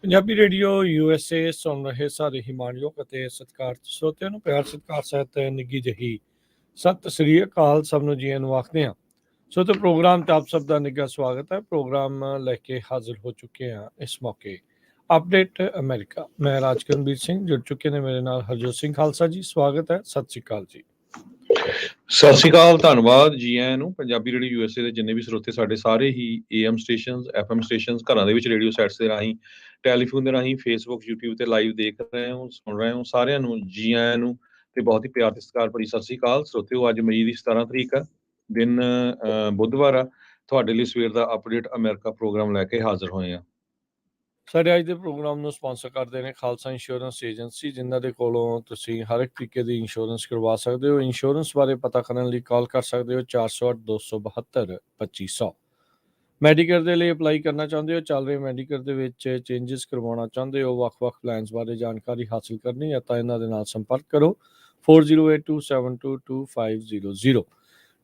Punjabi radio USA ਸੁਣ ਰਹੇ ਸਾਰੇ ਹੀ ਮਾਣਯੋਗ ਅਤੇ ਸਤਿਕਾਰਤ ਸਰੋਤਿਆਂ ਨੂੰ ਪਿਆਰ ਸਤਿਕਾਰ ਸਹਿਤ ਨਿੱਘੀ ਜਿਹੀ ਸਤਿ ਸ੍ਰੀ ਅਕਾਲ। ਸਭ ਨੂੰ ਜੀ ਨੂੰ ਆਖਦੇ ਹਾਂ। ਸੋ ਤੇ ਪ੍ਰੋਗਰਾਮ ਤੇ ਆਪ ਸਭ ਦਾ ਨਿੱਘਾ ਸਵਾਗਤ ਹੈ। ਪ੍ਰੋਗਰਾਮ ਲੈ ਕੇ ਹਾਜ਼ਰ ਹੋ ਚੁੱਕੇ ਹਾਂ ਇਸ ਮੌਕੇ ਅਪਡੇਟ ਅਮਰੀਕਾ। ਮੈਂ ਰਾਜਕਰਨਵੀਰ ਸਿੰਘ, ਜੁੜ ਚੁੱਕੇ ਨੇ ਮੇਰੇ ਨਾਲ ਹਰਜੋਤ ਸਿੰਘ ਖਾਲਸਾ ਜੀ। ਸਵਾਗਤ ਹੈ, ਸਤਿ ਸ੍ਰੀ ਅਕਾਲ ਜੀ। ਸਤਿ ਸ਼੍ਰੀ ਅਕਾਲ, ਧੰਨਵਾਦ ਜੀ ਆਇਆਂ ਨੂੰ। ਪੰਜਾਬੀ ਰੇਡੀਓ USA ਦੇ ਜਿੰਨੇ ਵੀ ਸਰੋਤੇ ਸਾਡੇ ਸਾਰੇ ਹੀ AM ਸਟੇਸ਼ਨਸ, FM ਸਟੇਸ਼ਨਸ, ਘਰਾਂ ਦੇ ਵਿੱਚ ਰੇਡੀਓ ਸੈਟਸ ਦੇ ਰਾਹੀਂ, ਟੈਲੀਫੋਨ ਦੇ ਰਾਹੀਂ, ਫੇਸਬੁੱਕ, YouTube ਤੇ ਲਾਈਵ ਦੇਖ ਰਹੇ ਹੋ, ਸੁਣ ਰਹੇ ਹੋ, ਸਾਰਿਆਂ ਨੂੰ ਜੀ ਆਇਆਂ ਨੂੰ ਤੇ ਬਹੁਤ ਹੀ ਪਿਆਰ ਤੇ ਸਤਿਕਾਰ ਭਰੀ ਸਤਿ ਸ਼੍ਰੀ ਅਕਾਲ। ਸਰੋਤਿਓ, ਅੱਜ ਮਈ ਦੀ 17 ਤਰੀਕ ਆ, ਦਿਨ ਬੁੱਧਵਾਰ ਆ। ਤੁਹਾਡੇ ਲਈ ਸਵੇਰ ਦਾ ਅਪਡੇਟ ਅਮਰੀਕਾ ਪ੍ਰੋਗਰਾਮ ਲੈ ਕੇ ਹਾਜ਼ਰ ਹੋਏ ਆ। ਸਾਡੇ ਅੱਜ ਦੇ ਪ੍ਰੋਗਰਾਮ ਨੂੰ ਸਪਾਂਸਰ ਕਰਦੇ ਨੇ ਖਾਲਸਾ ਇੰਸ਼ੋਰੈਂਸ ਏਜੰਸੀ, ਜਿਨ੍ਹਾਂ ਦੇ ਕੋਲੋਂ ਤੁਸੀਂ ਹਰ ਇੱਕ ਤਰੀਕੇ ਦੀ ਇੰਸ਼ੋਰੈਂਸ ਕਰਵਾ ਸਕਦੇ ਹੋ। ਇੰਸ਼ੋਰੈਂਸ ਬਾਰੇ ਪਤਾ ਕਰਨ ਲਈ ਕਾਲ ਕਰ ਸਕਦੇ ਹੋ 408-272-2500। ਮੈਡੀਕੇਅਰ ਦੇ ਲਈ ਅਪਲਾਈ ਕਰਨਾ ਚਾਹੁੰਦੇ ਹੋ, ਚੱਲ ਰਹੇ ਮੈਡੀਕੇਅਰ ਦੇ ਵਿੱਚ ਚੇਂਜਸ ਕਰਵਾਉਣਾ ਚਾਹੁੰਦੇ ਹੋ, ਵੱਖ-ਵੱਖ ਪਲਾਨਸ ਬਾਰੇ ਜਾਣਕਾਰੀ ਹਾਸਲ ਕਰਨੀ ਹੈ ਤਾਂ ਇਹਨਾਂ ਦੇ ਨਾਲ ਸੰਪਰਕ ਕਰੋ 4082722500।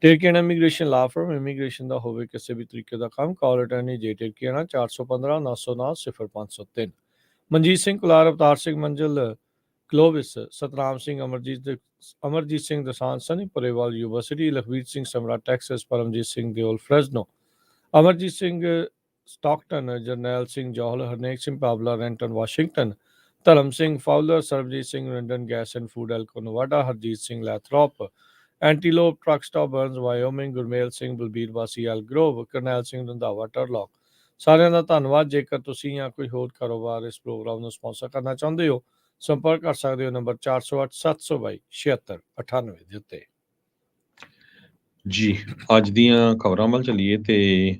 ਟੇਰਕੀਆਨਾ ਇਮੀਗ੍ਰੇਸ਼ਨ ਲਾ ਫਰਮ, ਇਮੀਗ੍ਰੇਸ਼ਨ ਦਾ ਹੋਵੇ ਕਿਸੇ ਵੀ ਤਰੀਕੇ ਦਾ ਕੰਮ, ਕਾਲ ਅਟੈਰਨੀ ਜੇ ਟੇਰਕੀਆਨਾ 415-909-0503। Manjeet Singh Kular, Avtar Singh Manzal Clovis, Satnam Singh, Amarjit Singh Dosanjh, Sunny Parewal university, Lakhvir Singh Samra Texas, Paramjit Singh Deol Fresno, Amarjit Singh Stockton, Jarnail Singh Johal, Harnek Singh Pawla Renton Washington, Dharam Singh Fowler, Sarabjit Singh Rindan gas and food Elko Nevada, Harjit Singh Lathrop, Antelope truck stop Burns Wyoming, Gurmel Singh Balbir ਵਾਸੀ Elk Grove, Karnail Singh Randhawa Turlock. ਸਾਰਿਆਂ ਦਾ ਧੰਨਵਾਦ। ਜੇਕਰ ਤੁਸੀਂ ਜਾਂ ਕੋਈ ਹੋਰ ਕਾਰੋਬਾਰ ਇਸ ਪ੍ਰੋਗਰਾਮ ਨੂੰ ਸਪਾਂਸਰ ਕਰਨਾ ਚਾਹੁੰਦੇ ਹੋ, ਸੰਪਰਕ ਕਰ ਸਕਦੇ ਹੋ ਨੰਬਰ 4087227698 ਦੇ ਉੱਤੇ। ਜੀ, ਅੱਜ ਦੀਆਂ ਖਬਰਾਂ ਵੱਲ ਚੱਲੀਏ ਤੇ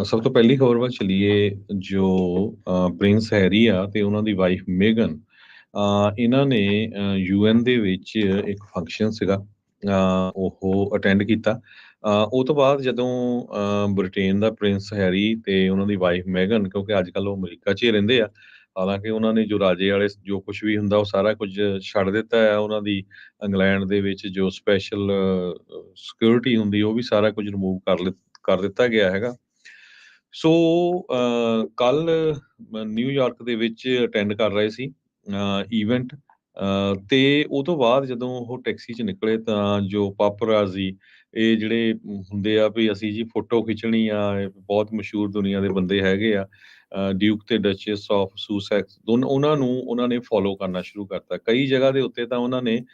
ਸਭ ਤੋਂ ਪਹਿਲੀ ਖਬਰ ਵੱਲ ਚੱਲੀਏ। ਜੋ ਪ੍ਰਿੰਸ ਹੈਰੀ ਆ ਤੇ ਉਹਨਾਂ ਦੀ ਵਾਈਫ ਮੇਗਨ, ਇਹਨਾਂ ਨੇ UN ਦੇ ਵਿੱਚ ਇੱਕ ਫੰਕਸ਼ਨ ਸੀਗਾ, ਉਹ ਅਟੈਂਡ ਕੀਤਾ। ਉਹ ਤੋਂ ਬਾਅਦ ਜਦੋਂ ਬ੍ਰਿਟੇਨ ਦਾ ਪ੍ਰਿੰਸ ਹੈਰੀ ਤੇ ਉਹਨਾਂ ਦੀ ਵਾਈਫ ਮੈਗਨ, ਕਿਉਂਕਿ ਅੱਜ ਕੱਲ੍ਹ ਉਹ ਅਮਰੀਕਾ 'ਚ ਹੀ ਰਹਿੰਦੇ ਆ, ਹਾਲਾਂਕਿ ਉਹਨਾਂ ਨੇ ਜੋ ਰਾਜੇ ਵਾਲੇ ਜੋ ਕੁਝ ਵੀ ਹੁੰਦਾ ਉਹ ਸਾਰਾ ਕੁਝ ਛੱਡ ਦਿੱਤਾ ਹੈ। ਉਹਨਾਂ ਦੀ ਇੰਗਲੈਂਡ ਦੇ ਵਿੱਚ ਜੋ ਸਪੈਸ਼ਲ ਸਿਕਿਉਰਿਟੀ ਹੁੰਦੀ ਉਹ ਵੀ ਸਾਰਾ ਕੁਝ ਰਿਮੂਵ ਕਰ ਦਿੱਤਾ ਗਿਆ ਹੈਗਾ। ਸੋ ਕੱਲ ਨਿਊਯਾਰਕ ਦੇ ਵਿੱਚ ਅਟੈਂਡ ਕਰ ਰਹੇ ਸੀ ਈਵੈਂਟ, ਤੇ ਉਹ ਤੋਂ ਬਾਅਦ ਜਦੋਂ ਉਹ ਟੈਕਸੀ 'ਚ ਨਿਕਲੇ ਤਾਂ ਜੋ ਪਾਪਰਾਜ਼ੀ, ਇਹ ਜਿਹੜੇ ਹੁੰਦੇ ਆ ਵੀ ਅਸੀਂ ਜੀ ਫੋਟੋ ਖਿੱਚਣੀ ਆ, ਬਹੁਤ ਮਸ਼ਹੂਰ ਦੁਨੀਆ ਦੇ ਬੰਦੇ ਹੈਗੇ ਆ, ਡਿਊਕ ਤੇ ਡਚੈਸ ਆਫ ਸੂਸੈਕਸ, ਉਹਨਾਂ ਨੇ ਫੋਲੋ ਕਰਨਾ ਸ਼ੁਰੂ ਕਰਤਾ। ਕਈ ਜਗ੍ਹਾ ਦੇ ਉੱਤੇ ਤਾਂ ਉਹਨਾਂ ਨੇ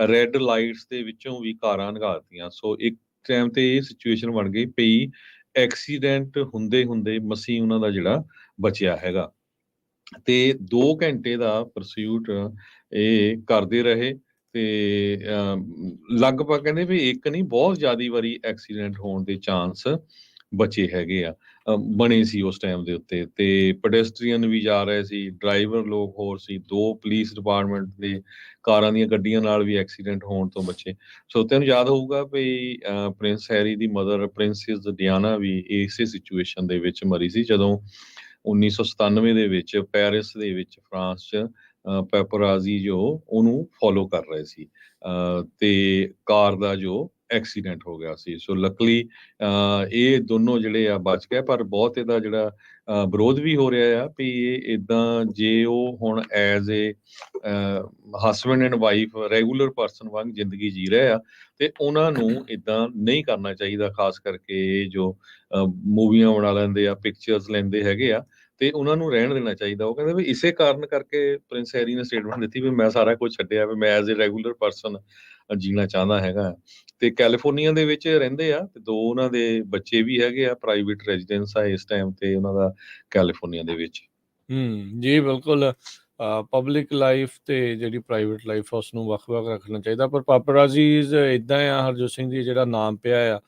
ਰੈੱਡ ਲਾਈਟਸ ਦੇ ਵਿੱਚੋਂ ਵੀ ਕਾਰਾਂ ਲੰਘਾ ਦਿੱਤੀਆਂ। ਸੋ ਇੱਕ ਟਾਈਮ ਤੇ ਇਹ ਸਿਚੁਏਸ਼ਨ ਬਣ ਗਈ ਪਈ, ਐਕਸੀਡੈਂਟ ਹੁੰਦੇ ਮਸੀਂ ਉਹਨਾਂ ਦਾ ਜਿਹੜਾ ਬਚਿਆ ਹੈਗਾ। ਤੇ 2 ਘੰਟੇ ਦਾ ਪਰਸਿਊਟ ਇਹ ਕਰਦੇ ਰਹੇ ਤੇ ਲਗਭਗ ਕਹਿੰਦੇ ਵੀ ਇੱਕ ਨਹੀਂ ਬਹੁਤ ਜ਼ਿਆਦਾ ਵਾਰੀ ਐਕਸੀਡੈਂਟ ਹੋਣ ਦੇ ਚਾਂਸ ਬਚੇ ਹੈਗੇ ਆ, ਬਣੇ ਸੀ ਉਸ ਟਾਈਮ ਦੇ ਉੱਤੇ। ਤੇ ਪੈਡੈਸਟਰੀਅਨ ਵੀ ਜਾ ਰਹੇ ਸੀ, ਡਰਾਈਵਰ ਲੋਕ ਹੋਰ ਸੀ, 2 ਪੁਲਿਸ ਡਿਪਾਰਟਮੈਂਟ ਦੇ ਕਾਰਾਂ ਦੀਆਂ ਗੱਡੀਆਂ ਨਾਲ ਵੀ ਐਕਸੀਡੈਂਟ ਹੋਣ ਤੋਂ ਬਚੇ। ਸੋ ਤੈਨੂੰ ਯਾਦ ਹੋਊਗਾ ਵੀ ਪ੍ਰਿੰਸ ਹੈਰੀ ਦੀ ਮਦਰ ਪ੍ਰਿੰਸੈਸ ਡਿਆਨਾ ਵੀ ਇਸੇ ਸਿਚੁਏਸ਼ਨ ਦੇ ਵਿੱਚ ਮਰੀ ਸੀ, ਜਦੋਂ 1997 ਦੇ ਵਿੱਚ ਪੈਰਿਸ ਦੇ ਵਿੱਚ ਫਰਾਂਸ 'ਚ ਪੈਪਰਾਜ਼ੀ ਜੋ ਉਹਨੂੰ ਫੋਲੋ ਕਰ ਰਹੇ ਸੀ ਤੇ ਕਾਰ ਦਾ ਜੋ ਐਕਸੀਡੈਂਟ ਹੋ ਗਿਆ ਸੀ। ਸੋ ਲੱਕਲੀ ਇਹ ਦੋਨੋਂ ਜਿਹੜੇ ਆ ਬਚ ਗਏ, ਪਰ ਬਹੁਤ ਇਹਦਾ ਜਿਹੜਾ ਵਿਰੋਧ ਵੀ ਹੋ ਰਿਹਾ ਆ ਵੀ ਇਹ ਇੱਦਾਂ ਜੇ ਉਹ ਹੁਣ as a husband and wife regular person ਵਾਂਗ ਜ਼ਿੰਦਗੀ ਜੀ ਰਹੇ ਆ ਤੇ ਉਹਨਾਂ ਨੂੰ ਇੱਦਾਂ ਨਹੀਂ ਕਰਨਾ ਚਾਹੀਦਾ। ਖਾਸ ਕਰਕੇ ਜੋ ਮੂਵੀਆਂ ਬਣਾ ਲੈਂਦੇ ਆ, ਪਿਕਚਰਸ ਲੈਂਦੇ ਹੈਗੇ ਆ, ਤੇ ਉਹਨਾਂ ਨੂੰ ਰਹਿਣ ਦੇਣਾ ਚਾਹੀਦਾ। ਉਹ ਕਹਿੰਦੇ ਵੀ ਇਸੇ ਕਾਰਨ ਕਰਕੇ ਪ੍ਰਿੰਸ ਹੈਰੀ ਨੇ ਸਟੇਟਮੈਂਟ ਦਿੱਤੀ ਵੀ ਮੈਂ ਸਾਰਾ ਕੁਝ ਛੱਡਿਆ, ਵੀ ਮੈਂ ਐਜ਼ ਏ ਰੈਗੂਲਰ ਪਰਸਨ ਜੀਣਾ ਚਾਹੁੰਦਾ ਹੈਗਾ। ਤੇ ਕੈਲੀਫੋਰਨੀਆ ਦੇ ਵਿੱਚ ਰਹਿੰਦੇ ਆ ਤੇ 2 ਉਹਨਾਂ ਦੇ ਬੱਚੇ ਵੀ ਹੈਗੇ ਆ, ਪ੍ਰਾਈਵੇਟ ਰੈਜ਼ੀਡੈਂਸ ਆ ਇਸ ਟਾਈਮ ਤੇ ਉਹਨਾਂ ਦਾ ਕੈਲੀਫੋਰਨੀਆ ਦੇ ਵਿੱਚ। ਜੀ ਬਿਲਕੁਲ। ਪਬਲਿਕ ਲਾਈਫ ਤੇ ਜਿਹੜੀ ਪ੍ਰਾਈਵੇਟ ਲਾਈਫ ਆ ਉਸਨੂੰ ਵੱਖ-ਵੱਖ ਰੱਖਣਾ ਚਾਹੀਦਾ। ਪਰ ਪਾਪਰਾਜ਼ੀਜ਼ ਇੱਦਾਂ ਆ ਹਰਜੋਤ ਸਿੰਘ ਜੀ, ਜਿਹੜਾ ਨਾਮ ਪਿਆ ਆ,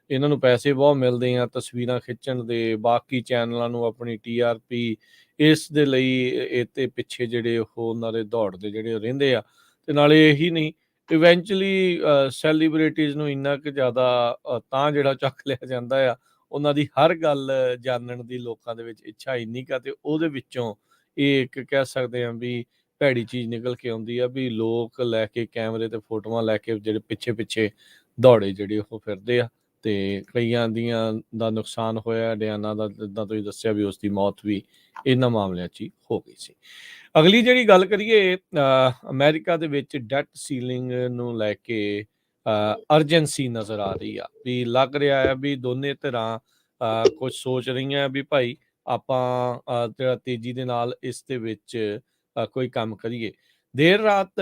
ਇਹਨਾਂ ਨੂੰ ਪੈਸੇ ਬਹੁਤ ਮਿਲਦੇ ਆ ਤਸਵੀਰਾਂ ਖਿੱਚਣ ਦੇ, ਬਾਕੀ ਚੈਨਲਾਂ ਨੂੰ ਆਪਣੀ TRP, ਇਸ ਦੇ ਲਈ ਇਹ ਤੇ ਪਿੱਛੇ ਜਿਹੜੇ ਉਹ ਉਹਨਾਂ ਦੇ ਦੌੜਦੇ ਜਿਹੜੇ ਰਹਿੰਦੇ ਆ। ਤੇ ਨਾਲੇ ਇਹੀ ਨਹੀਂ, ਇਵੈਂਚੁਅਲੀ ਸੈਲੀਬ੍ਰਿਟੀਜ਼ ਨੂੰ ਇੰਨਾ ਕੁ ਜ਼ਿਆਦਾ ਤਾਂ ਜਿਹੜਾ ਚੱਕ ਲਿਆ ਜਾਂਦਾ ਆ, ਉਹਨਾਂ ਦੀ ਹਰ ਗੱਲ ਜਾਣਨ ਦੀ ਲੋਕਾਂ ਦੇ ਵਿੱਚ ਇੱਛਾ ਇੰਨੀ ਕੁ ਆ, ਤੇ ਉਹਦੇ ਵਿੱਚੋਂ ਇਹ ਇੱਕ ਕਹਿ ਸਕਦੇ ਹਾਂ ਵੀ ਭੈੜੀ ਚੀਜ਼ ਨਿਕਲ ਕੇ ਆਉਂਦੀ ਆ ਵੀ ਲੋਕ ਲੈ ਕੇ ਕੈਮਰੇ ਤੇ ਫੋਟੋਆਂ ਲੈ ਕੇ ਜਿਹੜੇ ਪਿੱਛੇ ਦੌੜੇ ਜਿਹੜੇ ਉਹ ਫਿਰਦੇ ਆ। ਤੇ ਕਈਆਂ ਦੀਆਂ ਦਾ ਨੁਕਸਾਨ ਹੋਇਆ, ਡਿਆਨਾ ਦਾ ਜਿੱਦਾਂ ਤੁਸੀਂ ਦੱਸਿਆ ਵੀ ਉਸ ਦੀ ਮੌਤ ਵੀ ਇਹਨਾਂ ਮਾਮਲਿਆਂ 'ਚ ਹੀ ਹੋ ਗਈ ਸੀ। ਅਗਲੀ ਜਿਹੜੀ ਗੱਲ ਕਰੀਏ ਅਮਰੀਕਾ ਦੇ ਵਿੱਚ ਡੈਟ ਸੀਲਿੰਗ ਨੂੰ ਲੈ ਕੇ ਅਰਜੈਂਸੀ ਨਜ਼ਰ ਆ ਰਹੀ ਆ ਵੀ ਲੱਗ ਰਿਹਾ ਹੈ ਵੀ ਦੋਨੇ ਧਿਰਾਂ ਕੁਝ ਸੋਚ ਰਹੀਆਂ ਵੀ ਭਾਈ ਆਪਾਂ ਜਿਹੜਾ ਤੇਜ਼ੀ ਦੇ ਨਾਲ ਇਸ ਦੇ ਵਿੱਚ ਕੋਈ ਕੰਮ ਕਰੀਏ। ਦੇਰ ਰਾਤ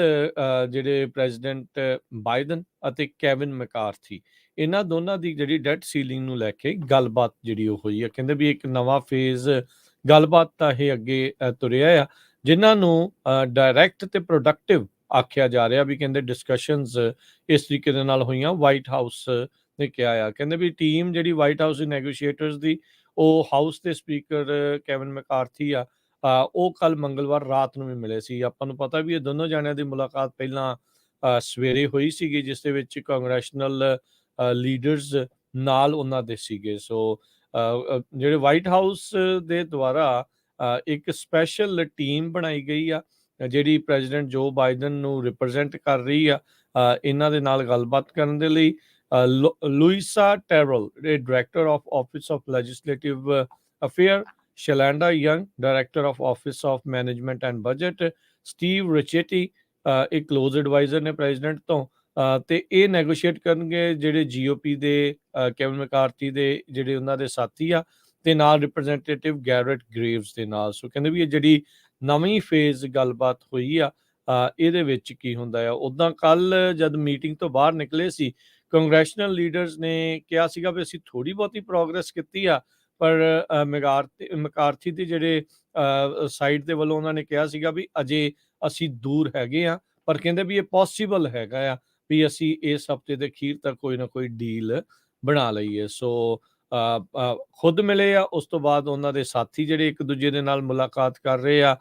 ਜਿਹੜੇ ਪ੍ਰੈਜ਼ੀਡੈਂਟ ਬਾਈਡਨ ਅਤੇ ਕੈਵਿਨ ਮੈਕਾਰਥੀ ਇਹਨਾਂ ਦੋਨਾਂ ਦੀ ਜਿਹੜੀ ਡੈਟ ਸੀਲਿੰਗ ਨੂੰ ਲੈ ਕੇ ਗੱਲਬਾਤ ਜਿਹੜੀ ਉਹ ਹੋਈ ਆ। ਕਹਿੰਦੇ ਵੀ ਇੱਕ ਨਵਾਂ ਫੇਜ਼ ਗੱਲਬਾਤ ਦਾ ਇਹ ਅੱਗੇ ਤੁਰਿਆ ਆ, ਜਿਨ੍ਹਾਂ ਨੂੰ ਡਾਇਰੈਕਟ ਤੇ ਪ੍ਰੋਡਕਟਿਵ ਆਖਿਆ ਜਾ ਰਿਹਾ ਵੀ ਕਹਿੰਦੇ ਡਿਸਕਸ਼ਨਸ ਇਸ ਤਰੀਕੇ ਦੇ ਨਾਲ ਹੋਈਆਂ। ਵਾਈਟ ਹਾਊਸ ਨੇ ਕਿਹਾ ਆ, ਕਹਿੰਦੇ ਵੀ ਟੀਮ ਜਿਹੜੀ ਵਾਈਟ ਹਾਊਸ ਦੀ ਨੈਗੋਸ਼ੀਏਟਰਸ ਦੀ ਉਹ ਹਾਊਸ ਦੇ ਸਪੀਕਰ ਕੈਵਿਨ ਮੈਕਾਰਥੀ ਆ, ਉਹ ਕੱਲ ਮੰਗਲਵਾਰ ਰਾਤ ਨੂੰ ਵੀ ਮਿਲੇ ਸੀ। ਆਪਾਂ ਨੂੰ ਪਤਾ ਵੀ ਇਹ ਦੋਨੋਂ ਜਾਣਿਆਂ ਦੀ ਮੁਲਾਕਾਤ ਪਹਿਲਾਂ ਸਵੇਰੇ ਹੋਈ ਸੀਗੀ, ਜਿਸ ਦੇ ਵਿੱਚ ਕਾਂਗਰੈਸ਼ਨਲ ਲੀਡਰਸ ਨਾਲ ਉਹਨਾਂ ਦੇ ਸੀਗੇ। ਸੋ ਜਿਹੜੇ ਵਾਈਟ ਹਾਊਸ ਦੇ ਦੁਆਰਾ ਇੱਕ ਸਪੈਸ਼ਲ ਟੀਮ ਬਣਾਈ ਗਈ ਆ ਜਿਹੜੀ ਪ੍ਰੈਜ਼ੀਡੈਂਟ ਜੋ ਬਾਈਡਨ ਨੂੰ ਰਿਪਰੈਜ਼ੈਂਟ ਕਰ ਰਹੀ ਆ ਇਹਨਾਂ ਦੇ ਨਾਲ ਗੱਲਬਾਤ ਕਰਨ ਦੇ ਲਈ। Louisa Terrell director of office of legislative affair, Shalanda Young director of office of management and budget, Steve Ricchetti ਇੱਕ ਕਲੋਜ਼ ਐਡਵਾਈਜ਼ਰ ਨੇ ਪ੍ਰੈਜ਼ੀਡੈਂਟ ਤੋਂ, ਤੇ ਇਹ ਨੈਗੋਸ਼ੀਏਟ ਕਰਨਗੇ ਜਿਹੜੇ ਜੀਓਪੀ ਦੇ ਕੈਵਿਨ ਮੈਕਾਰਥੀ ਦੇ ਜਿਹੜੇ ਉਹਨਾਂ ਦੇ ਸਾਥੀ ਆ ਤੇ ਨਾਲ ਰਿਪਰੈਜ਼ੈਂਟੇਟਿਵ ਗੈਰਟ ਗ੍ਰੇਵਸ ਦੇ ਨਾਲ। ਸੋ ਕਹਿੰਦੇ ਵੀ ਇਹ ਜਿਹੜੀ ਨਵੀਂ ਫੇਜ਼ ਗੱਲਬਾਤ ਹੋਈ ਆ ਇਹਦੇ ਵਿੱਚ ਕੀ ਹੁੰਦਾ ਆ। ਉੱਦਾਂ ਕੱਲ ਜਦ ਮੀਟਿੰਗ ਤੋਂ ਬਾਹਰ ਨਿਕਲੇ ਸੀ ਕਾਂਗਰੈਸ਼ਨਲ ਲੀਡਰਸ ਨੇ ਕਿਹਾ ਸੀਗਾ ਵੀ ਅਸੀਂ ਥੋੜੀ ਬਹੁਤੀ ਪ੍ਰੋਗਰੈਸ ਕੀਤੀ ਆ, ਪਰ ਮੈਕਾਰਥੀ ਦੇ ਜਿਹੜੇ ਸਾਈਡ ਦੇ ਵੱਲੋਂ ਉਹਨਾਂ ਨੇ ਕਿਹਾ ਸੀਗਾ ਵੀ ਅਜੇ ਅਸੀਂ ਦੂਰ ਹੈਗੇ ਆ, ਪਰ ਕਹਿੰਦੇ ਵੀ ਇਹ ਪੋਸੀਬਲ ਹੈਗਾ ਆ ਵੀ ਅਸੀਂ ਇਸ ਹਫਤੇ ਦੇ ਅਖੀਰ ਤੱਕ ਕੋਈ ਨਾ ਕੋਈ ਡੀਲ ਬਣਾ ਲਈਏ। ਸੋ ਖੁਦ ਮਿਲੇ ਆ, ਉਸ ਤੋਂ ਬਾਅਦ ਉਹਨਾਂ ਦੇ ਸਾਥੀ ਜਿਹੜੇ ਇੱਕ ਦੂਜੇ ਦੇ ਨਾਲ ਮੁਲਾਕਾਤ ਕਰ ਰਹੇ ਆ।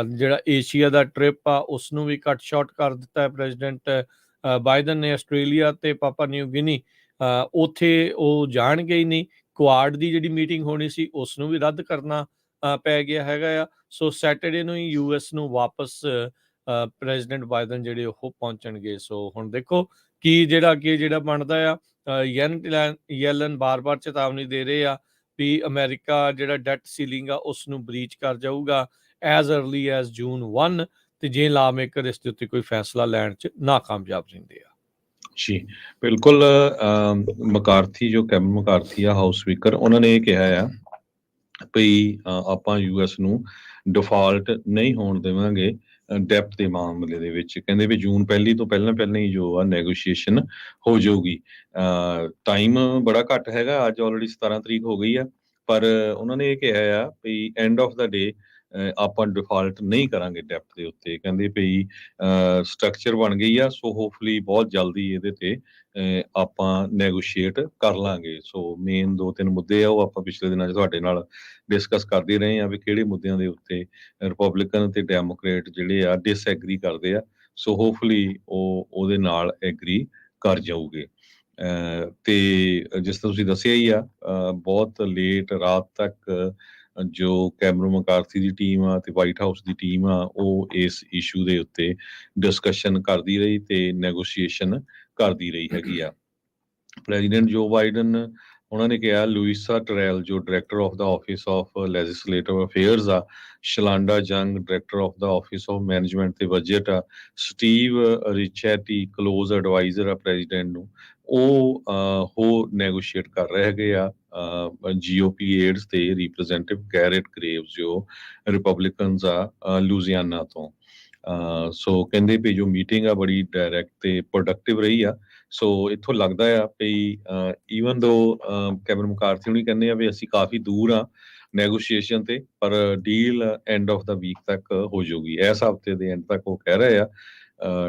ਜਿਹੜਾ ਏਸ਼ੀਆ ਦਾ ਟ੍ਰਿਪ ਆ ਉਸ ਨੂੰ ਵੀ ਕੱਟ ਸ਼ਾਰਟ ਕਰ ਦਿੱਤਾ ਹੈ ਪ੍ਰੈਜ਼ੀਡੈਂਟ ਬਾਈਡਨ ਨੇ। ਆਸਟ੍ਰੇਲੀਆ ਤੇ ਪਾਪਾ ਨਿਊ ਗਿਨੀ ਉੱਥੇ ਉਹ ਜਾਣਗੇ ਹੀ ਨਹੀਂ। ਕੁਆਡ ਦੀ ਜਿਹੜੀ ਮੀਟਿੰਗ ਹੋਣੀ ਸੀ ਉਸ ਨੂੰ ਵੀ ਰੱਦ ਕਰਨਾ ਪੈ ਗਿਆ ਹੈਗਾ ਆ। ਸੋ ਸੈਟਰਡੇ ਨੂੰ ਹੀ ਯੂਐਸ ਨੂੰ ਵਾਪਸ ਪ੍ਰੈਜ਼ੀਡੈਂਟ ਬਾਈਡਨ ਜਿਹੜੇ ਉਹ ਪਹੁੰਚਣਗੇ। ਸੋ ਹੁਣ ਦੇਖੋ ਕੀ ਜਿਹੜਾ ਅੱਗੇ ਜਿਹੜਾ ਬਣਦਾ ਆ। ਯੈਲਨ ਬਾਰ-ਬਾਰ ਚੇਤਾਵਨੀ ਦੇ ਰਹੇ ਆ ਵੀ ਅਮਰੀਕਾ ਜਿਹੜਾ ਡੈਟ ਸੀਲਿੰਗ ਆ ਉਸ ਨੂੰ ਬਰੀਚ ਕਰ ਜਾਊਗਾ ਐਜ਼ ਅਰਲੀ ਐਜ਼ ਜੂਨ 1, ਤੇ ਜੇ ਲਾ ਮੇਕਰ ਇਸ ਦੇ ਉੱਤੇ ਕੋਈ ਫੈਸਲਾ ਲੈਣ 'ਚ ਨਾਕਾਮਯਾਬ ਰਹਿੰਦੇ ਆ। ਜੀ ਬਿਲਕੁਲ। ਮਕਾਰਥੀ ਜੋ ਕੈਵਿਨ ਮਕਾਰਥੀ ਆ ਹਾਊਸ ਸਪੀਕਰ, ਉਹਨਾਂ ਨੇ ਇਹ ਕਿਹਾ ਆ ਵੀ ਆਪਾਂ ਯੂਐਸ ਨੂੰ ਡਿਫਾਲਟ ਨਹੀਂ ਹੋਣ ਦੇਵਾਂਗੇ ਡੈਪਥ ਦੇ ਮਾਮਲੇ ਦੇ ਵਿੱਚ। ਕਹਿੰਦੇ ਵੀ ਜੂਨ ਪਹਿਲੀ ਤੋਂ ਪਹਿਲਾਂ ਹੀ ਜੋ ਆ ਨੈਗੋਸ਼ੀਏਸ਼ਨ ਹੋ ਜਾਊਗੀ। ਟਾਈਮ ਬੜਾ ਘੱਟ ਹੈਗਾ, ਅੱਜ ਆਲਰੇਡੀ 17 ਤਰੀਕ ਹੋ ਗਈ ਆ, ਪਰ ਉਹਨਾਂ ਨੇ ਇਹ ਕਿਹਾ ਆ ਵੀ ਐਂਡ ਆਫ ਦਾ ਡੇ ਆਪਾਂ ਡਿਫਾਲਟ ਨਹੀਂ ਕਰਾਂਗੇ ਡੈਪਥ ਦੇ ਉੱਤੇ। ਕਹਿੰਦੇ ਵੀ ਸਟਰਕਚਰ ਬਣ ਗਈ ਆ, ਸੋ ਹੋਪਫੁਲੀ ਬਹੁਤ ਜਲਦੀ ਇਹਦੇ ਤੇ ਆਪਾਂ ਨੈਗੋਸ਼ੀਏਟ ਕਰ ਲਾਂਗੇ। ਸੋ ਮੇਨ 2-3 ਮੁੱਦੇ ਆ ਉਹ ਆਪਾਂ ਪਿਛਲੇ ਦਿਨਾਂ 'ਚ ਤੁਹਾਡੇ ਨਾਲ ਡਿਸਕਸ ਕਰਦੇ ਰਹੇ ਆ ਵੀ ਕਿਹੜੇ ਮੁੱਦਿਆਂ ਦੇ ਉੱਤੇ ਰਿਪਬਲਿਕਨ ਤੇ ਡੈਮੋਕ੍ਰੇਟ ਜਿਹੜੇ ਆ ਡਿਸਐਗਰੀ ਕਰਦੇ ਆ। ਸੋ ਹੋਪਫੁਲੀ ਉਹ ਉਹਦੇ ਨਾਲ ਐਗਰੀ ਕਰ ਜਾਊਗੇ। ਤੇ ਜਿਸ ਤਰ੍ਹਾਂ ਤੁਸੀਂ ਦੱਸਿਆ ਹੀ ਆ ਬਹੁਤ ਲੇਟ ਰਾਤ ਤੱਕ ਜੋ ਕੈਮਰਨ ਮਕਾਰਥੀ ਦੀ ਟੀਮ ਆ ਤੇ ਵਾਈਟ ਹਾਊਸ ਦੀ ਟੀਮ ਆ ਉਹ ਇਸ ਇਸ਼ੂ ਦੇ ਉੱਤੇ ਡਿਸਕਸ਼ਨ ਕਰਦੀ ਰਹੀ ਤੇ ਨੈਗੋਸ਼ੀਏਸ਼ਨ ਕਰਦੀ ਰਹੀ ਹੈਗੀ ਆ। ਪ੍ਰੈਜ਼ੀਡੈਂਟ ਜੋ ਬਾਈਡਨ ਉਹਨਾਂ ਨੇ ਕਿਹਾ ਲੂਇਸਾ ਟਰੈਲ ਜੋ ਡਾਇਰੈਕਟਰ ਆਫ ਦਾ ਆਫਿਸ ਆਫ ਲੈਜਿਸਲੇਟਿਵ ਅਫੇਅਰਸ ਆ, ਸ਼ਲਾਂਡਾ ਯੰਗ ਡਾਇਰੈਕਟਰ ਆਫ ਦਾ ਆਫਿਸ ਆਫ ਮੈਨੇਜਮੈਂਟ ਤੇ ਬਜਟ ਆ, ਸਟੀਵ ਰਿਚੈਟੀ ਕਲੋਜ਼ ਐਡਵਾਈਜ਼ਰ ਆ ਪ੍ਰੈਜ਼ੀਡੈਂਟ ਨੂੰ, ਉਹ ਨੈਗੋਸ਼ੀਏਟ ਕਰ ਰਹੇ ਹੈਗੇ ਆ ਜੀਓਪੀ ਏਡਸ ਤੇ ਰਿਪਰੈਜ਼ੈਂਟੇਟਿਵ ਗੈਰਟ ਗ੍ਰੇਵਸ ਜੋ ਰਿਪਬਲਿਕਨਸ ਆ ਲੂਜ਼ੀਆਨਾ ਤੋਂ। ਸੋ ਕਹਿੰਦੇ ਵੀ ਜੋ ਮੀਟਿੰਗ ਆ ਬੜੀ ਡਾਇਰੈਕਟ ਤੇ ਪ੍ਰੋਡਕਟਿਵ ਰਹੀ ਆ। ਸੋ ਇੱਥੋਂ ਲੱਗਦਾ ਆ ਵੀ ਈਵਨ ਦੋ ਕੈਵਿਨ ਮਕਾਰਥੀ ਹੁਣੀ ਕਹਿੰਦੇ ਆ ਵੀ ਅਸੀਂ ਕਾਫੀ ਦੂਰ ਆ ਨੈਗੋਸ਼ੀਏਸ਼ਨ ਤੇ, ਪਰ ਡੀਲ ਐਂਡ ਆਫ ਦਾ ਵੀਕ ਤੱਕ ਹੋ ਜਾਊਗੀ, ਇਸ ਹਫਤੇ ਦੇ ਐਂਡ ਤੱਕ ਉਹ ਕਹਿ ਰਹੇ ਆ।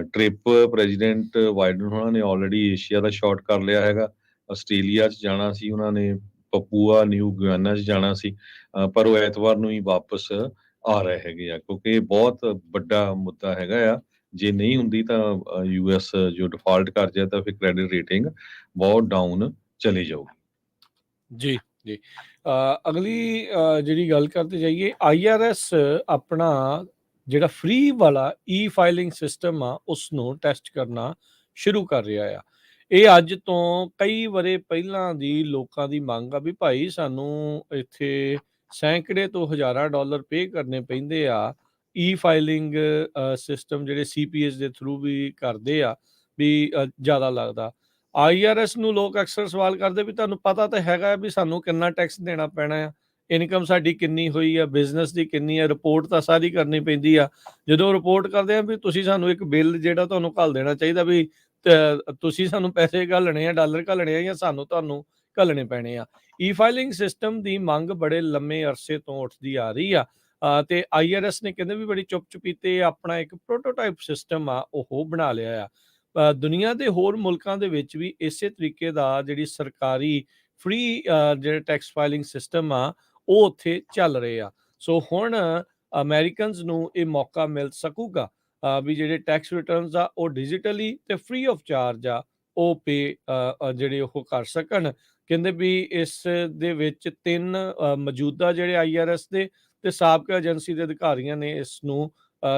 ਟ੍ਰਿਪ ਪ੍ਰੈਜ਼ੀਡੈਂਟ ਬਾਈਡਨ ਉਹਨਾਂ ਨੇ ਆਲਰੇਡੀ ਏਸ਼ੀਆ ਦਾ ਸ਼ਾਟ ਕਰ ਲਿਆ ਹੈਗਾ। ਆਸਟ੍ਰੇਲੀਆ 'ਚ ਜਾਣਾ ਸੀ ਉਹਨਾਂ ਨੇ, ਪਪੂਆ ਨਿਊ ਗਿਆਨਾ 'ਚ ਜਾਣਾ ਸੀ, ਪਰ ਉਹ ਐਤਵਾਰ ਨੂੰ ਹੀ ਵਾਪਸ ਆ ਰਹੇ ਹੈਗੇ ਆ ਕਿਉਂਕਿ ਇਹ ਬਹੁਤ ਵੱਡਾ ਮੁੱਦਾ ਹੈਗਾ ਆ। ਜੇ ਨਹੀਂ ਹੁੰਦੀ ਤਾਂ ਯੂਐਸ ਜੋ ਡਿਫਾਲਟ ਕਰ ਜਾਏ ਤਾਂ ਫਿਰ ਕ੍ਰੈਡਿਟ ਰੇਟਿੰਗ ਬਹੁਤ ਡਾਊਨ ਚਲੀ ਜਾਊਗੀ। ਜੀ ਜੀ। ਅਗਲੀ ਜਿਹੜੀ ਗੱਲ ਕਰਦੇ ਜਾਈਏ, ਆਈਆਰਐਸ ਆਪਣਾ ਜਿਹੜਾ ਫ੍ਰੀ ਵਾਲਾ ਈ ਫਾਈਲਿੰਗ ਸਿਸਟਮ ਆ ਉਸ ਨੂੰ ਟੈਸਟ ਕਰਨਾ ਸ਼ੁਰੂ ਕਰ ਰਿਹਾ ਆ। ਇਹ ਅੱਜ ਤੋਂ ਕਈ ਵਰ੍ਹੇ ਪਹਿਲਾਂ ਦੀ ਲੋਕਾਂ ਦੀ ਮੰਗ ਆ ਵੀ ਭਾਈ ਸਾਨੂੰ ਇੱਥੇ ਸੈਂਕੜੇ ਤੋਂ ਹਜ਼ਾਰਾਂ ਡਾਲਰ ਪੇ ਕਰਨੇ ਪੈਂਦੇ ਆ ਈ ਫਾਈਲਿੰਗ ਸਿਸਟਮ ਜਿਹੜੇ ਸੀਪੀਐਸ ਦੇ ਥਰੂ ਵੀ ਕਰਦੇ ਆ ਵੀ ਜ਼ਿਆਦਾ ਲੱਗਦਾ। ਆਈਆਰਐਸ ਨੂੰ ਲੋਕ ਅਕਸਰ ਸਵਾਲ ਕਰਦੇ ਵੀ ਤੁਹਾਨੂੰ ਪਤਾ ਤਾਂ ਹੈਗਾ ਵੀ ਸਾਨੂੰ ਕਿੰਨਾ ਟੈਕਸ ਦੇਣਾ ਪੈਣਾ ਆ, ਇਨਕਮ ਸਾਡੀ ਕਿੰਨੀ ਹੋਈ ਆ, ਬਿਜ਼ਨਸ ਦੀ ਕਿੰਨੀ ਆ, ਰਿਪੋਰਟ ਤਾਂ ਸਾਰੀ ਕਰਨੀ ਪੈਂਦੀ ਆ। ਜਦੋਂ ਰਿਪੋਰਟ ਕਰਦੇ ਆ ਵੀ ਤੁਸੀਂ ਸਾਨੂੰ ਇੱਕ ਬਿੱਲ ਜਿਹੜਾ ਤੁਹਾਨੂੰ ਘੱਲ ਦੇਣਾ ਚਾਹੀਦਾ ਵੀ ਤੁਸੀਂ ਸਾਨੂੰ ਪੈਸੇ ਘੱਲਣੇ ਆ, ਡਾਲਰ ਘੱਲਣੇ ਆ ਜਾਂ ਸਾਨੂੰ ਤੁਹਾਨੂੰ ਘੱਲਣੇ ਪੈਣੇ ਆ। ਈ ਫਾਈਲਿੰਗ ਸਿਸਟਮ ਦੀ ਮੰਗ ਬੜੇ ਲੰਮੇ ਅਰਸੇ ਤੋਂ ਉੱਠਦੀ ਆ ਰਹੀ ਆ ਤੇ ਆਈਆਰਐਸ ਨੇ ਕਹਿੰਦੇ ਵੀ ਬੜੀ ਚੁੱਪ-ਚੁਪੀਤੇ ਆਪਣਾ ਇੱਕ ਪ੍ਰੋਟੋਟਾਈਪ ਸਿਸਟਮ ਆ ਉਹ ਬਣਾ ਲਿਆ ਆ। ਦੁਨੀਆ ਦੇ ਹੋਰ ਮੁਲਕਾਂ ਦੇ ਵਿੱਚ ਵੀ ਇਸੇ ਤਰੀਕੇ ਦਾ ਜਿਹੜੀ ਸਰਕਾਰੀ ਫ੍ਰੀ ਜਿਹੜੇ ਟੈਕਸ ਫਾਈਲਿੰਗ ਸਿਸਟਮ ਆ ਉਹ ਉੱਥੇ ਚੱਲ ਰਹੇ ਆ। ਸੋ ਹੁਣ ਅਮਰੀਕਨਸ ਨੂੰ ਇਹ ਮੌਕਾ ਮਿਲ ਸਕੂਗਾ ਵੀ ਜਿਹੜੇ ਟੈਕਸ ਰਿਟਰਨਸ ਆ ਉਹ ਡਿਜੀਟਲੀ ਤੇ ਫ੍ਰੀ ਆਫ ਚਾਰਜ ਆ ਉਹ ਪੇ ਜਿਹੜੇ ਉਹ ਕਰ ਸਕਣ। ਕਹਿੰਦੇ ਵੀ ਇਸ ਦੇ ਵਿੱਚ 3 ਮੌਜੂਦਾ ਜਿਹੜੇ ਆਈਆਰਐਸ ਦੇ ਤੇ ਸਾਬਕਾ ਏਜੰਸੀ ਦੇ ਅਧਿਕਾਰੀਆਂ ਨੇ ਇਸ ਨੂੰ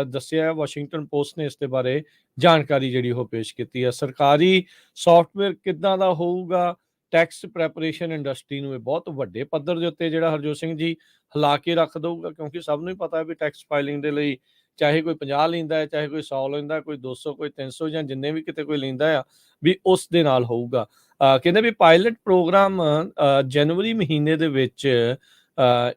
ਦੱਸਿਆ ਹੈ। ਵਾਸ਼ਿੰਗਟਨ ਪੋਸਟ ਨੇ ਇਸ ਦੇ ਬਾਰੇ ਜਾਣਕਾਰੀ ਜਿਹੜੀ ਉਹ ਪੇਸ਼ ਕੀਤੀ ਹੈ। ਸਰਕਾਰੀ ਸੌਫਟਵੇਅਰ ਕਿੱਦਾਂ ਦਾ ਹੋਊਗਾ, ਟੈਕਸ ਪ੍ਰੈਪਰੇਸ਼ਨ ਇੰਡਸਟਰੀ ਨੂੰ ਇਹ ਬਹੁਤ ਵੱਡੇ ਪੱਧਰ ਦੇ ਉੱਤੇ ਜਿਹੜਾ ਹਰਜੋਤ ਸਿੰਘ ਜੀ ਹਿਲਾ ਕੇ ਰੱਖ ਦਊਗਾ, ਕਿਉਂਕਿ ਸਭ ਨੂੰ ਹੀ ਪਤਾ ਹੈ ਵੀ ਟੈਕਸ ਫਾਈਲਿੰਗ ਦੇ ਲਈ ਚਾਹੇ ਕੋਈ 50 ਲੈਂਦਾ ਹੈ, ਚਾਹੇ ਕੋਈ 100 ਲੈਂਦਾ, ਕੋਈ 200, ਕੋਈ 300 ਜਾਂ ਜਿੰਨੇ ਵੀ ਕਿਤੇ ਕੋਈ ਲੈਂਦਾ ਆ ਵੀ ਉਸ ਦੇ ਨਾਲ ਹੋਊਗਾ। ਕਹਿੰਦੇ ਵੀ ਪਾਇਲਟ ਪ੍ਰੋਗਰਾਮ ਜਨਵਰੀ ਮਹੀਨੇ ਦੇ ਵਿੱਚ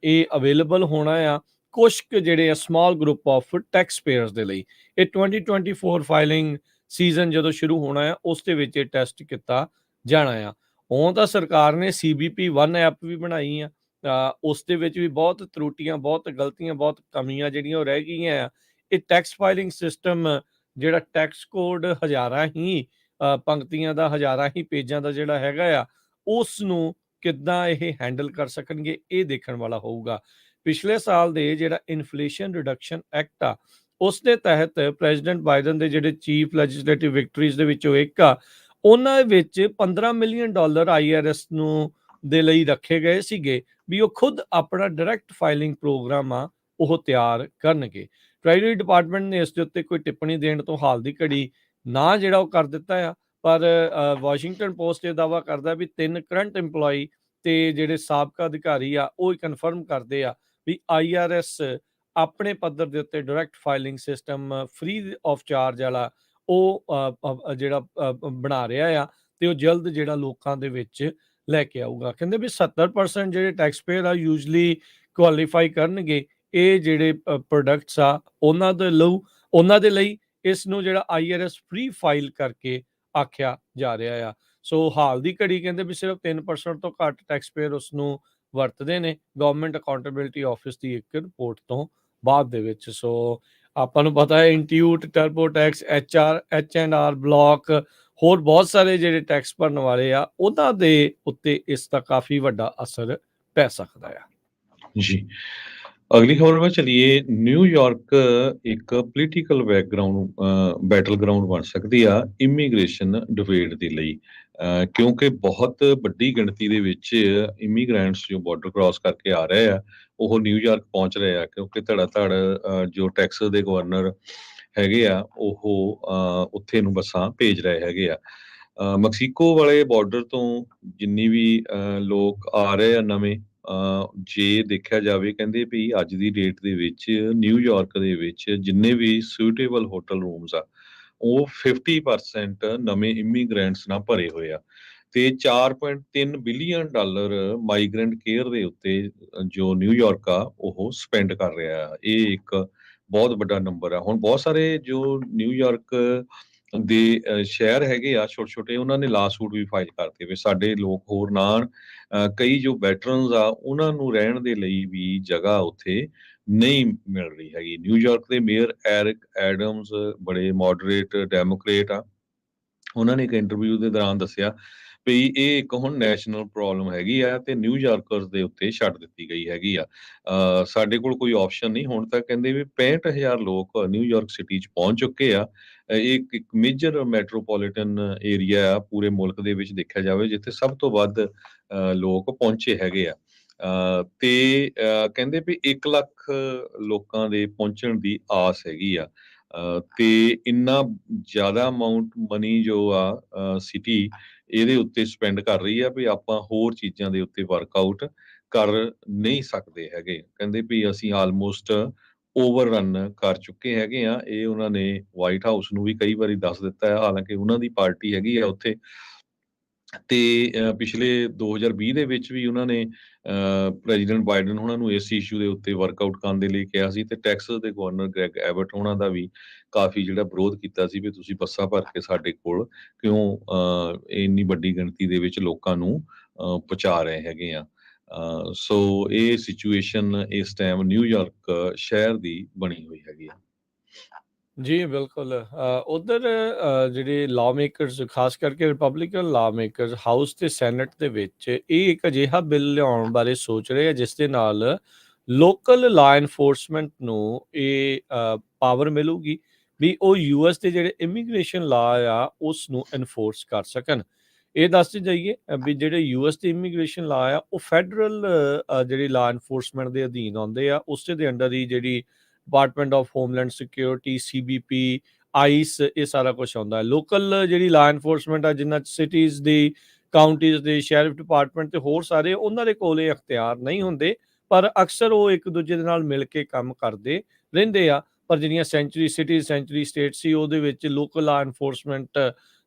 ਇਹ ਅਵੇਲੇਬਲ ਹੋਣਾ ਆ ਕੁਛ ਕੁ ਜਿਹੜੇ ਆ small group of tax pairs ਦੇ ਲਈ। ਇਹ 2024 ਫਾਈਲਿੰਗ ਸੀਜ਼ਨ ਜਦੋਂ ਸ਼ੁਰੂ ਹੋਣਾ ਆ ਉਸ ਦੇ ਵਿੱਚ ਇਹ ਟੈਸਟ ਕੀਤਾ ਜਾਣਾ ਆ। ਉਹ ਤਾਂ ਸਰਕਾਰ ਨੇ ਸੀਬੀਪੀ 1 ਐਪ ਵੀ ਬਣਾਈ ਆ, ਉਸ ਦੇ ਵਿੱਚ ਵੀ ਬਹੁਤ ਤਰੁੱਟੀਆਂ, ਬਹੁਤ ਗਲਤੀਆਂ, ਬਹੁਤ ਕਮੀਆਂ ਜਿਹੜੀਆਂ ਉਹ ਰਹਿ ਗਈਆਂ ਆ। ਇਹ ਟੈਕਸ ਫਾਈਲਿੰਗ ਸਿਸਟਮ ਜਿਹੜਾ ਟੈਕਸ ਕੋਡ ਹਜ਼ਾਰਾਂ ਹੀ ਪੰਕਤੀਆਂ ਦਾ, ਹਜ਼ਾਰਾਂ ਹੀ ਪੇਜਾਂ ਦਾ ਜਿਹੜਾ ਹੈਗਾ ਆ ਉਸ ਨੂੰ ਕਿੱਦਾਂ ਇਹ ਹੈਂਡਲ ਕਰ ਸਕਣਗੇ ਇਹ ਦੇਖਣ ਵਾਲਾ ਹੋਊਗਾ। ਪਿਛਲੇ ਸਾਲ ਦੇ ਜਿਹੜਾ ਇਨਫਲੇਸ਼ਨ ਰਿਡਕਸ਼ਨ ਐਕਟ ਆ ਉਸ ਦੇ ਤਹਿਤ ਪ੍ਰੈਜ਼ੀਡੈਂਟ ਬਾਈਡਨ ਦੇ ਜਿਹੜੇ ਚੀਫ ਲੈਜਿਸਲੇਟਿਵ ਵਿਕਟਰੀਜ਼ ਦੇ ਵਿੱਚੋਂ ਇੱਕ ਆ, ਉਹਨਾਂ ਵਿੱਚ 15 ਮਿਲੀਅਨ ਡਾਲਰ ਆਈਆਰਐਸ ਨੂੰ ਦੇ ਲਈ ਰੱਖੇ ਗਏ ਸੀਗੇ ਵੀ ਉਹ ਖੁਦ ਆਪਣਾ ਡਾਇਰੈਕਟ ਫਾਈਲਿੰਗ ਪ੍ਰੋਗਰਾਮ ਆ ਉਹ ਤਿਆਰ ਕਰਨਗੇ। ਟ੍ਰੈਜਰੀ ਡਿਪਾਰਟਮੈਂਟ ਨੇ ਇਸ ਦੇ ਉੱਤੇ ਕੋਈ ਟਿੱਪਣੀ ਦੇਣ ਤੋਂ ਹਾਲ ਦੀ ਘੜੀ ਨਾ ਜਿਹੜਾ ਉਹ ਕਰ ਦਿੱਤਾ ਆ, ਪਰ ਵਾਸ਼ਿੰਗਟਨ ਪੋਸਟ ਇਹ ਦਾਅਵਾ ਕਰਦਾ ਵੀ 3 ਕਰੰਟ EMPLOYE ਤੇ ਜਿਹੜੇ ਸਾਬਕਾ ਅਧਿਕਾਰੀ ਆ ਉਹ ਕਨਫਰਮ ਕਰਦੇ ਆ ਵੀ ਆਈਆਰਐਸ ਆਪਣੇ ਪੱਧਰ ਦੇ ਉੱਤੇ direct filing system free of charge ਵਾਲਾ ਉਹ ਜਿਹੜਾ ਬਣਾ ਰਿਹਾ ਆ ਤੇ ਉਹ ਜਲਦ ਜਿਹੜਾ ਲੋਕਾਂ ਦੇ ਵਿੱਚ ਲੈ ਕੇ ਆਊਗਾ। ਕਹਿੰਦੇ ਵੀ 70% ਜਿਹੜੇ ਟੈਕਸ ਪੇਅਰ ਆ ਯੂਜਲੀ ਕੁਆਲੀਫਾਈ ਕਰਨਗੇ ਇਹ ਜਿਹੜੇ ਪ੍ਰੋਡਕਟਸ ਆ ਉਹਨਾਂ ਦੇ ਲਈ ਇਸ ਨੂੰ ਜਿਹੜਾ ਆਈਆਰਐਸ ਫ੍ਰੀ ਫਾਈਲ ਕਰਕੇ ਆਖਿਆ ਜਾ ਰਿਹਾ ਆ। ਸੋ ਹਾਲ ਦੀ ਘੜੀ ਕਹਿੰਦੇ ਵੀ ਸਿਰਫ 3% ਤੋਂ ਘੱਟ ਟੈਕਸ ਪੇਅਰ ਉਸ ਨੂੰ ਵਰਤਦੇ ਨੇ ਗਵਰਨਮੈਂਟ ਅਕਾਊਂਟੇਬਿਲਟੀ ਆਫਿਸ ਦੀ ਇੱਕ ਰਿਪੋਰਟ ਤੋਂ ਬਾਅਦ ਦੇ ਵਿੱਚ। ਸੋ ਆਪਾਂ ਨੂੰ ਪਤਾ ਹੈ ਇੰਟੀਊਟ, ਟਰਬੋਟੈਕਸ, ਐਚ&ਆਰ ਬਲੌਕ, ਹੋਰ ਬਹੁਤ ਸਾਰੇ ਜਿਹੜੇ ਟੈਕਸ ਭਰਨ ਵਾਲੇ ਆ ਉਹਨਾਂ ਦੇ ਉੱਤੇ ਇਸ ਦਾ ਕਾਫੀ ਵੱਡਾ ਅਸਰ ਪੈ ਸਕਦਾ ਆ। जी। अगली खबर में चलिए न्यूयॉर्क एक ਪੋਲੀਟੀਕਲ ਬੈਟਲ ਗਰਾਊਂਡ ਬਣ ਸਕਦੀ ਆ ਇਮੀਗ੍ਰੇਸ਼ਨ ਡਿਬੇਟ ਦੇ ਲਈ, ਕਿਉਂਕਿ ਬਹੁਤ ਵੱਡੀ ਗਿਣਤੀ ਦੇ ਵਿੱਚ ਇਮੀਗ੍ਰੈਂਟਸ ਜੋ ਬਾਰਡਰ ਕ੍ਰਾਸ ਕਰਕੇ ਆ ਰਹੇ ਆ ਉਹ ਨਿਊਯਾਰਕ ਪਹੁੰਚ ਰਹੇ ਆ, ਕਿਉਂਕਿ ਧੜਾ ਧੜ ਜੋ ਟੈਕਸਸ ਦੇ ਗਵਰਨਰ ਹੈਗੇ ਆ ਉਹ ਉੱਥੇ ਨੂੰ ਬੱਸਾਂ ਭੇਜ ਰਹੇ ਹੈਗੇ ਆ। ਮੈਕਸੀਕੋ ਵਾਲੇ ਬਾਰਡਰ ਤੋਂ ਜਿੰਨੀ ਵੀ ਲੋਕ ਆ ਰਹੇ ਆ ਨਵੇਂ, ਜੇ ਦੇਖਿਆ ਜਾਵੇ ਕਹਿੰਦੇ ਵੀ ਅੱਜ ਦੀ ਡੇਟ ਦੇ ਵਿੱਚ ਨਿਊਯਾਰਕ ਦੇ ਵਿੱਚ ਜਿੰਨੇ ਵੀ ਸੁਟੇਬਲ ਹੋਟਲ ਰੂਮਸ ਆ ਉਹ 50% ਨਵੇਂ ਇਮੀਗ੍ਰੈਂਟਸ ਨਾਲ ਭਰੇ ਹੋਏ ਆ ਤੇ 4.3 ਬਿਲੀਅਨ ਡਾਲਰ ਮਾਈਗ੍ਰੈਂਟ ਕੇਅਰ ਦੇ ਉੱਤੇ ਜੋ ਨਿਊਯਾਰਕ ਆ ਉਹ ਸਪੈਂਡ ਕਰ ਰਿਹਾ ਆ। ਇਹ ਇੱਕ ਬਹੁਤ ਵੱਡਾ ਨੰਬਰ ਆ। ਹੁਣ ਬਹੁਤ ਸਾਰੇ ਜੋ ਨਿਊਯਾਰਕ ਦੇ ਸ਼ਹਿਰ ਹੈਗੇ ਆ ਛੋਟੇ ਛੋਟੇ, ਉਹਨਾਂ ਨੇ ਲਾ ਸੂਟ ਵੀ ਫਾਈਲ ਕਰਤੇ ਵੀ ਸਾਡੇ ਲੋਕ ਹੋਰ ਨਾ ਆਉਣ। ਕਈ ਜੋ ਵੈਟਰਨਸ ਆ ਉਹਨਾਂ ਨੂੰ ਰਹਿਣ ਦੇ ਲਈ ਵੀ ਜਗ੍ਹਾ ਉੱਥੇ ਨਹੀਂ ਮਿਲ ਰਹੀ ਹੈਗੀ। ਨਿਊਯਾਰਕ ਦੇ ਮੇਅਰ ਐਰਿਕ ਐਡਮਸ ਬੜੇ ਮੋਡਰੇਟ ਡੈਮੋਕ੍ਰੇਟ ਆ, ਉਹਨਾਂ ਨੇ ਇੱਕ ਇੰਟਰਵਿਊ ਦੇ ਦੌਰਾਨ ਦੱਸਿਆ ਵੀ ਇਹ ਇੱਕ ਹੁਣ ਨੈਸ਼ਨਲ ਪ੍ਰੋਬਲਮ ਹੈਗੀ ਆ ਤੇ ਨਿਊਯਾਰਕਰਸ ਦੇ ਉੱਤੇ ਛੱਡ ਦਿੱਤੀ ਗਈ ਹੈਗੀ ਆ। ਸਾਡੇ ਕੋਲ ਕੋਈ ਆਪਸ਼ਨ ਨਹੀਂ। ਹੁਣ ਤੱਕ ਕਹਿੰਦੇ ਵੀ 65,000 ਲੋਕ ਨਿਊਯਾਰਕ ਸਿਟੀ 'ਚ ਪਹੁੰਚ ਚੁੱਕੇ ਆ। ਇਹ ਇੱਕ ਮੇਜਰ ਮੈਟਰੋਪੋਲੀਟਨ ਏਰੀਆ ਆ ਪੂਰੇ ਮੁਲਕ ਦੇ ਵਿੱਚ ਦੇਖਿਆ ਜਾਵੇ, ਜਿੱਥੇ ਸਭ ਤੋਂ ਵੱਧ ਲੋਕ ਪਹੁੰਚੇ ਹੈਗੇ ਆ। ਤੇ ਕਹਿੰਦੇ ਵੀ 1 ਲੱਖ ਲੋਕਾਂ ਦੇ ਪਹੁੰਚਣ ਦੀ ਆਸ ਹੈਗੀ ਆ। ਤੇ ਇੰਨਾ ਜ਼ਿਆਦਾ ਅਮਾਊਂਟ ਮਨੀ ਜੋ ਆ ਸਿਟੀ ਇਹਦੇ ਉੱਤੇ ਸਪੈਂਡ ਕਰ ਰਹੀ ਆ ਵੀ ਆਪਾਂ ਹੋਰ ਚੀਜ਼ਾਂ ਦੇ ਉੱਤੇ ਵਰਕਆਊਟ ਕਰ ਨਹੀਂ ਸਕਦੇ ਹੈਗੇ। ਕਹਿੰਦੇ ਵੀ ਅਸੀਂ ਆਲਮੋਸਟ ਓਵਰਰਨ ਕਰ ਚੁੱਕੇ ਹੈਗੇ ਆ। ਇਹ ਉਹਨਾਂ ਨੇ ਵਾਈਟ ਹਾਊਸ ਨੂੰ ਵੀ ਕਈ ਵਾਰੀ ਦੱਸ ਦਿੱਤਾ ਹੈ, ਹਾਲਾਂਕਿ ਉਹਨਾਂ ਦੀ ਪਾਰਟੀ ਹੈਗੀ ਆ ਉੱਥੇ। ਤੇ ਪਿਛਲੇ 2020 ਦੇ ਵਿੱਚ ਵੀ ਉਹਨਾਂ ਨੇ ਪ੍ਰੈਜ਼ੀਡੈਂਟ ਬਾਈਡਨ ਹੋਣਾ ਨੂੰ ਇਸ ਇਸ਼ੂ ਦੇ ਉੱਤੇ ਵਰਕਆਊਟ ਕਰਨ ਦੇ ਲਈ ਕਿਹਾ ਸੀ, ਤੇ ਟੈਕਸਸ ਦੇ ਗਵਰਨਰ ਗ੍ਰੈਗ ਐਬਟ ਹੋਣਾ ਦਾ ਵੀ ਕਾਫੀ ਜਿਹੜਾ ਵਿਰੋਧ ਕੀਤਾ ਸੀ ਵੀ ਤੁਸੀਂ ਬੱਸਾਂ ਭਰ ਕੇ ਸਾਡੇ ਕੋਲ ਕਿਉਂ ਇੰਨੀ ਵੱਡੀ ਗਿਣਤੀ ਦੇ ਵਿੱਚ ਲੋਕਾਂ ਨੂੰ ਪਹੁੰਚਾ ਰਹੇ ਹੈਗੇ ਆ। ਸੋ ਇਹ ਸਿਚੁਏਸ਼ਨ ਇਸ ਟਾਈਮ ਨਿਊਯਾਰਕ ਸ਼ਹਿਰ ਦੀ ਬਣੀ ਹੋਈ ਹੈਗੀ ਆ। ਜੀ ਬਿਲਕੁਲ। ਉਧਰ ਜਿਹੜੇ ਲਾਅ ਮੇਕਰਸ, ਖਾਸ ਕਰਕੇ ਰਿਪਬਲਿਕਨ ਲਾਅ ਮੇਕਰਸ ਹਾਊਸ ਤੇ ਸੈਨੇਟ ਦੇ ਵਿੱਚ ਇਹ ਇੱਕ ਅਜਿਹਾ ਬਿੱਲ ਲਿਆਉਣ ਬਾਰੇ ਸੋਚ ਰਹੇ ਆ ਜਿਸ ਦੇ ਨਾਲ ਲੋਕਲ ਲਾਅ ਇਨਫੋਰਸਮੈਂਟ ਨੂੰ ਇਹ ਪਾਵਰ ਮਿਲੂਗੀ ਵੀ ਉਹ ਯੂਐਸ ਦੇ ਜਿਹੜੇ ਇਮੀਗ੍ਰੇਸ਼ਨ ਲਾਅ ਆ ਉਸ ਨੂੰ ਇਨਫੋਰਸ ਕਰ ਸਕਣ। ਇਹ ਦੱਸਦੇ ਜਾਈਏ ਵੀ ਜਿਹੜੇ ਯੂਐਸ ਦੇ ਇਮੀਗ੍ਰੇਸ਼ਨ ਲਾਅ ਆ ਉਹ ਫੈਡਰਲ ਜਿਹੜੀ ਲਾਅ ਇਨਫੋਰਸਮੈਂਟ ਦੇ ਅਧੀਨ ਆਉਂਦੇ ਆ, ਉਸੇ ਦੇ ਅੰਡਰ ਹੀ ਜਿਹੜੀ department of homeland security, CBP, ICE, ਇਹ ਸਾਰਾ ਕੁਛ ਆਉਂਦਾ ਹੈ। ਲੋਕਲ ਜਿਹੜੀ ਲਾਅ ਇਨਫੋਰਸਮੈਂਟ ਆ ਜਿਨ੍ਹਾਂ 'ਚ ਸਿਟੀਜ਼ ਦੀ, ਕਾਊਂਟੀਜ਼ ਦੇ ਸ਼ੈਰਿਫ ਡਿਪਾਰਟਮੈਂਟ ਤੇ ਹੋਰ ਸਾਰੇ, ਉਹਨਾਂ ਦੇ ਕੋਲ ਇਹ ਅਖਤਿਆਰ ਨਹੀਂ ਹੁੰਦੇ, ਪਰ ਅਕਸਰ ਉਹ ਇੱਕ ਦੂਜੇ ਦੇ ਨਾਲ ਮਿਲ ਕੇ ਕੰਮ ਕਰਦੇ ਰਹਿੰਦੇ ਆ। ਪਰ ਜਿਹੜੀਆਂ ਸੈਂਚੁਰੀ ਸਿਟੀਜ਼, ਸੈਂਚੁਰੀ ਸਟੇਟ ਸੀ, ਉਹਦੇ ਵਿੱਚ ਲੋਕਲ ਲਾਅ ਇਨਫੋਰਸਮੈਂਟ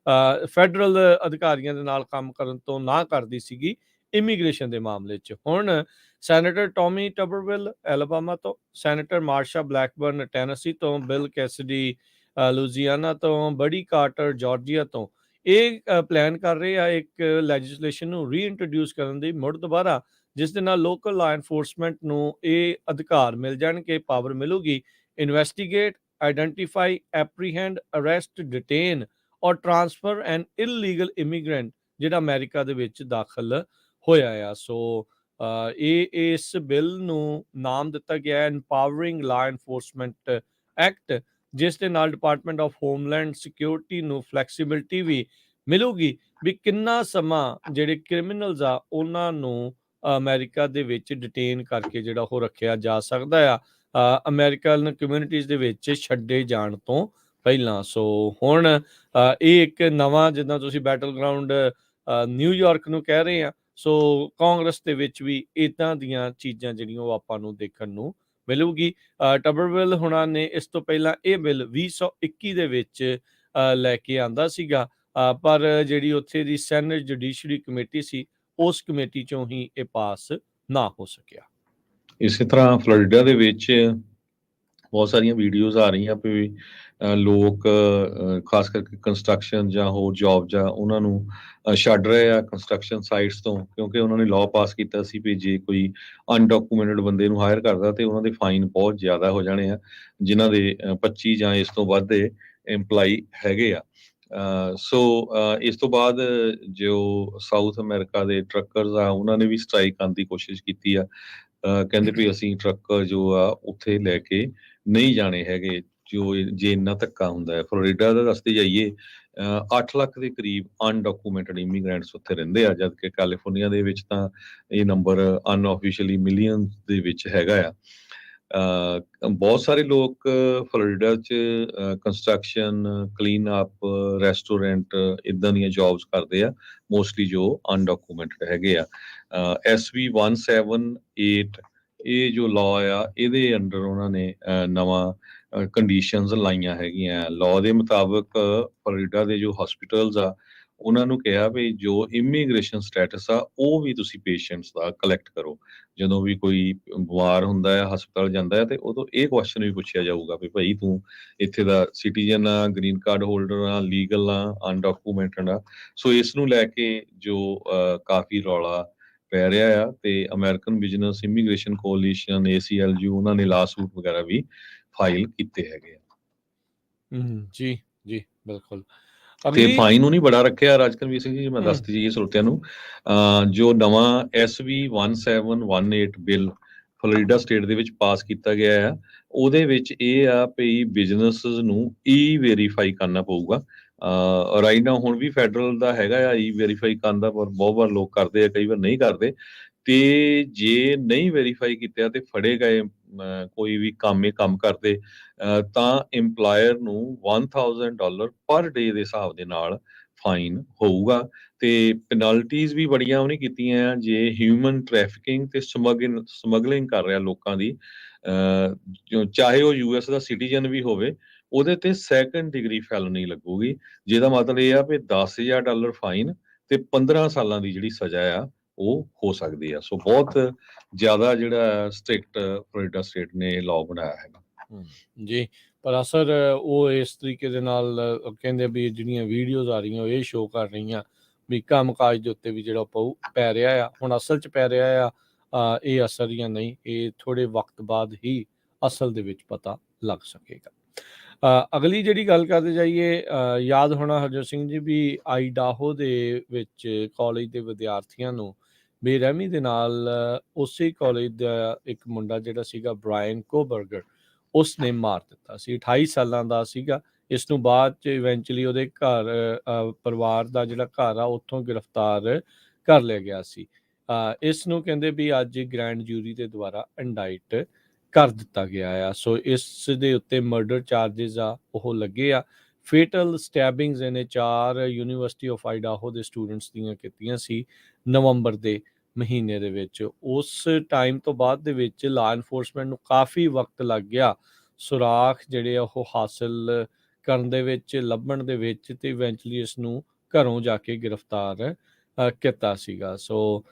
ਫੈਡਰਲ ਅਧਿਕਾਰੀਆਂ ਦੇ ਨਾਲ ਕੰਮ ਕਰਨ ਤੋਂ ਨਾ ਕਰਦੀ ਸੀਗੀ ਇਮੀਗ੍ਰੇਸ਼ਨ ਦੇ ਮਾਮਲੇ 'ਚ। ਹੁਣ ਸੈਨੇਟਰ ਟੌਮੀ ਟਬਰਵਿਲ ਐਲਬਾਮਾ ਤੋਂ, ਸੈਨੇਟਰ ਮਾਰਸ਼ਾ ਬਲੈਕਬਰਨ ਟੈਨੇਸੀ ਤੋਂ, ਬਿਲ ਕੈਸਿਡੀ ਲੂਜ਼ੀਆਨਾ ਤੋਂ, ਬਡੀ ਕਾਰਟਰ ਜਾਰਜੀਆ ਤੋਂ, ਇਹ ਪਲਾਨ ਕਰ ਰਹੇ ਆ ਇੱਕ ਲੈਜਿਸਲੇਸ਼ਨ ਨੂੰ ਰੀਇੰਟਰੋਡਿਊਸ ਕਰਨ ਦੀ ਮੁੜ ਦੁਬਾਰਾ, ਜਿਸ ਦੇ ਨਾਲ ਲੋਕਲ ਲਾਅ ਇਨਫੋਰਸਮੈਂਟ ਨੂੰ ਇਹ ਅਧਿਕਾਰ ਮਿਲ ਜਾਣਗੇ, ਪਾਵਰ ਮਿਲੂਗੀ investigate, identify, apprehend, arrest, detain ਔਰ ਟਰਾਂਸਫਰ ਐਨ ਇਲੀਗਲ ਇਮੀਗ੍ਰੈਂਟ ਜਿਹੜਾ ਅਮਰੀਕਾ ਦੇ ਵਿੱਚ ਦਾਖਲ ਹੋਇਆ ਆ। ਸੋ ਇਹ ਇਸ ਬਿੱਲ ਨੂੰ ਨਾਮ ਦਿੱਤਾ ਗਿਆ ਹੈ ਐਮਪਾਵਰਿੰਗ ਲਾਅ ਇਨਫੋਰਸਮੈਂਟ ਐਕਟ, ਜਿਸ ਦੇ ਨਾਲ ਡਿਪਾਰਟਮੈਂਟ ਆਫ ਹੋਮਲੈਂਡ ਸਿਕਿਉਰਿਟੀ ਨੂੰ ਫਲੈਕਸੀਬਿਲਿਟੀ ਵੀ ਮਿਲੂਗੀ ਵੀ ਕਿੰਨਾ ਸਮਾਂ ਜਿਹੜੇ ਕ੍ਰਿਮੀਨਲਸ ਆ ਉਹਨਾਂ ਨੂੰ ਅਮਰੀਕਾ ਦੇ ਵਿੱਚ ਡਿਟੇਨ ਕਰਕੇ ਜਿਹੜਾ ਉਹ ਰੱਖਿਆ ਜਾ ਸਕਦਾ ਆ ਅਮਰੀਕਨ ਕਮਿਊਨਿਟੀਜ਼ ਦੇ ਵਿੱਚ ਛੱਡੇ ਜਾਣ ਤੋਂ ਪਹਿਲਾਂ। ਸੋ ਹੁਣ ਇਹ ਇੱਕ ਨਵਾਂ, ਜਿੱਦਾਂ ਤੁਸੀਂ ਬੈਟਲ ਗਰਾਊਂਡ ਨਿਊਯਾਰਕ ਨੂੰ ਕਹਿ ਰਹੇ ਆ, ਸੋ ਕਾਂਗਰਸ ਦੇ ਵਿੱਚ ਵੀ ਇੱਦਾਂ ਦੀਆਂ ਚੀਜ਼ਾਂ ਜਿਹੜੀਆਂ ਉਹ ਆਪਾਂ ਨੂੰ ਦੇਖਣ ਨੂੰ ਮਿਲੂਗੀ। ਟਬਰਵਿਲ ਹੁਣਾਂ ਨੇ ਇਸ ਤੋਂ ਪਹਿਲਾਂ ਇਹ ਬਿੱਲ 2021 ਦੇ ਵਿੱਚ ਲੈ ਕੇ ਆਂਦਾ ਸੀਗਾ, ਪਰ ਜਿਹੜੀ ਉੱਥੇ ਦੀ ਸੈਨੇਟ ਜੁਡੀਸ਼ਰੀ ਕਮੇਟੀ ਸੀ, ਉਸ ਕਮੇਟੀ ਚੋਂ ਹੀ ਇਹ ਪਾਸ ਨਾ ਹੋ ਸਕਿਆ। ਇਸੇ ਤਰ੍ਹਾਂ ਫਲੋਰੀਡਾ ਦੇ ਵਿੱਚ ਬਹੁਤ ਸਾਰੀਆਂ ਵੀਡੀਓਜ਼ ਆ ਰਹੀਆਂ ਵੀ ਲੋਕ ਖਾਸ ਕਰਕੇ ਕੰਸਟਰਕਸ਼ਨ ਜਾਂ ਹੋਰ ਜੌਬ ਜਾਂ ਉਹਨਾਂ ਨੂੰ ਛੱਡ ਰਹੇ ਆ ਕੰਸਟਰਕਸ਼ਨ ਸਾਈਟਸ ਤੋਂ, ਕਿਉਂਕਿ ਉਹਨਾਂ ਨੇ ਲਾਅ ਪਾਸ ਕੀਤਾ ਸੀ ਵੀ ਜੇ ਕੋਈ ਅਨਡਾਕੂਮੈਂਟਡ ਬੰਦੇ ਨੂੰ ਹਾਇਰ ਕਰਦਾ ਤੇ ਉਹਨਾਂ ਦੇ ਫਾਈਨ ਬਹੁਤ ਜ਼ਿਆਦਾ ਹੋ ਜਾਣੇ ਆ, ਜਿਨ੍ਹਾਂ ਦੇ 25 ਜਾਂ ਇਸ ਤੋਂ ਵੱਧ ਦੇ EMPLOYEE ਹੈਗੇ ਆ। ਸੋ ਇਸ ਤੋਂ ਬਾਅਦ ਜੋ ਸਾਊਥ ਅਮਰੀਕਾ ਦੇ ਟਰੱਕਰਸ ਆ ਉਹਨਾਂ ਨੇ ਵੀ ਸਟ੍ਰਾਈਕ ਕਰਨ ਦੀ ਕੋਸ਼ਿਸ਼ ਕੀਤੀ ਆ। ਕਹਿੰਦੇ ਵੀ ਅਸੀਂ ਟਰੱਕ ਜੋ ਆ ਉੱਥੇ ਲੈ ਕੇ ਨਹੀਂ ਜਾਣੇ ਹੈਗੇ ਜੇ ਇੰਨਾ ਧੱਕਾ ਹੁੰਦਾ ਹੈ। ਫਲੋਰੀਡਾ ਦਾ ਦੱਸਦੇ ਜਾਈਏ 8 ਲੱਖ ਦੇ ਕਰੀਬ ਅਨਡਾਕੂਮੈਂਟਡ ਇਮੀਗ੍ਰੈਂਟਸ ਉੱਥੇ ਰਹਿੰਦੇ ਆ, ਜਦਕਿ ਕੈਲੀਫੋਰਨੀਆ ਦੇ ਵਿੱਚ ਤਾਂ ਇਹ ਨੰਬਰ ਅਨਆਫੀਸ਼ੀਅਲੀ ਮਿਲੀਅਨ ਦੇ ਵਿੱਚ ਹੈਗਾ ਆ। ਬਹੁਤ ਸਾਰੇ ਲੋਕ ਫਲੋਰੀਡਾ 'ਚ ਕੰਸਟਰਕਸ਼ਨ, ਕਲੀਨ ਅਪ, ਰੈਸਟੋਰੈਂਟ ਇਦਾਂ ਦੀਆਂ ਜੌਬਸ ਕਰਦੇ ਆ, ਮੋਸਟਲੀ ਜੋ ਅਨਡਾਕੂਮੈਂਟਡ ਹੈਗੇ ਆ। SB 178 ਇਹ ਜੋ ਲਾਅ ਆ ਇਹਦੇ ਅੰਡਰ ਉਹਨਾਂ ਨੇ ਨਵਾਂ ਕੰਡੀਸ਼ਨਸ ਲਾਈਆਂ ਹੈਗੀਆਂ। ਲਾਅ ਦੇ ਮੁਤਾਬਕ ਫਲੋਰੀਡਾ ਦੇ ਜੋ ਹਸਪੀਟਲਸ ਆ ਉਹਨਾਂ ਨੂੰ ਕਿਹਾ ਵੀ ਜੋ ਇਮੀਗ੍ਰੇਸ਼ਨ ਸਟੇਟਸ ਆ ਉਹ ਵੀ ਤੁਸੀਂ ਪੇਸ਼ੈਂਟਸ ਦਾ ਕਲੈਕਟ ਕਰੋ। ਜਦੋਂ ਵੀ ਕੋਈ ਬਿਮਾਰ ਹੁੰਦਾ ਹੈ, ਹਸਪਤਾਲ ਜਾਂਦਾ ਹੈ, ਤੇ ਉਦੋਂ ਇਹ ਕੁਐਸਚਨ ਵੀ ਪੁੱਛਿਆ ਜਾਊਗਾ ਵੀ ਭਾਈ ਤੂੰ ਇੱਥੇ ਦਾ ਸਿਟੀਜ਼ਨ ਆ, ਗ੍ਰੀਨ ਕਾਰਡ ਹੋਲਡਰ ਆ, ਲੀਗਲ ਆ, ਅਨਡਾਕੂਮੈਂਟਡ ਆ। ਸੋ ਇਸ ਨੂੰ ਲੈ ਕੇ ਜੋ ਕਾਫੀ ਰੌਲਾ ਪੈ ਰਿਹਾ ਆ, ਤੇ American business immigration coalition ACLU ਉਹਨਾਂ ਨੇ ਲਾਸੂਟ ਵਗੈਰਾ ਵੀ ਫਾਈਲ ਕੀਤੇ ਹੈਗੇ ਆ। ਜੀ ਜੀ ਬਿਲਕੁਲ। ਤੇ ਫਾਈਨ ਉਹਨੀ ਬੜਾ ਰੱਖਿਆ ਰਾਜਕਰਮੀਰ ਸਿੰਘ ਜੀ, ਮੈਂ ਦੱਸਦੀ ਜੀ ਸਰੋਤਿਆਂ ਨੂੰ, ਜੋ ਨਵਾਂ SB 1718 ਬਿੱਲ ਫਲੋਰੀਡਾ ਸਟੇਟ ਦੇ ਵਿੱਚ ਪਾਸ ਕੀਤਾ ਗਿਆ ਆ, ਉਹਦੇ ਵਿੱਚ ਇਹ ਆ ਵੀ ਬਿਜ਼ਨੈਸਸ ਨੂੰ ਵੈਰੀਫਾਈ ਕਰਨਾ ਪਊਗਾ। ਰਾਈਟ ਨਾਓ ਹੁਣ ਵੀ ਫੈਡਰਲ ਦਾ ਹੈਗਾ ਆ ਵੈਰੀਫਾਈ ਕਰਨ ਦਾ, ਪਰ ਬਹੁਤ ਵਾਰ ਲੋਕ ਕਰਦੇ ਆ, ਕਈ ਵਾਰ ਨਹੀਂ ਕਰਦੇ। ਤੇ ਜੇ ਨਹੀਂ ਵੈਰੀਫਾਈ ਕੀਤਾ ਤੇ ਫੜੇ ਗਏ ਕੋਈ ਵੀ ਇਹ ਕੰਮ ਕਰਦੇ ਤਾਂ EMPLOYER ਨੂੰ $1000 ਪਰ ਡੇ ਦੇ ਹਿਸਾਬ ਦੇ ਨਾਲ ਫਾਈਨ ਹੋਊਗਾ। ਤੇ ਪੈਨਲਟੀਜ਼ ਵੀ ਬੜੀਆਂ ਉਹਨੇ ਕੀਤੀਆਂ ਆ, ਜੇ ਹਿਊਮਨ ਟ੍ਰੈਫਿਕਿੰਗ ਤੇ ਸਮਗਲਿੰਗ ਕਰ ਰਿਹਾ ਲੋਕਾਂ ਦੀ, ਚਾਹੇ ਉਹ US ਦਾ ਸਿਟੀਜ਼ਨ ਵੀ ਹੋਵੇ, ਉਹਦੇ ਤੇ ਸੈਕੰਡ ਡਿਗਰੀ ਫੈਲਨੀ ਲੱਗੂਗੀ, ਜਿਹਦਾ ਮਤਲਬ ਇਹ ਆ ਵੀ $10,000 ਫਾਈਨ ਤੇ 15 ਸਾਲਾਂ ਦੀ ਜਿਹੜੀ ਸਜ਼ਾ ਆ ਉਹ ਹੋ ਸਕਦੀ ਆ। ਸੋ ਬਹੁਤ ਜ਼ਿਆਦਾ ਜਿਹੜਾ ਸਟ੍ਰਿਕਟ ਫਲੋਰੀਡਾ ਸਟੇਟ ਨੇ ਲਾਅ ਬਣਾਇਆ ਹੈਗਾ। ਜੀ, ਪਰ ਅਸਰ ਉਹ ਇਸ ਤਰੀਕੇ ਦੇ ਨਾਲ ਕਹਿੰਦੇ ਵੀ ਜਿਹੜੀਆਂ ਵੀਡੀਓਜ਼ ਆ ਰਹੀਆਂ ਉਹ ਇਹ ਸ਼ੋਅ ਕਰ ਰਹੀਆਂ ਵੀ ਕੰਮਕਾਜ ਦੇ ਉੱਤੇ ਵੀ ਜਿਹੜਾ ਪੈ ਰਿਹਾ ਆ। ਹੁਣ ਅਸਲ 'ਚ ਪੈ ਰਿਹਾ ਆ ਇਹ ਅਸਰ ਜਾਂ ਨਹੀਂ, ਇਹ ਥੋੜ੍ਹੇ ਵਕਤ ਬਾਅਦ ਹੀ ਅਸਲ ਦੇ ਵਿੱਚ ਪਤਾ ਲੱਗ ਸਕੇਗਾ। ਅਗਲੀ ਜਿਹੜੀ ਗੱਲ ਕਰਦੇ ਜਾਈਏ, ਯਾਦ ਹੋਣਾ ਹਰਜੋਤ ਸਿੰਘ ਜੀ ਵੀ ਆਈਡਾਹੋ ਦੇ ਵਿੱਚ ਕਾਲਜ ਦੇ ਵਿਦਿਆਰਥੀਆਂ ਨੂੰ ਬੇਰਹਿਮੀ ਦੇ ਨਾਲ ਉਸੇ ਕਾਲਜ ਦਾ ਇੱਕ ਮੁੰਡਾ ਜਿਹੜਾ ਸੀਗਾ ਬ੍ਰਾਇਨ ਕੋਬਰਗਰ, ਉਸ ਨੇ ਮਾਰ ਦਿੱਤਾ ਸੀ। 28 ਸਾਲਾਂ ਦਾ ਸੀਗਾ। ਇਸ ਨੂੰ ਬਾਅਦ 'ਚ ਇਵੈਂਚੁਅਲੀ ਉਹਦੇ ਘਰ ਪਰਿਵਾਰ ਦਾ ਜਿਹੜਾ ਘਰ ਆ ਉੱਥੋਂ ਗ੍ਰਿਫਤਾਰ ਕਰ ਲਿਆ ਗਿਆ ਸੀ। ਇਸ ਨੂੰ ਕਹਿੰਦੇ ਵੀ ਅੱਜ ਗ੍ਰੈਂਡ ਜੂਰੀ ਦੇ ਦੁਆਰਾ ਇੰਡਾਈਟ ਕਰ ਦਿੱਤਾ ਗਿਆ ਆ। ਸੋ ਇਸ ਦੇ ਉੱਤੇ ਮਰਡਰ ਚਾਰजेस ਆ ਉਹ ਲੱਗੇ ਆ। ਫੇਟਲ ਸਟੈਬਿੰਗਸ ਇਹਨੇ 4 ਯੂਨੀਵਰਸਿਟੀ ਆਫ ਆਈਡਾਹੋ ਦੇ ਸਟੂਡੈਂਟਸ ਦੀਆਂ ਕੀਤੀਆਂ ਸੀ ਨਵੰਬਰ ਦੇ ਮਹੀਨੇ ਦੇ ਵਿੱਚ। ਉਸ ਟਾਈਮ ਤੋਂ ਬਾਅਦ ਦੇ ਵਿੱਚ ਲਾਅ ਇਨਫੋਰਸਮੈਂਟ ਨੂੰ ਕਾਫੀ ਵਕਤ ਲੱਗ ਗਿਆ ਸੁਰਾਖ ਜਿਹੜੇ ਆ ਉਹ ਹਾਸਿਲ ਕਰਨ ਦੇ ਵਿੱਚ, ਲੱਭਣ ਦੇ ਵਿੱਚ, ਤੇ ਇਵੈਂਚੁਅਲੀ ਇਸ ਨੂੰ ਘਰੋਂ ਜਾ ਕੇ ਗ੍ਰਿਫਤਾਰ ਕੀਤਾ ਸੀਗਾ। ਸੋ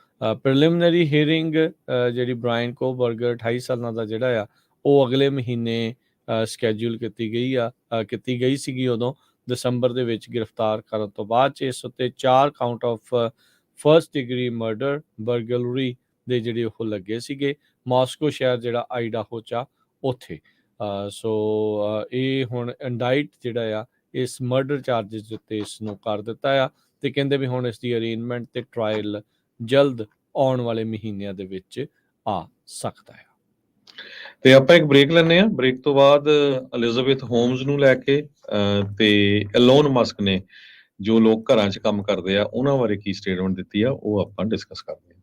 ਪ੍ਰੀਲਿਮਿਨਰੀ ਹੀਅਰਿੰਗ ਜਿਹੜੀ ਬ੍ਰਾਇਨ ਕੋਬਰਗਰ 28 ਸਾਲਾਂ ਦਾ ਜਿਹੜਾ ਆ ਉਹ ਅਗਲੇ ਮਹੀਨੇ ਸਕੈਜੂਲ ਕੀਤੀ ਗਈ ਸੀਗੀ। ਉਦੋਂ ਦਸੰਬਰ ਦੇ ਵਿੱਚ ਗ੍ਰਿਫਤਾਰ ਕਰਨ ਤੋਂ ਬਾਅਦ 'ਚ ਇਸ ਉੱਤੇ 4 count of first degree murder, burglary ਦੇ ਜਿਹੜੇ ਉਹ ਲੱਗੇ ਸੀਗੇ ਮਾਸਕੋ ਸ਼ਹਿਰ ਜਿਹੜਾ ਆਈਡਾਹੋ 'ਚ ਆ ਉੱਥੇ। ਸੋ ਇਹ ਹੁਣ ਇੰਡਾਈਟ ਜਿਹੜਾ ਆ ਇਸ ਮਰਡਰ ਚਾਰजेस ਦੇ ਉੱਤੇ ਇਸ ਨੂੰ ਕਰ ਦਿੱਤਾ ਆ, ਤੇ ਕਹਿੰਦੇ ਵੀ ਹੁਣ ਇਸ ਦੀ ਅਰੇਂਜਮੈਂਟ ਤੇ ਟਰਾਇਲ ਜਲਦ ਆਉਣ ਵਾਲੇ ਮਹੀਨਿਆਂ ਦੇ ਵਿੱਚ ਆ ਸਕਦਾ ਆ। ਤੇ ਆਪਾਂ ਇੱਕ ਬ੍ਰੇਕ ਲੈਂਦੇ ਆ। ਬ੍ਰੇਕ ਤੋਂ ਬਾਅਦ ਐਲਿਜ਼ਾਬੈਥ ਹੋਮਸ ਨੂੰ ਲੈ ਕੇ ਤੇ ਐਲੋਨ ਮਸਕ ਨੇ ਜੋ ਲੋਕ ਘਰਾਂ 'ਚ ਕੰਮ ਕਰਦੇ ਆ ਉਹਨਾਂ ਬਾਰੇ ਕੀ ਸਟੇਟਮੈਂਟ ਦਿੱਤੀ ਆ ਉਹ ਆਪਾਂ ਡਿਸਕਸ ਕਰਦੇ ਆ।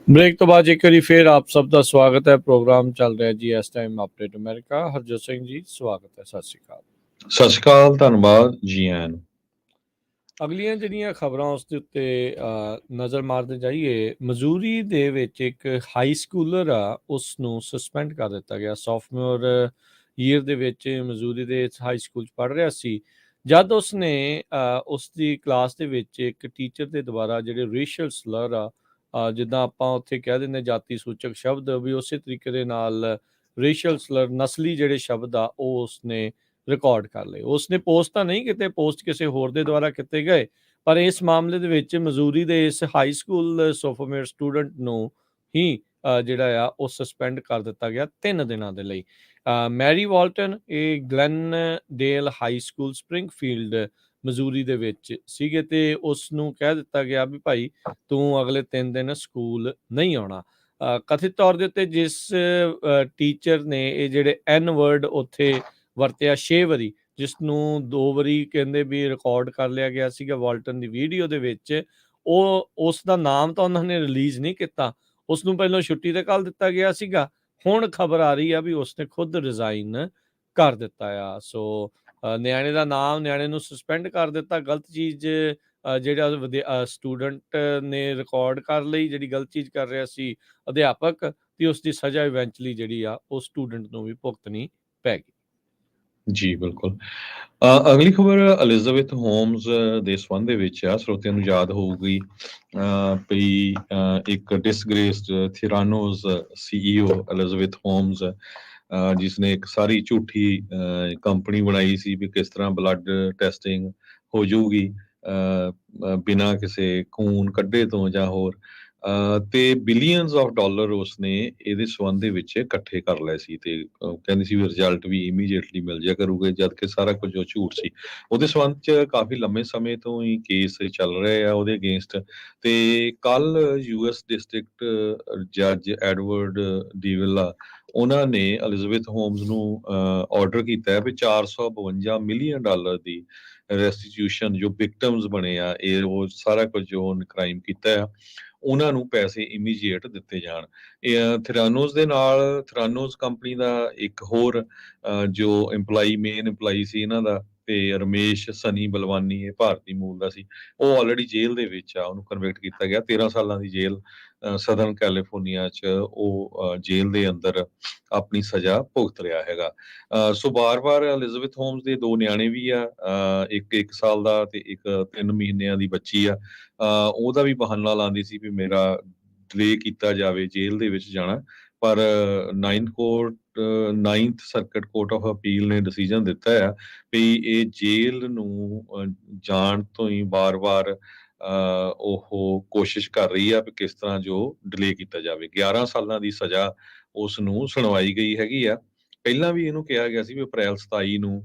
ਬ੍ਰੇਕ ਤੋਂ ਬਾਅਦ ਇੱਕ ਵਾਰੀ ਫੇਰ ਆਪ ਸਭ ਦਾ ਸਵਾਗਤ ਹੈ। ਪ੍ਰੋਗਰਾਮ ਚੱਲ ਰਿਹਾ ਜੀ ਇਸ time update America. Harjot Singh ji ਸਵਾਗਤ ਹੈ, ਸਤਿ ਸ਼੍ਰੀ ਅਕਾਲ। ਸਤਿ ਸ਼੍ਰੀ ਅਕਾਲ, ਧੰਨਵਾਦ ਜੀ ਆਇਆਂ ਨੂੰ। ਅਗਲੀਆਂ ਜਿਹੜੀਆਂ ਖਬਰਾਂ ਉਸ ਦੇ ਉੱਤੇ ਨਜ਼ਰ ਮਾਰਦੇ ਜਾਈਏ। ਮਜ਼ੂਰੀ ਦੇ ਵਿੱਚ ਇੱਕ ਹਾਈ ਸਕੂਲਰ ਆ, ਉਸ ਨੂੰ ਸਸਪੈਂਡ ਕਰ ਦਿੱਤਾ ਗਿਆ। ਸੌਫਟਵੇਅਰ ਈਅਰ ਦੇ ਵਿੱਚ ਮਜ਼ੂਰੀ ਦੇ ਹਾਈ ਸਕੂਲ 'ਚ ਪੜ੍ਹ ਰਿਹਾ ਸੀ, ਜਦ ਉਸਨੇ ਉਸ ਦੀ ਕਲਾਸ ਦੇ ਵਿੱਚ ਇੱਕ ਟੀਚਰ ਦੇ ਦੁਆਰਾ ਜਿਹੜੇ ਰੇਸ਼ੀਅਲ ਸਲਰ ਆ, ਜਿੱਦਾਂ ਆਪਾਂ ਉੱਥੇ ਕਹਿ ਦਿੰਦੇ ਜਾਤੀ ਸੂਚਕ ਸ਼ਬਦ, ਵੀ ਉਸੇ ਤਰੀਕੇ ਦੇ ਨਾਲ ਰੇਸ਼ੀਅਲ ਸਲਰ ਨਸਲੀ ਜਿਹੜੇ ਸ਼ਬਦ ਆ ਉਹ ਉਸਨੇ ਰਿਕਾਰਡ ਕਰ ਲਏ। ਉਸਨੇ ਪੋਸਟ ਤਾਂ ਨਹੀਂ ਕੀਤੇ, ਪੋਸਟ ਕਿਸੇ ਹੋਰ ਦੇ ਦੁਆਰਾ ਕੀਤੇ ਗਏ, ਪਰ ਇਸ ਮਾਮਲੇ ਦੇ ਵਿੱਚ ਮਜ਼ੂਰੀ ਦੇ ਇਸ ਹਾਈ ਸਕੂਲ ਸੋਫੋਮੇਅਰ ਸਟੂਡੈਂਟ ਨੂੰ ਹੀ ਜਿਹੜਾ ਆ ਉਹ ਸਸਪੈਂਡ ਕਰ ਦਿੱਤਾ ਗਿਆ 3 ਦਿਨਾਂ ਦੇ ਲਈ। ਮੈਰੀ ਵਾਲਟਨ ਇਹ Glen Del high school Springfield ਮਜ਼ੂਰੀ ਦੇ ਵਿੱਚ ਸੀਗੇ, ਤੇ ਉਸ ਨੂੰ ਕਹਿ ਦਿੱਤਾ ਗਿਆ ਵੀ ਭਾਈ ਤੂੰ ਅਗਲੇ 3 ਦਿਨ ਸਕੂਲ ਨਹੀਂ ਆਉਣਾ। ਕਥਿਤ ਤੌਰ ਦੇ ਉੱਤੇ ਜਿਸ ਟੀਚਰ ਨੇ ਇਹ ਜਿਹੜੇ ਐਨ ਵਰਡ ਉੱਥੇ ਵਰਤਿਆ 6 ਵਾਰੀ, ਜਿਸ ਨੂੰ 2 ਵਾਰੀ ਕਹਿੰਦੇ ਵੀ ਰਿਕਾਰਡ ਕਰ ਲਿਆ ਗਿਆ ਸੀਗਾ ਵਾਲਟਨ ਦੀ ਵੀਡੀਓ ਦੇ ਵਿੱਚ, ਉਹ ਉਸ ਦਾ ਨਾਮ ਤਾਂ ਉਹਨਾਂ ਨੇ ਰਿਲੀਜ਼ ਨਹੀਂ ਕੀਤਾ। ਉਸ ਨੂੰ ਪਹਿਲਾਂ ਛੁੱਟੀ ਤੇ ਘੱਲ ਦਿੱਤਾ ਗਿਆ ਸੀਗਾ। ਹੁਣ ਖਬਰ ਆ ਰਹੀ ਆ ਵੀ ਉਸਨੇ ਖੁਦ ਰਿਜ਼ਾਈਨ ਕਰ ਦਿੱਤਾ ਆ। ਸੋ ਨਿਆਣੇ ਦਾ ਨਾਮ, ਨਿਆਣੇ ਨੂੰ ਸਸਪੈਂਡ ਕਰ ਦਿੱਤਾ। ਗਲਤ ਚੀਜ਼ ਜਿਹੜਾ ਸਟੂਡੈਂਟ ਨੇ ਰਿਕਾਰਡ ਕਰ ਲਈ, ਜਿਹੜੀ ਗਲਤ ਚੀਜ਼ ਕਰ ਰਿਹਾ ਸੀ ਅਧਿਆਪਕ, ਤੇ ਉਸ ਦੀ ਸਜ਼ਾ ਇਵੈਂਚੁਅਲੀ ਜਿਹੜੀ ਆ ਉਹ ਸਟੂਡੈਂਟ ਨੂੰ ਵੀ ਭੁਗਤਣੀ ਪੈ ਗਈ। ਜੀ ਬਿਲਕੁਲ। ਅਗਲੀ ਖਬਰ ਐਲਿਜ਼ਾਬੈਥ ਹੋਮਜ਼ ਦੇ ਸੰਬੰਧ ਦੇ ਵਿੱਚ ਆ। ਸਰੋਤਿਆਂ ਨੂੰ ਯਾਦ ਹੋਊਗੀ ਵੀ ਇੱਕ ਡਿਸਗ੍ਰੇਸਡ ਥਿਰਾਨੋਜ਼ CEO ਐਲਿਜ਼ਾਬੈਥ ਹੋਮਜ਼, ਜਿਸਨੇ ਇੱਕ ਸਾਰੀ ਝੂਠੀ ਕੰਪਨੀ ਬਣਾਈ ਸੀ ਵੀ ਕਿਸ ਤਰ੍ਹਾਂ ਬਲੱਡ ਟੈਸਟਿੰਗ ਹੋ ਜਾਊਗੀ ਬਿਨਾਂ ਕਿਸੇ ਖੂਨ ਕੱਢੇ ਤੋਂ ਜਾਂ ਹੋਰ, ਤੇ ਬਿਲੀਅਨਸ ਆਫ ਡਾਲਰ ਉਸਨੇ ਇਹਦੇ ਸੰਬੰਧ ਦੇ ਵਿੱਚ ਇਕੱਠੇ ਕਰ ਲਏ ਸੀ, ਤੇ ਕਹਿੰਦੀ ਸੀ ਵੀ ਰਿਜ਼ਲਟ ਵੀ ਇਮੀਡੀਏਟਲੀ ਮਿਲ ਜਾਇਆ ਕਰੂਗੇ, ਜਦ ਕਿ ਸਾਰਾ ਕੁਝ ਉਹ ਝੂਠ ਸੀ। ਉਹਦੇ ਸੰਬੰਧ 'ਚ ਕਾਫੀ ਲੰਮੇ ਸਮੇਂ ਤੋਂ ਹੀ ਕੇਸ ਚੱਲ ਰਹੇ ਆ ਉਹਦੇ ਅਗੇਂਸਟ, ਤੇ ਕੱਲ US ਡਿਸਟ੍ਰਿਕਟ ਜੱਜ ਐਡਵਰਡ ਡੀਵਿਲਾ ਉਹਨਾਂ ਨੇ ਐਲਿਜ਼ਾਬੈਥ ਹੋਮਜ਼ ਨੂੰ ਆਰਡਰ ਕੀਤਾ ਹੈ ਵੀ $452 ਮਿਲੀਅਨ ਦੀ ਰੈਸਟੀਟਿਊਸ਼ਨ ਜੋ ਵਿਕਟਮਸ ਬਣੇ ਆ, ਇਹ ਉਹ ਸਾਰਾ ਕੁਝ ਜੋ ਕ੍ਰਾਈਮ ਕੀਤਾ ਆ, ਉਹਨਾਂ ਨੂੰ ਪੈਸੇ ਇਮੀਡੀਏਟ ਦਿੱਤੇ ਜਾਣ। ਇਹ ਥਿਰਾਨੋਜ਼ ਦੇ ਨਾਲ, ਥਿਰਾਨੋਜ਼ ਕੰਪਨੀ ਦਾ ਇੱਕ ਹੋਰ ਜੋ ਮੇਨ EMPLOYEE ਸੀ ਇਹਨਾਂ ਦਾ, ਤੇ ਰਮੇਸ਼ ਸਨੀ ਬਲਵਾਨੀ, ਇਹ ਭਾਰਤੀ ਮੂਲ ਦਾ ਸੀ, ਉਹ ਆਲਰੇਡੀ ਜੇਲ੍ਹ ਦੇ ਵਿੱਚ ਆ। ਉਹਨੂੰ ਕਨਵਿਕਟ ਕੀਤਾ ਗਿਆ 13 ਸਾਲਾਂ ਦੀ ਜੇਲ੍ਹ ਸਦਰਨ ਕੈਲੀਫੋਰਨੀਆ 'ਚ, ਉਹ ਜੇਲ੍ਹ ਦੇ ਅੰਦਰ ਆਪਣੀ ਸਜ਼ਾ ਭੁਗਤ ਰਿਹਾ ਹੈਗਾ। ਸੋ ਬਾਰ-ਬਾਰ ਐਲਿਜ਼ਾਬੈਥ ਹੋਮਜ਼ ਦੇ 2 ਨਿਆਣੇ ਵੀ ਆ, ਇੱਕ 1 ਸਾਲ ਦਾ ਤੇ ਇੱਕ 3 ਮਹੀਨਿਆਂ ਦੀ ਬੱਚੀ ਆ। ਉਹਦਾ ਵੀ ਬਹਾਨਾ ਲਾਉਂਦੀ ਸੀ ਵੀ ਮੇਰਾ ਡਿਲੇ ਕੀਤਾ ਜਾਵੇ ਜੇਲ੍ਹ ਦੇ ਵਿੱਚ ਜਾਣਾ, ਪਰ 9th circuit court of appeal ਨੇ ਡਿਸੀਜਨ ਦਿੱਤਾ ਆ ਵੀ ਇਹ ਜੇਲ੍ਹ ਨੂੰ ਜਾਣ ਤੋਂ ਹੀ ਬਾਰ-ਬਾਰ ਉਹ ਕੋਸ਼ਿਸ਼ ਕਰ ਰਹੀ ਆ ਵੀ ਕਿਸ ਤਰ੍ਹਾਂ ਜੋ ਡਿਲੇ ਕੀਤਾ ਜਾਵੇ। 11 ਸਾਲਾਂ ਦੀ ਸਜ਼ਾ ਉਸ ਨੂੰ ਸੁਣਵਾਈ ਗਈ ਹੈਗੀ ਆ। ਪਹਿਲਾਂ ਵੀ ਇਹਨੂੰ ਕਿਹਾ ਗਿਆ ਸੀ ਵੀ ਅਪ੍ਰੈਲ 27 ਨੂੰ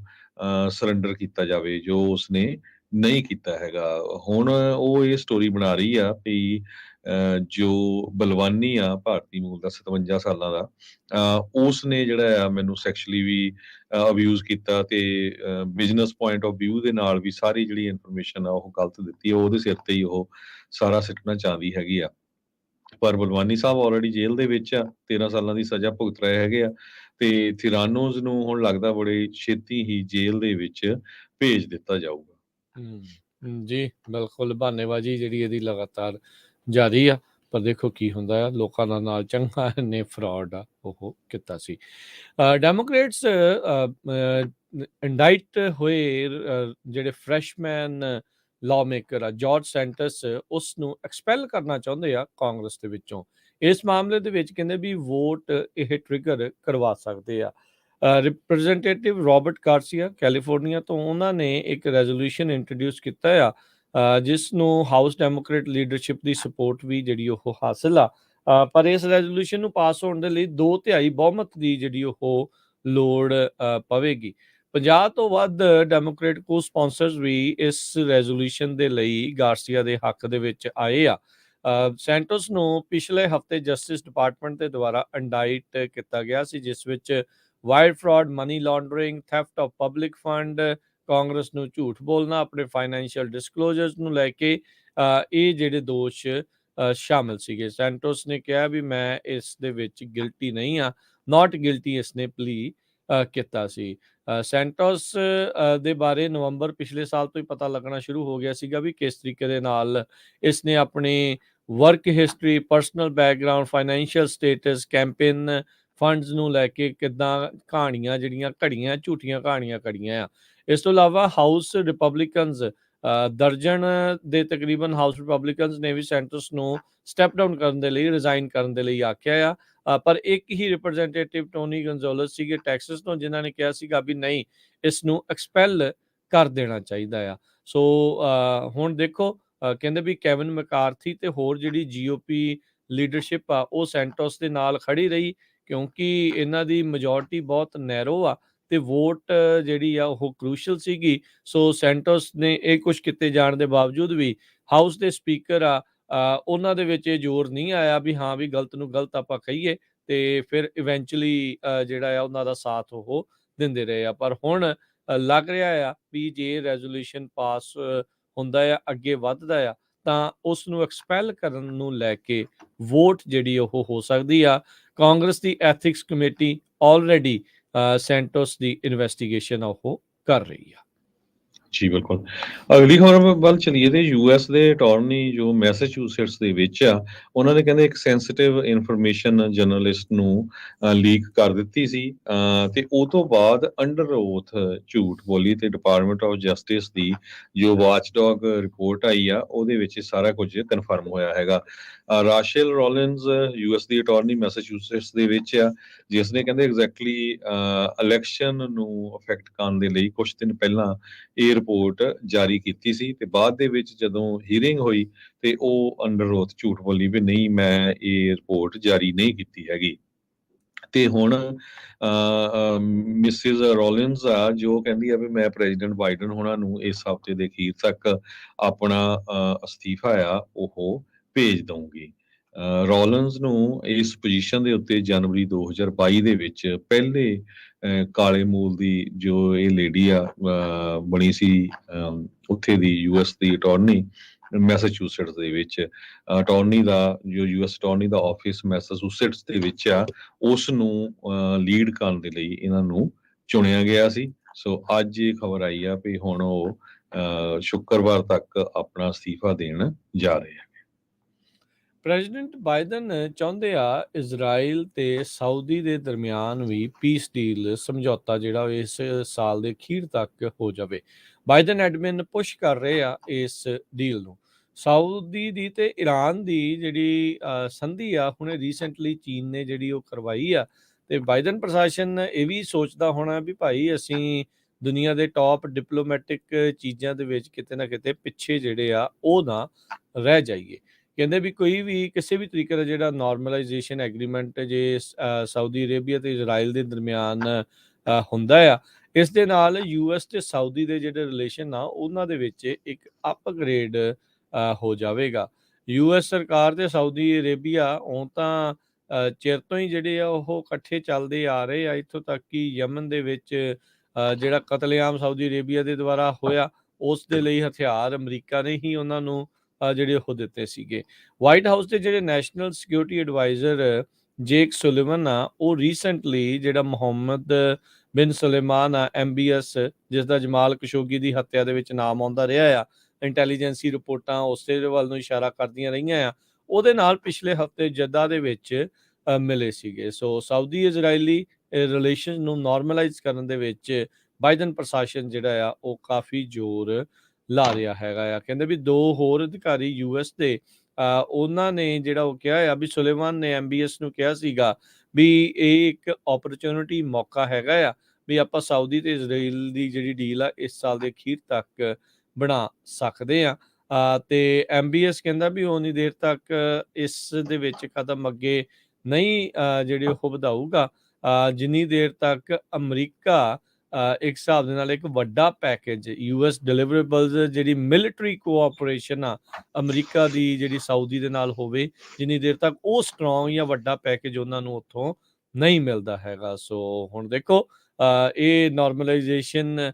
ਸਰੈਂਡਰ ਕੀਤਾ ਜਾਵੇ, ਜੋ ਉਸਨੇ ਨਹੀਂ ਕੀਤਾ ਹੈਗਾ। ਹੁਣ ਉਹ ਇਹ ਸਟੋਰੀ ਬਣਾ ਰਹੀ ਆ ਵੀ ਜੋ ਬਲਵਾਨੀ ਆ ਭਾਰਤੀ ਮੂਲ ਦਾ 57 ਸਾਲਾਂ ਦਾ, ਉਸਨੇ ਜਿਹੜਾ ਆ ਮੈਨੂੰ ਸੈਕਸ਼ੁਅਲੀ ਵੀ ਅਬਿਊਜ਼ ਕੀਤਾ ਤੇ ਬਿਜ਼ਨਸ ਪੁਆਇੰਟ ਆਫ ਵਿਊ ਦੇ ਨਾਲ ਵੀ ਸਾਰੀ ਜਿਹੜੀ ਇਨਫੋਰਮੇਸ਼ਨ ਆ ਉਹ ਗਲਤ ਦਿੱਤੀ ਆ, ਉਹਦੇ ਸਿਰ ਤੇ ਹੀ ਉਹ ਸਾਰਾ ਸਿੱਟਣਾ ਚਾਹੁੰਦੀ ਹੈਗੀ ਆ। ਪਰ ਬਲਵਾਨੀ ਸਾਹਿਬ ਆਲਰੇਡੀ ਜੇਲ੍ਹ ਦੇ ਵਿੱਚ ਆ, 13 ਸਾਲਾਂ ਦੀ ਸਜ਼ਾ ਭੁਗਤ ਰਹੇ ਹੈਗੇ ਆ ਤੇ ਥਿਰਾਨੋਜ਼ ਨੂੰ ਹੁਣ ਲੱਗਦਾ ਬੜੇ ਛੇਤੀ ਹੀ ਜੇਲ੍ਹ ਦੇ ਵਿੱਚ ਭੇਜ ਦਿੱਤਾ ਜਾਊਗਾ। ਜੀ ਬਿਲਕੁਲ, ਬਹਾਨੇਬਾਜ਼ੀ ਜਿਹੜੀ ਇਹਦੀ ਲਗਾਤਾਰ ਜਾਰੀ ਆ, ਪਰ ਦੇਖੋ ਕੀ ਹੁੰਦਾ ਆ। ਲੋਕਾਂ ਦਾ ਨਾਲ ਚੰਗਾ ਨੇ ਫਰਾਡ ਆ ਉਹ ਕੀਤਾ ਸੀ। ਡੈਮੋਕ੍ਰੇਟਸ ਇੰਡਾਈਟ ਹੋਏ ਜਿਹੜੇ ਫਰੈਸ਼ਮੈਨ ਲਾਅਮੇਕਰ ਆ ਜਾਰਜ ਸੈਂਟਸ, ਉਸ ਨੂੰ ਐਕਸਪੈਲ ਕਰਨਾ ਚਾਹੁੰਦੇ ਆ ਕਾਂਗਰਸ ਦੇ ਵਿੱਚੋਂ। ਇਸ ਮਾਮਲੇ ਦੇ ਵਿੱਚ ਕਹਿੰਦੇ ਵੀ ਵੋਟ ਇਹ ਟ੍ਰਿਗਰ ਕਰਵਾ ਸਕਦੇ ਆ। ਰਿਪਰੈਜ਼ੈਂਟੇਟਿਵ ਰਾਬਰਟ ਗਾਰਸੀਆ ਕੈਲੀਫੋਰਨੀਆ ਤੋਂ, ਉਹਨਾਂ ਨੇ ਇੱਕ ਰੈਜ਼ੋਲੂਸ਼ਨ ਇੰਟਰੋਡਿਊਸ ਕੀਤਾ ਆ ਜਿਸ ਨੂੰ ਹਾਊਸ ਡੈਮੋਕ੍ਰੇਟ ਲੀਡਰਸ਼ਿਪ ਦੀ ਸਪੋਰਟ ਵੀ ਜਿਹੜੀ ਉਹ ਹਾਸਲ ਆ। ਪਰ ਇਸ ਰੈਜ਼ੋਲੂਸ਼ਨ ਨੂੰ ਪਾਸ ਹੋਣ ਦੇ ਲਈ 2/3 ਬਹੁਮਤ ਦੀ ਜਿਹੜੀ ਉਹ ਲੋੜ ਪਵੇਗੀ। 50 ਤੋਂ ਵੱਧ ਡੈਮੋਕ੍ਰੇਟ ਕੋ ਸਪਾਂਸਰਸ ਵੀ ਇਸ ਰੈਜ਼ੋਲੂਸ਼ਨ ਦੇ ਲਈ ਗਾਰਸੀਆ ਦੇ ਹੱਕ ਦੇ ਵਿੱਚ ਆਏ ਆ। ਸੈਂਟੋਸ ਨੂੰ ਪਿਛਲੇ ਹਫਤੇ ਜਸਟਿਸ ਡਿਪਾਰਟਮੈਂਟ ਦੇ ਦੁਆਰਾ ਇੰਡਾਈਟ ਕੀਤਾ ਗਿਆ ਸੀ, ਜਿਸ ਵਿੱਚ wire fraud, money laundering, theft of public fund, Congress ਨੂੰ ਝੂਠ ਬੋਲਣਾ, ਆਪਣੇ ਫਾਈਨੈਂਸ਼ੀਅਲ ਡਿਸਕਲੋਜ਼ਰਸ ਨੂੰ ਲੈ ਕੇ ਇਹ ਜਿਹੜੇ ਦੋਸ਼ ਸ਼ਾਮਿਲ ਸੀਗੇ। ਸੈਂਟੋਸ ਨੇ ਕਿਹਾ ਵੀ ਮੈਂ ਇਸ ਦੇ ਵਿੱਚ ਗਿਲਟੀ ਨਹੀਂ ਆ, ਨਾਟ ਗਿਲਟੀ ਇਸਨੇ ਪਲੀ ਕੀਤਾ ਸੀ। ਸੈਂਟੋਸ ਦੇ ਬਾਰੇ ਨਵੰਬਰ ਪਿਛਲੇ ਸਾਲ ਤੋਂ ਹੀ ਪਤਾ ਲੱਗਣਾ ਸ਼ੁਰੂ ਹੋ ਗਿਆ ਸੀਗਾ ਵੀ ਕਿਸ ਤਰੀਕੇ ਦੇ ਨਾਲ ਇਸਨੇ ਆਪਣੀ work history, personal background, financial status, campaign funds ਨੂੰ ਲੈ ਕੇ ਕਿੱਦਾਂ ਕਹਾਣੀਆਂ ਜਿਹੜੀਆਂ ਘੜੀਆਂ, ਝੂਠੀਆਂ ਕਹਾਣੀਆਂ ਘੜੀਆਂ ਆ। ਇਸ ਤੋਂ ਇਲਾਵਾ ਹਾਊਸ ਰਿਪਬਲਿਕਨਸ ਦਰਜਨ ਦੇ ਤਕਰੀਬਨ ਹਾਊਸ ਰਿਪਬਲਿਕਨਸ ਨੇ ਵੀ ਸੈਂਟੋਸ ਨੂੰ ਸਟੈਪ ਡਾਊਨ ਕਰਨ ਦੇ ਲਈ, ਰਿਜ਼ਾਈਨ ਕਰਨ ਦੇ ਲਈ ਆਖਿਆ ਆ। ਪਰ ਇੱਕ ਹੀ ਰਿਪਰੈਜ਼ੈਂਟੇਟਿਵ ਟੋਨੀ ਗੰਜ਼ੋਲਸ ਸੀਗੇ ਟੈਕਸਸ ਤੋਂ, ਜਿਨ੍ਹਾਂ ਨੇ ਕਿਹਾ ਸੀਗਾ ਵੀ ਨਹੀਂ, ਇਸ ਨੂੰ ਐਕਸਪੈਲ ਕਰ ਦੇਣਾ ਚਾਹੀਦਾ ਆ। ਸੋ ਹੁਣ ਦੇਖੋ, ਕਹਿੰਦੇ ਵੀ ਕੈਵਿਨ ਮੈਕਾਰਥੀ ਤੇ ਹੋਰ ਜਿਹੜੀ ਜੀਓਪੀ ਲੀਡਰਸ਼ਿਪ ਆ ਉਹ ਸੈਂਟੋਸ ਦੇ ਨਾਲ ਖੜੀ ਰਹੀ, ਕਿਉਂਕਿ ਇਹਨਾਂ ਦੀ ਮੈਜੋਰਟੀ ਬਹੁਤ ਨੈਰੋ ਆ ਤੇ ਵੋਟ ਜਿਹੜੀ ਆ ਉਹ ਕਰੂਸ਼ਲ ਸੀਗੀ। ਸੋ ਸੈਂਟੋਸ ਨੇ ਇਹ ਕੁਝ ਕੀਤੇ ਜਾਣ ਦੇ ਬਾਵਜੂਦ ਵੀ ਹਾਊਸ ਦੇ ਸਪੀਕਰ ਆ ਉਹਨਾਂ ਦੇ ਵਿੱਚ ਇਹ ਜ਼ੋਰ ਨਹੀਂ ਆਇਆ ਵੀ ਹਾਂ ਵੀ ਗਲਤ ਨੂੰ ਗਲਤ ਆਪਾਂ ਕਹੀਏ, ਤੇ ਫਿਰ ਇਵੈਂਚੁਅਲੀ ਜਿਹੜਾ ਆ ਉਹਨਾਂ ਦਾ ਸਾਥ ਉਹ ਦਿੰਦੇ ਰਹੇ ਆ। ਪਰ ਹੁਣ ਲੱਗ ਰਿਹਾ ਆ ਵੀ ਜੇ ਰੈਜ਼ੋਲੂਸ਼ਨ ਪਾਸ ਹੁੰਦਾ ਆ, ਅੱਗੇ ਵੱਧਦਾ ਆ, ਤਾਂ ਉਸ ਨੂੰ ਐਕਸਪੈਲ ਕਰਨ ਨੂੰ ਲੈ ਕੇ ਵੋਟ ਜਿਹੜੀ ਉਹ ਹੋ ਸਕਦੀ ਆ। ਕਾਂਗਰਸ ਦੀ ਐਥਿਕਸ ਕਮੇਟੀ ਆਲਰੇਡੀ ਸੈਂਟੋਸ ਦੀ ਇਨਵੈਸਟੀਗੇਸ਼ਨ ਉਹ ਕਰ ਰਹੀ ਆ। ਜੀ ਬਿਲਕੁਲ। ਅਗਲੀ ਖਬਰ ਵੱਲ ਚਲੀਏ ਤੇ ਯੂਐਸ ਦੇ ਅਟਾਰਨੀ ਜੋ ਮੈਸਾਚੂਸੇਟਸ ਦੇ ਵਿੱਚ ਆ, ਉਹਨਾਂ ਨੇ ਕਹਿੰਦੇ ਇੱਕ ਸੈਂਸਿਟਿਵ ਇਨਫੋਰਮੇਸ਼ਨ ਜਰਨਲਿਸਟ ਨੂੰ ਲੀਕ ਕਰ ਦਿੱਤੀ ਸੀ ਤੇ ਉਹ ਤੋਂ ਬਾਅਦ ਅੰਡਰ ਓਥ ਝੂਠ ਬੋਲੀ ਤੇ ਡਿਪਾਰਟਮੈਂਟ ਆਫ ਜਸਟਿਸ ਦੀ ਜੋ ਵਾਚਡੌਗ ਰਿਪੋਰਟ ਆਈ ਆ ਉਹਦੇ ਵਿੱਚ ਸਾਰਾ ਕੁਝ ਕਨਫਰਮ ਹੋਇਆ ਹੈਗਾ। ਰਾਸ਼ੇਲ ਰੋਲਿਨਸ ਯੂਐਸ ਦੀ ਅਟਾਰਨੀ ਮੈਸਾਚੂਸੇਟਸ ਦੇ ਵਿੱਚ ਆ, ਜਿਸ ਨੇ ਕਹਿੰਦੇ ਐਗਜ਼ੈਕਟਲੀ ਇਲੈਕਸ਼ਨ ਨੂੰ ਅਫੈਕਟ ਕਰਨ ਦੇ ਲਈ ਕੁਝ ਦਿਨ ਪਹਿਲਾਂ ਇਹ ਰਿਪੋਰਟ ਜਾਰੀ ਕੀਤੀ ਸੀ ਤੇ ਬਾਅਦ ਦੇ ਵਿੱਚ ਜਦੋਂ ਹੀਅਰਿੰਗ ਹੋਈ ਤੇ ਉਹ ਅੰਡਰ ਓਥ ਝੂਠ ਬੋਲੀ ਵੀ ਨਹੀਂ, ਮੈਂ ਇਹ ਰਿਪੋਰਟ ਜਾਰੀ ਨਹੀਂ ਕੀਤੀ ਹੈਗੀ। ਤੇ ਹੁਣ ਮਿਸਿਸ ਰੋਲਿਨਸ ਆ ਜੋ ਕਹਿੰਦੀ ਆ ਵੀ ਮੈਂ ਪ੍ਰੈਜ਼ੀਡੈਂਟ ਬਾਈਡਨ ਹੋਣਾ ਨੂੰ ਇਸ ਹਫ਼ਤੇ ਦੇ ਅਖੀਰ ਤੱਕ ਆਪਣਾ ਅਸਤੀਫਾ ਆ ਉਹ ਭੇਜ ਦਊਂਗੀ। ਰੋਲਿਨਸ ਨੂੰ ਇਸ ਪੋਜੀਸ਼ਨ ਦੇ ਉੱਤੇ ਜਨਵਰੀ 2022 ਦੇ ਵਿੱਚ ਪਹਿਲੇ ਕਾਲੇ ਮੂਲ ਦੀ ਜੋ ਇਹ ਲੇਡੀ ਆ ਬਣੀ ਸੀ, ਉੱਥੇ ਦੀ ਯੂਐਸ ਦੀ ਅਟਾਰਨੀ ਮੈਸਾਚੂਸੇਟਸ ਦੇ ਵਿੱਚ। ਅਟਾਰਨੀ ਦਾ ਜੋ ਯੂਐਸ ਅਟਾਰਨੀ ਦਾ ਆਫਿਸ ਮੈਸਾਚੂਸੇਟਸ ਦੇ ਵਿੱਚ ਆ, ਉਸ ਨੂੰ ਲੀਡ ਕਰਨ ਦੇ ਲਈ ਇਹਨਾਂ ਨੂੰ ਚੁਣਿਆ ਗਿਆ ਸੀ। ਸੋ ਅੱਜ ਇਹ ਖਬਰ ਆਈ ਆ ਵੀ ਹੁਣ ਉਹ ਸ਼ੁੱਕਰਵਾਰ ਤੱਕ ਆਪਣਾ ਅਸਤੀਫਾ ਦੇਣ ਜਾ ਰਹੇ ਆ। ਪ੍ਰੈਜ਼ੀਡੈਂਟ ਬਾਈਡਨ ਚਾਹੁੰਦੇ ਆ ਇਜ਼ਰਾਈਲ ਤੇ ਸਾਊਦੀ ਦੇ ਦਰਮਿਆਨ ਵੀ ਪੀਸ ਡੀਲ ਸਮਝੌਤਾ ਜਿਹੜਾ ਇਸ ਸਾਲ ਦੇ ਅਖੀਰ ਤੱਕ ਹੋ ਜਾਵੇ। ਬਾਈਡਨ ਐਡਮਿਨ ਪੁਸ਼ ਕਰ ਰਹੇ ਆ ਇਸ ਡੀਲ ਨੂੰ। ਸਾਊਦੀ ਦੀ ਤੇ ਈਰਾਨ ਦੀ ਜਿਹੜੀ ਸੰਧੀ ਆ ਹੁਣੇ ਰੀਸੈਂਟਲੀ ਚੀਨ ਨੇ ਜਿਹੜੀ ਉਹ ਕਰਵਾਈ ਆ, ਤੇ ਬਾਈਡਨ ਪ੍ਰਸ਼ਾਸਨ ਇਹ ਵੀ ਸੋਚਦਾ ਹੋਣਾ ਵੀ ਭਾਈ ਅਸੀਂ ਦੁਨੀਆ ਦੇ ਟੌਪ ਡਿਪਲੋਮੈਟਿਕ ਚੀਜ਼ਾਂ ਦੇ ਵਿੱਚ ਕਿਤੇ ਨਾ ਕਿਤੇ ਪਿੱਛੇ ਜਿਹੜੇ ਆ ਉਹ ਨਾ ਰਹਿ ਜਾਈਏ। ਕਹਿੰਦੇ ਵੀ ਕੋਈ ਵੀ ਕਿਸੇ ਵੀ ਤਰੀਕੇ ਦਾ ਜਿਹੜਾ ਨਾਰਮਲਾਈਜੇਸ਼ਨ ਐਗਰੀਮੈਂਟ ਜੇ ਸਾਊਦੀ ਅਰੇਬੀਆ ਤੇ ਇਜ਼ਰਾਈਲ ਦੇ ਦਰਮਿਆਨ ਹੁੰਦਾ ਆ, ਇਸ ਦੇ ਨਾਲ ਯੂਐਸ ਤੇ ਸਾਊਦੀ ਦੇ ਜਿਹੜੇ ਰਿਲੇਸ਼ਨ ਆ ਉਹਨਾਂ ਦੇ ਵਿੱਚ ਇੱਕ ਅਪਗ੍ਰੇਡ ਹੋ ਜਾਵੇਗਾ। ਯੂਐਸ ਸਰਕਾਰ ਤੇ ਸਾਊਦੀ ਅਰੇਬੀਆ ਉਹ ਤਾਂ ਚਿਰ ਤੋਂ ਹੀ ਜਿਹੜੇ ਆ ਉਹ ਇਕੱਠੇ ਚੱਲਦੇ ਆ ਰਹੇ ਆ। ਇੱਥੋਂ ਤੱਕ ਕਿ ਯਮਨ ਦੇ ਵਿੱਚ ਜਿਹੜਾ ਕਤਲੇਆਮ ਸਾਊਦੀ ਅਰੇਬੀਆ ਦੇ ਦੁਆਰਾ ਹੋਇਆ, ਉਸ ਦੇ ਲਈ ਹਥਿਆਰ ਅਮਰੀਕਾ ਨੇ ਹੀ ਉਹਨਾਂ ਨੂੰ ਜਿਹੜੇ ਉਹ ਦਿੱਤੇ ਸੀਗੇ। ਵਾਈਟ ਹਾਊਸ ਦੇ ਜਿਹੜੇ ਨੈਸ਼ਨਲ ਸਿਕਿਉਰਿਟੀ ਐਡਵਾਈਜ਼ਰ ਜੇਕ ਸੁਲਿਵਨ ਆ, ਉਹ ਰੀਸੈਂਟਲੀ ਜਿਹੜਾ ਮੁਹੰਮਦ ਬਿਨ ਸੁਲੇਮਾਨ ਆ MBS, ਜਿਸ ਦਾ ਜਮਾਲ ਖਸ਼ੋਗੀ ਦੀ ਹੱਤਿਆ ਦੇ ਵਿੱਚ ਨਾਮ ਆਉਂਦਾ ਰਿਹਾ ਆ, ਇੰਟੈਲੀਜੈਂਸੀ ਰਿਪੋਰਟਾਂ ਉਸੇ ਦੇ ਵੱਲ ਨੂੰ ਇਸ਼ਾਰਾ ਕਰਦੀਆਂ ਰਹੀਆਂ ਆ, ਉਹਦੇ ਨਾਲ ਪਿਛਲੇ ਹਫ਼ਤੇ ਜੱਦਾ ਦੇ ਵਿੱਚ ਮਿਲੇ ਸੀਗੇ। ਸੋ ਸਾਊਦੀ ਇਜ਼ਰਾਈਲੀ ਰਿਲੇਸ਼ਨ ਨੂੰ ਨਾਰਮਲਾਈਜ਼ ਕਰਨ ਦੇ ਵਿੱਚ ਬਾਈਡਨ ਪ੍ਰਸ਼ਾਸਨ ਜਿਹੜਾ ਆ ਉਹ ਕਾਫੀ ਜ਼ੋਰ ਲਾ ਰਿਹਾ ਹੈਗਾ ਆ। ਕਹਿੰਦੇ ਵੀ 2 ਹੋਰ ਅਧਿਕਾਰੀ US ਦੇ ਉਹਨਾਂ ਨੇ ਜਿਹੜਾ ਉਹ ਕਿਹਾ ਆ ਵੀ ਸੁਲੇਮਾਨ ਨੇ MBS ਨੂੰ ਕਿਹਾ ਸੀਗਾ ਵੀ ਇਹ ਇੱਕ ਓਪਰਚੁਨਿਟੀ ਮੌਕਾ ਹੈਗਾ ਆ ਵੀ ਆਪਾਂ ਸਾਊਦੀ ਤੇ ਇਜ਼ਰਾਈਲ ਦੀ ਜਿਹੜੀ ਡੀਲ ਆ ਇਸ ਸਾਲ ਦੇ ਅਖੀਰ ਤੱਕ ਬਣਾ ਸਕਦੇ ਆ। ਤੇ MBS ਕਹਿੰਦਾ ਵੀ ਉਨੀ ਦੇਰ ਤੱਕ ਇਸ ਦੇ ਵਿੱਚ ਕਦਮ ਅੱਗੇ ਨਹੀਂ ਜਿਹੜੇ ਉਹ ਵਧਾਊਗਾ ਜਿੰਨੀ ਦੇਰ ਤੱਕ ਅਮਰੀਕਾ ਇੱਕ ਹਿਸਾਬ ਦੇ ਨਾਲ ਇੱਕ ਵੱਡਾ ਪੈਕੇਜ US ਡਿਲੀਵਰੇਬਲਸ ਜਿਹੜੀ ਮਿਲਟਰੀ ਕੋਆਪਰੇਸ਼ਨ ਆ ਅਮਰੀਕਾ ਦੀ ਜਿਹੜੀ ਸਾਊਦੀ ਦੇ ਨਾਲ ਹੋਵੇ, ਜਿੰਨੀ ਦੇਰ ਤੱਕ ਉਹ ਸਟਰੋਂਗ ਜਾਂ ਵੱਡਾ ਪੈਕੇਜ ਉਹਨਾਂ ਨੂੰ ਉੱਥੋਂ ਨਹੀਂ ਮਿਲਦਾ ਹੈਗਾ। ਸੋ ਹੁਣ ਦੇਖੋ ਇਹ ਨਾਰਮਲਾਈਜੇਸ਼ਨ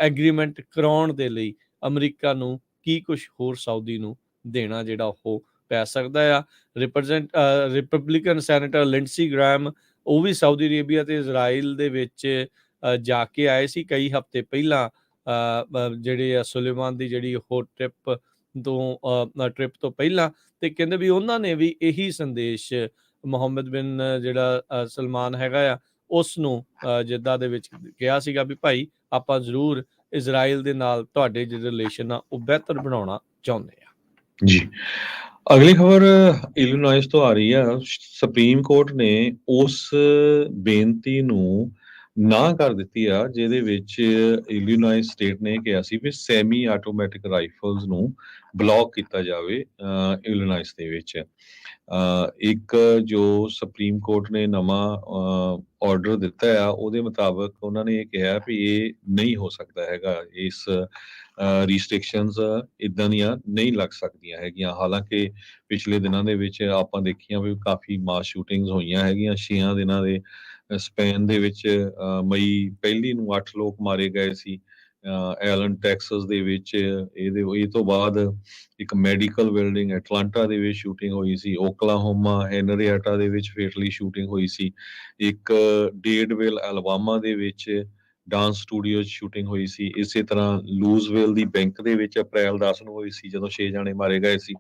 ਐਗਰੀਮੈਂਟ ਕਰਾਉਣ ਦੇ ਲਈ ਅਮਰੀਕਾ ਨੂੰ ਕੀ ਕੁਝ ਹੋਰ ਸਾਊਦੀ ਨੂੰ ਦੇਣਾ ਜਿਹੜਾ ਉਹ ਪੈ ਸਕਦਾ ਆ। ਰਿਪਬਲਿਕਨ ਸੈਨੇਟਰ ਲਿੰਡਸੀ ਗ੍ਰੈਮ ਉਹ ਵੀ ਸਾਊਦੀ ਅਰੇਬੀਆ ਤੇ ਇਜ਼ਰਾਈਲ ਦੇ ਵਿੱਚ ਜਾ ਕੇ ਆਏ ਸੀ ਕਈ ਹਫ਼ਤੇ ਪਹਿਲਾਂ, ਜਿਹੜੇ ਆ ਸੁਲੇਮਾਨ ਦੀ ਜਿਹੜੀ ਉਹ ਟ੍ਰਿਪ ਤੋਂ ਪਹਿਲਾਂ, ਤੇ ਕਹਿੰਦੇ ਵੀ ਉਹਨਾਂ ਨੇ ਵੀ ਇਹੀ ਸੰਦੇਸ਼ ਮੁਹੰਮਦ ਬਿਨ ਜਿਹੜਾ ਸਲਮਾਨ ਹੈਗਾ ਆ ਉਸ ਨੂੰ ਜਿੱਦਾਂ ਦੇ ਵਿੱਚ ਕਿਹਾ ਸੀਗਾ ਵੀ ਭਾਈ ਆਪਾਂ ਜ਼ਰੂਰ ਇਜ਼ਰਾਈਲ ਦੇ ਨਾਲ ਤੁਹਾਡੇ ਜਿਹੜੇ ਰਿਲੇਸ਼ਨ ਆ ਉਹ ਬਿਹਤਰ ਬਣਾਉਣਾ ਚਾਹੁੰਦੇ ਆ। ਜੀ। ਅਗਲੀ ਖਬਰ ਇਲੀਨੋਇਸ ਤੋਂ ਆ ਰਹੀ ਆ। ਸੁਪਰੀਮ ਕੋਰਟ ਨੇ ਉਸ ਬੇਨਤੀ ਨੂੰ ਨਾ ਕਰ ਦਿੱਤੀ ਆ ਜਿਹਦੇ ਵਿੱਚ ਇਲੀਨੋਇਸ ਸਟੇਟ ਨੇ ਕਿਹਾ ਸੀ ਵੀ ਸੈਮੀ ਆਟੋਮੈਟਿਕ ਰਾਈਫਲਸ ਨੂੰ ਬਲੌਕ ਕੀਤਾ ਜਾਵੇ ਇਲੀਨੋਇਸ ਦੇ ਵਿੱਚ। ਇੱਕ ਜੋ ਸੁਪਰੀਮ ਕੋਰਟ ਨੇ ਨਵਾਂ ਆਰਡਰ ਦਿੱਤਾ ਆ ਉਹਦੇ ਮੁਤਾਬਕ ਉਹਨਾਂ ਨੇ ਇਹ ਕਿਹਾ ਵੀ ਇਹ ਨਹੀਂ ਹੋ ਸਕਦਾ ਹੈਗਾ, ਇਸ ਰਿਸਟ੍ਰਿਕਸ਼ਨਸ ਇਦਾਂ ਦੀਆਂ ਨਹੀਂ ਲੱਗ ਸਕਦੀਆਂ ਹੈਗੀਆਂ। ਹਾਲਾਂਕਿ ਪਿਛਲੇ ਦਿਨਾਂ ਦੇ ਵਿੱਚ ਆਪਾਂ ਦੇਖੀਆਂ ਵੀ ਕਾਫੀ ਮਾਸ ਸ਼ੂਟਿੰਗਸ ਹੋਈਆਂ ਹੈਗੀਆਂ 6 ਦਿਨਾਂ ਦੇ ਸਪੈਨ ਦੇ ਵਿੱਚ। ਮਈ 1 ਨੂੰ 8 ਲੋਕ ਮਾਰੇ ਗਏ ਸੀ ਐਲਨ ਟੈਕਸਸ ਦੇ ਵਿੱਚ। ਇਹ ਤੋਂ ਬਾਅਦ ਇੱਕ ਮੈਡੀਕਲ ਬਿਲਡਿੰਗ ਐਟਲਾਂਟਾ ਦੇ ਵਿੱਚ ਸ਼ੂਟਿੰਗ ਹੋਈ ਸੀ। ਓਕਲਾਹੋਮਾ ਹੈਨਰੀਟਾ ਦੇ ਵਿੱਚ ਫੇਟਲੀ ਸ਼ੂਟਿੰਗ ਹੋਈ ਸੀ। ਇੱਕ ਡੇਡਵਿਲ ਅਲਬਾਮਾ ਦੇ ਵਿੱਚ ਡਾਂਸ ਸਟੂਡੀਓ 'ਚ ਸ਼ੂਟਿੰਗ ਹੋਈ ਸੀ। ਇਸੇ ਤਰ੍ਹਾਂ ਲੂਜ਼ਵਿਲ ਦੀ ਬੈਂਕ ਦੇ ਵਿੱਚ ਅਪ੍ਰੈਲ 10 ਨੂੰ ਹੋਈ ਸੀ ਜਦੋਂ 6 ਜਾਣੇ ਮਾਰੇ ਗਏ ਸੀ।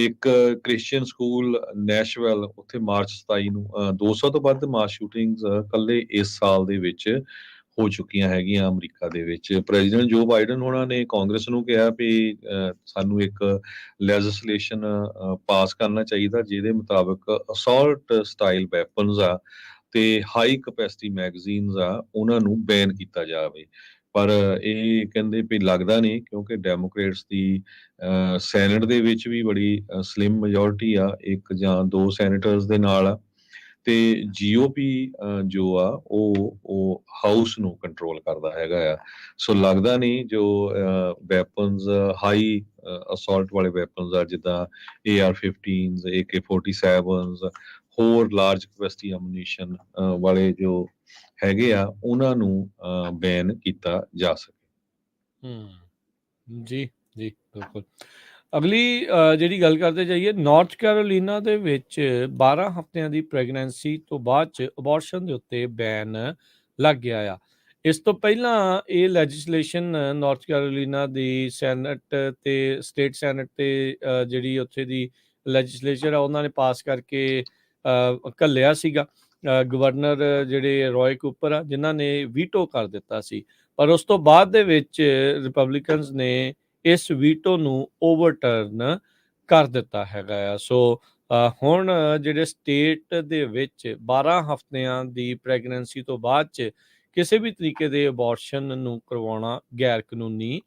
ਇੱਕ ਕ੍ਰਿਸਚੀਅਨ ਸਕੂਲ ਨੈਸ਼ਵੈਲ ਉੱਥੇ ਮਾਰਚ 27 ਨੂੰ 200 ਤੋਂ ਵੱਧ ਮਾਸ ਸ਼ੂਟਿੰਗਸ ਇਕੱਲੇ ਇਸ ਸਾਲ ਦੇ ਵਿੱਚ ਹੋ ਚੁੱਕੀਆਂ ਹੈਗੀਆਂ ਅਮਰੀਕਾ ਦੇ ਵਿੱਚ। ਪ੍ਰੈਜ਼ੀਡੈਂਟ ਜੋ ਬਾਈਡਨ ਹੋਣਾ ਨੇ ਕਾਂਗਰਸ ਨੂੰ ਕਿਹਾ ਵੀ ਸਾਨੂੰ ਇੱਕ ਲੈਜਿਸਲੇਸ਼ਨ ਪਾਸ ਕਰਨਾ ਚਾਹੀਦਾ ਜਿਹਦੇ ਮੁਤਾਬਕ ਅਸੌਲਟ ਸਟਾਈਲ ਵੈਪਨਸ ਆ ਤੇ ਹਾਈ ਕਪੈਸਿਟੀ ਮੈਗਜ਼ੀਨਸ ਆ ਉਹਨਾਂ ਨੂੰ ਬੈਨ ਕੀਤਾ ਜਾਵੇ। ਪਰ ਇਹ ਕਹਿੰਦੇ ਵੀ ਲੱਗਦਾ ਨਹੀਂ ਕਿਉਂਕਿ ਡੈਮੋਕ੍ਰੇਟਸ ਦੀ ਸੈਨੇਟ ਦੇ ਵਿੱਚ ਵੀ ਬੜੀ ਸਲਿਮ ਮੈਜੋਰਟੀ ਆ, 1 ਜਾਂ 2 ਸੈਨੇਟਰਸ ਦੇ ਨਾਲ ਆ, ਤੇ GOP ਜੋ ਆ ਉਹ ਹਾਊਸ ਨੂੰ ਕੰਟਰੋਲ ਕਰਦਾ ਹੈਗਾ ਆ। ਸੋ ਲੱਗਦਾ ਨਹੀਂ ਜੋ ਵੈਪਨਸ ਹਾਈ ਅਸੌਲਟ ਵਾਲੇ ਵੈਪਨਸ ਆ ਜਿੱਦਾਂ AR-15s AK-47s ਹੋਰ ਲਾਰਜ ਕਪੈਸਿਟੀ ਅਮੂਨੀਸ਼ਨ ਵਾਲੇ ਜੋ ਹੈਗੇ ਆ ਉਹਨਾਂ ਨੂੰ ਬੈਨ ਕੀਤਾ ਜਾ ਸਕੇ। ਜੀ ਜੀ ਬਿਲਕੁਲ। ਅਗਲੀ ਜਿਹੜੀ ਗੱਲ ਕਰਦੇ ਜਾਈਏ, ਨਾਰਥ ਕੈਰੋਲੀਨਾ ਦੇ ਵਿੱਚ 12 ਹਫ਼ਤਿਆਂ ਦੀ ਪ੍ਰੈਗਨੈਂਸੀ ਤੋਂ ਬਾਅਦ 'ਚ ਅਬੋਰਸ਼ਨ ਦੇ ਉੱਤੇ ਬੈਨ ਲੱਗ ਗਿਆ ਆ। ਇਸ ਤੋਂ ਪਹਿਲਾਂ ਇਹ ਲੈਜਿਸਲੇਸ਼ਨ ਨਾਰਥ ਕੈਰੋਲੀਨਾ ਦੀ ਸੈਨੇਟ ਤੇ ਸਟੇਟ ਸੈਨੇਟ ਤੇ ਜਿਹੜੀ ਉੱਥੇ ਦੀ ਲੈਜਿਸਲੇਚਰ ਆ ਉਹਨਾਂ ਨੇ ਪਾਸ ਕਰਕੇ ਘੱਲਿਆ ਸੀਗਾ। ਗਵਰਨਰ ਜਿਹੜੇ ਰੋਏ ਕੂਪਰ ਆ ਜਿਨ੍ਹਾਂ ਨੇ ਵੀਟੋ ਕਰ ਦਿੱਤਾ ਸੀ, ਪਰ ਉਸ ਤੋਂ ਬਾਅਦ ਦੇ ਵਿੱਚ ਰਿਪਬਲਿਕਨਸ ਨੇ ਇਸ ਵੀਟੋ ਨੂੰ ਓਵਰਟਰਨ ਕਰ ਦਿੱਤਾ ਹੈਗਾ ਆ। ਸੋ ਹੁਣ ਜਿਹੜੇ ਸਟੇਟ ਦੇ ਵਿੱਚ 12 ਹਫ਼ਤਿਆਂ ਦੀ ਪ੍ਰੈਗਨੈਂਸੀ ਤੋਂ ਬਾਅਦ 'ਚ ਕਿਸੇ ਵੀ ਤਰੀਕੇ ਦੇ ਅਬੋਰਸ਼ਨ ਨੂੰ ਕਰਵਾਉਣਾ ਗੈਰ ਕਾਨੂੰਨੀ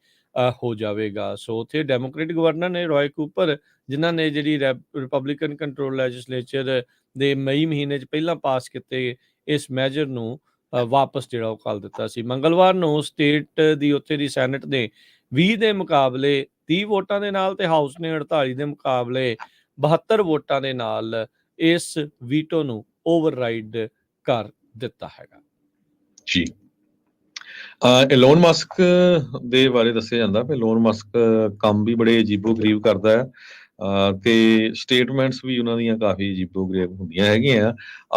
ਹੋ ਜਾਵੇਗਾ। ਸੋ ਉੱਥੇ ਡੈਮੋਕ੍ਰੇਟਿਕ ਗਵਰਨਰ ਨੇ ਰੋਏ ਕੂਪਰ ਜਿਨ੍ਹਾਂ ਨੇ ਜਿਹੜੀ ਰਿਪਬਲਿਕਨ ਕੰਟਰੋਲ ਲੈਜਿਸਲੇਚਰ ਦੇ ਮਈ ਮਹੀਨੇ 'ਚ ਪਹਿਲਾਂ ਪਾਸ ਕੀਤੇ ਇਸ ਮੈਜਰ ਨੂੰ ਵਾਪਸ ਜਿਹੜਾ ਉਹ ਕਰ ਦਿੱਤਾ ਸੀ। ਮੰਗਲਵਾਰ ਨੂੰ ਸਟੇਟ ਦੀ ਉੱਥੇ ਦੀ ਸੈਨੇਟ ਨੇ 20 ਦੇ ਮੁਕਾਬਲੇ 30 ਵੋਟਾਂ ਦੇ ਨਾਲ ਤੇ ਹਾਊਸ ਨੇ 48 ਦੇ ਮੁਕਾਬਲੇ 72 ਵੋਟਾਂ ਦੇ ਨਾਲ ਇਸ ਵੀਟੋ ਨੂੰ ਓਵਰਰਾਈਡ ਕਰ ਦਿੱਤਾ ਹੈਗਾ। ਜੀ। ਇਲੋਨ ਮਸਕ ਦੇ ਬਾਰੇ ਦੱਸਿਆ ਜਾਂਦਾ ਵੀ ਇਲੋਨ ਮਸਕ ਕੰਮ ਵੀ ਬੜੇ ਅਜੀਬੋ-ਗਰੀਬ ਕਰਦਾ ਹੈ, ਤੇ ਸਟੇਟਮੈਂਟਸ ਵੀ ਉਹਨਾਂ ਦੀਆਂ ਕਾਫੀ ਅਜੀਬੋ-ਗਰੀਬ ਹੁੰਦੀਆਂ ਹੈਗੀਆਂ।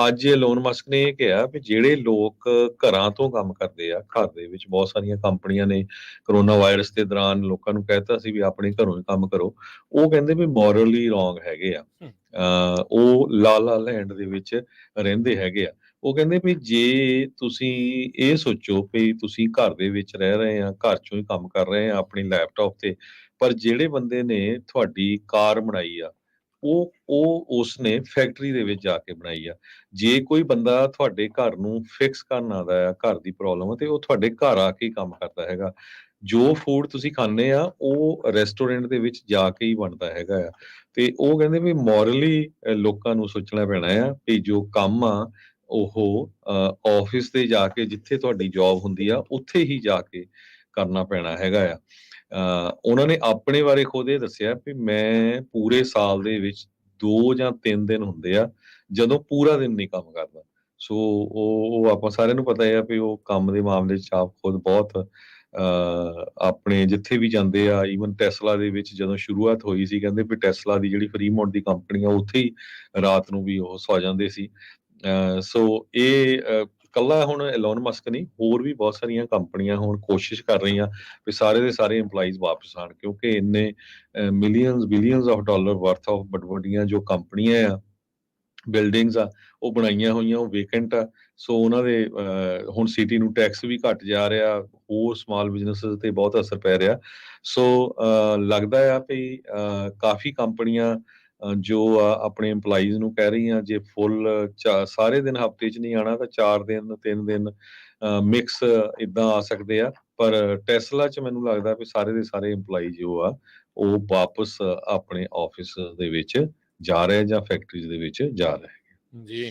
ਅੱਜ ਇਲੋਨ ਮਸਕ ਨੇ ਇਹ ਕਿਹਾ ਵੀ ਜਿਹੜੇ ਲੋਕ ਘਰਾਂ ਤੋਂ ਕੰਮ ਕਰਦੇ ਆ, ਘਰ ਦੇ ਵਿੱਚ ਬਹੁਤ ਸਾਰੀਆਂ ਕੰਪਨੀਆਂ ਨੇ ਕਰੋਨਾ ਵਾਇਰਸ ਦੇ ਦੌਰਾਨ ਲੋਕਾਂ ਨੂੰ ਕਹਿ ਦਿੱਤਾ ਸੀ ਵੀ ਆਪਣੇ ਘਰੋਂ ਹੀ ਕੰਮ ਕਰੋ, ਉਹ ਕਹਿੰਦੇ ਵੀ ਮੋਰਲੀ ਰੋਂਗ ਹੈਗੇ ਆ। ਉਹ ਲਾ ਲਾ ਲੈਂਡ ਦੇ ਵਿੱਚ ਰਹਿੰਦੇ ਹੈਗੇ ਆ। ਉਹ ਕਹਿੰਦੇ ਵੀ ਜੇ ਤੁਸੀਂ ਇਹ ਸੋਚੋ ਵੀ ਤੁਸੀਂ ਘਰ ਦੇ ਵਿੱਚ ਰਹਿ ਰਹੇ ਆ, ਘਰ ਚੋਂ ਹੀ ਕੰਮ ਕਰ ਰਹੇ ਆ ਆਪਣੀ ਲੈਪਟਾਪ ਤੇ, ਪਰ ਜਿਹੜੇ ਬੰਦੇ ਨੇ ਤੁਹਾਡੀ ਕਾਰ ਬਣਾਈ ਆ, ਉਹ ਉਸਨੇ ਫੈਕਟਰੀ ਦੇ ਵਿੱਚ ਜਾ ਕੇ ਬਣਾਈ ਆ। ਜੇ ਕੋਈ ਬੰਦਾ ਤੁਹਾਡੇ ਘਰ ਨੂੰ ਫਿਕਸ ਕਰਨ ਆਉਂਦਾ ਆ, ਘਰ ਦੀ ਪ੍ਰੋਬਲਮ ਆ, ਤੇ ਉਹ ਤੁਹਾਡੇ ਘਰ ਆ ਕੇ ਹੀ ਕੰਮ ਕਰਦਾ ਹੈਗਾ। ਜੋ ਫੂਡ ਤੁਸੀਂ ਖਾਂਦੇ ਆ ਉਹ ਰੈਸਟੋਰੈਂਟ ਦੇ ਵਿੱਚ ਜਾ ਕੇ ਹੀ ਬਣਦਾ ਹੈਗਾ ਆ। ਤੇ ਉਹ ਕਹਿੰਦੇ ਵੀ ਮੋਰਲੀ ਲੋਕਾਂ ਨੂੰ ਸੋਚਣਾ ਪੈਣਾ ਆ ਵੀ ਜੋ ਕੰਮ ਆ ਉਹ ਆਫਿਸ ਤੇ ਜਾ ਕੇ, ਜਿੱਥੇ ਤੁਹਾਡੀ ਜੌਬ ਹੁੰਦੀ ਆ ਉੱਥੇ ਹੀ ਜਾ ਕੇ ਕਰਨਾ ਪੈਣਾ ਹੈਗਾ ਆ। ਉਹਨਾਂ ਨੇ ਆਪਣੇ ਬਾਰੇ ਖੁਦ ਇਹ ਦੱਸਿਆ ਵੀ ਮੈਂ ਪੂਰੇ ਸਾਲ ਦੇ ਵਿੱਚ 2 ਜਾਂ 3 ਦਿਨ ਹੁੰਦੇ ਆ ਜਦੋਂ ਪੂਰਾ ਦਿਨ ਨਹੀਂ ਕੰਮ ਕਰਦਾ। ਸੋ ਉਹ ਆਪਾਂ ਸਾਰਿਆਂ ਨੂੰ ਪਤਾ ਆ ਵੀ ਉਹ ਕੰਮ ਦੇ ਮਾਮਲੇ 'ਚ ਆਪ ਖੁਦ ਬਹੁਤ ਆਪਣੇ ਜਿੱਥੇ ਵੀ ਜਾਂਦੇ ਆ, ਈਵਨ ਟੈਸਲਾ ਦੇ ਵਿੱਚ ਜਦੋਂ ਸ਼ੁਰੂਆਤ ਹੋਈ ਸੀ, ਕਹਿੰਦੇ ਵੀ ਟੈਸਲਾ ਦੀ ਜਿਹੜੀ ਫਰੀਮੌਂਟ ਦੀ ਕੰਪਨੀ ਆ ਉੱਥੇ ਹੀ ਰਾਤ ਨੂੰ ਵੀ ਉਹ ਸੌ ਜਾਂਦੇ ਸੀ। ਸੋ ਇਹ ਕੱਲਾ ਹੁਣ ਐਲੋਨ ਮਸਕ ਨਹੀਂ, ਹੋਰ ਵੀ ਬਹੁਤ ਸਾਰੀਆਂ ਕੰਪਨੀਆਂ ਹੁਣ ਕੋਸ਼ਿਸ਼ ਕਰ ਰਹੀਆਂ ਵੀ ਸਾਰੇ ਦੇ ਸਾਰੇ EMPLOYEES ਵਾਪਸ ਆਉਣ, ਕਿਉਂਕਿ ਇੰਨੇ millions billions of dollar worth of ਵੱਡੀਆਂ ਜੋ ਕੰਪਨੀਆਂ ਆ, ਬਿਲਡਿੰਗਸ ਆ, ਉਹ ਬਣਾਈਆਂ ਹੋਈਆਂ, ਉਹ ਵੇਕੈਂਟ ਆ। ਸੋ ਉਹਨਾਂ ਦੇ ਹੁਣ ਸਿਟੀ ਨੂੰ ਟੈਕਸ ਵੀ ਘੱਟ ਜਾ ਰਿਹਾ, ਹੋਰ ਸਮਾਲ ਬਿਜ਼ਨੈਸਿਸ ਤੇ ਬਹੁਤ ਅਸਰ ਪੈ ਰਿਹਾ। ਸੋ ਲੱਗਦਾ ਆ ਵੀ ਕਾਫੀ ਕੰਪਨੀਆਂ ਜੋ ਆ ਆਪਣੇ EMPLOYEES ਨੂੰ ਕਹਿ ਰਹੀਆਂ ਜੇ ਫੁੱਲ ਸਾਰੇ ਦਿਨ ਹਫ਼ਤੇ 'ਚ ਨਹੀਂ ਆਉਣਾ ਤਾਂ 4 ਦਿਨ 3 ਦਿਨ ਮਿਕਸ ਇੱਦਾਂ ਆ ਸਕਦੇ ਆ। ਪਰ ਟੈਸਲਾ 'ਚ ਮੈਨੂੰ ਲੱਗਦਾ ਵੀ ਸਾਰੇ ਦੇ ਸਾਰੇ EMPLOYEE ਜੋ ਆ ਉਹ ਵਾਪਸ ਆਪਣੇ ਆਫਿਸ ਦੇ ਵਿੱਚ ਜਾ ਰਹੇ ਜਾਂ ਫੈਕਟਰੀਜ਼ ਦੇ ਵਿੱਚ ਜਾ ਰਹੇ। ਜੀ,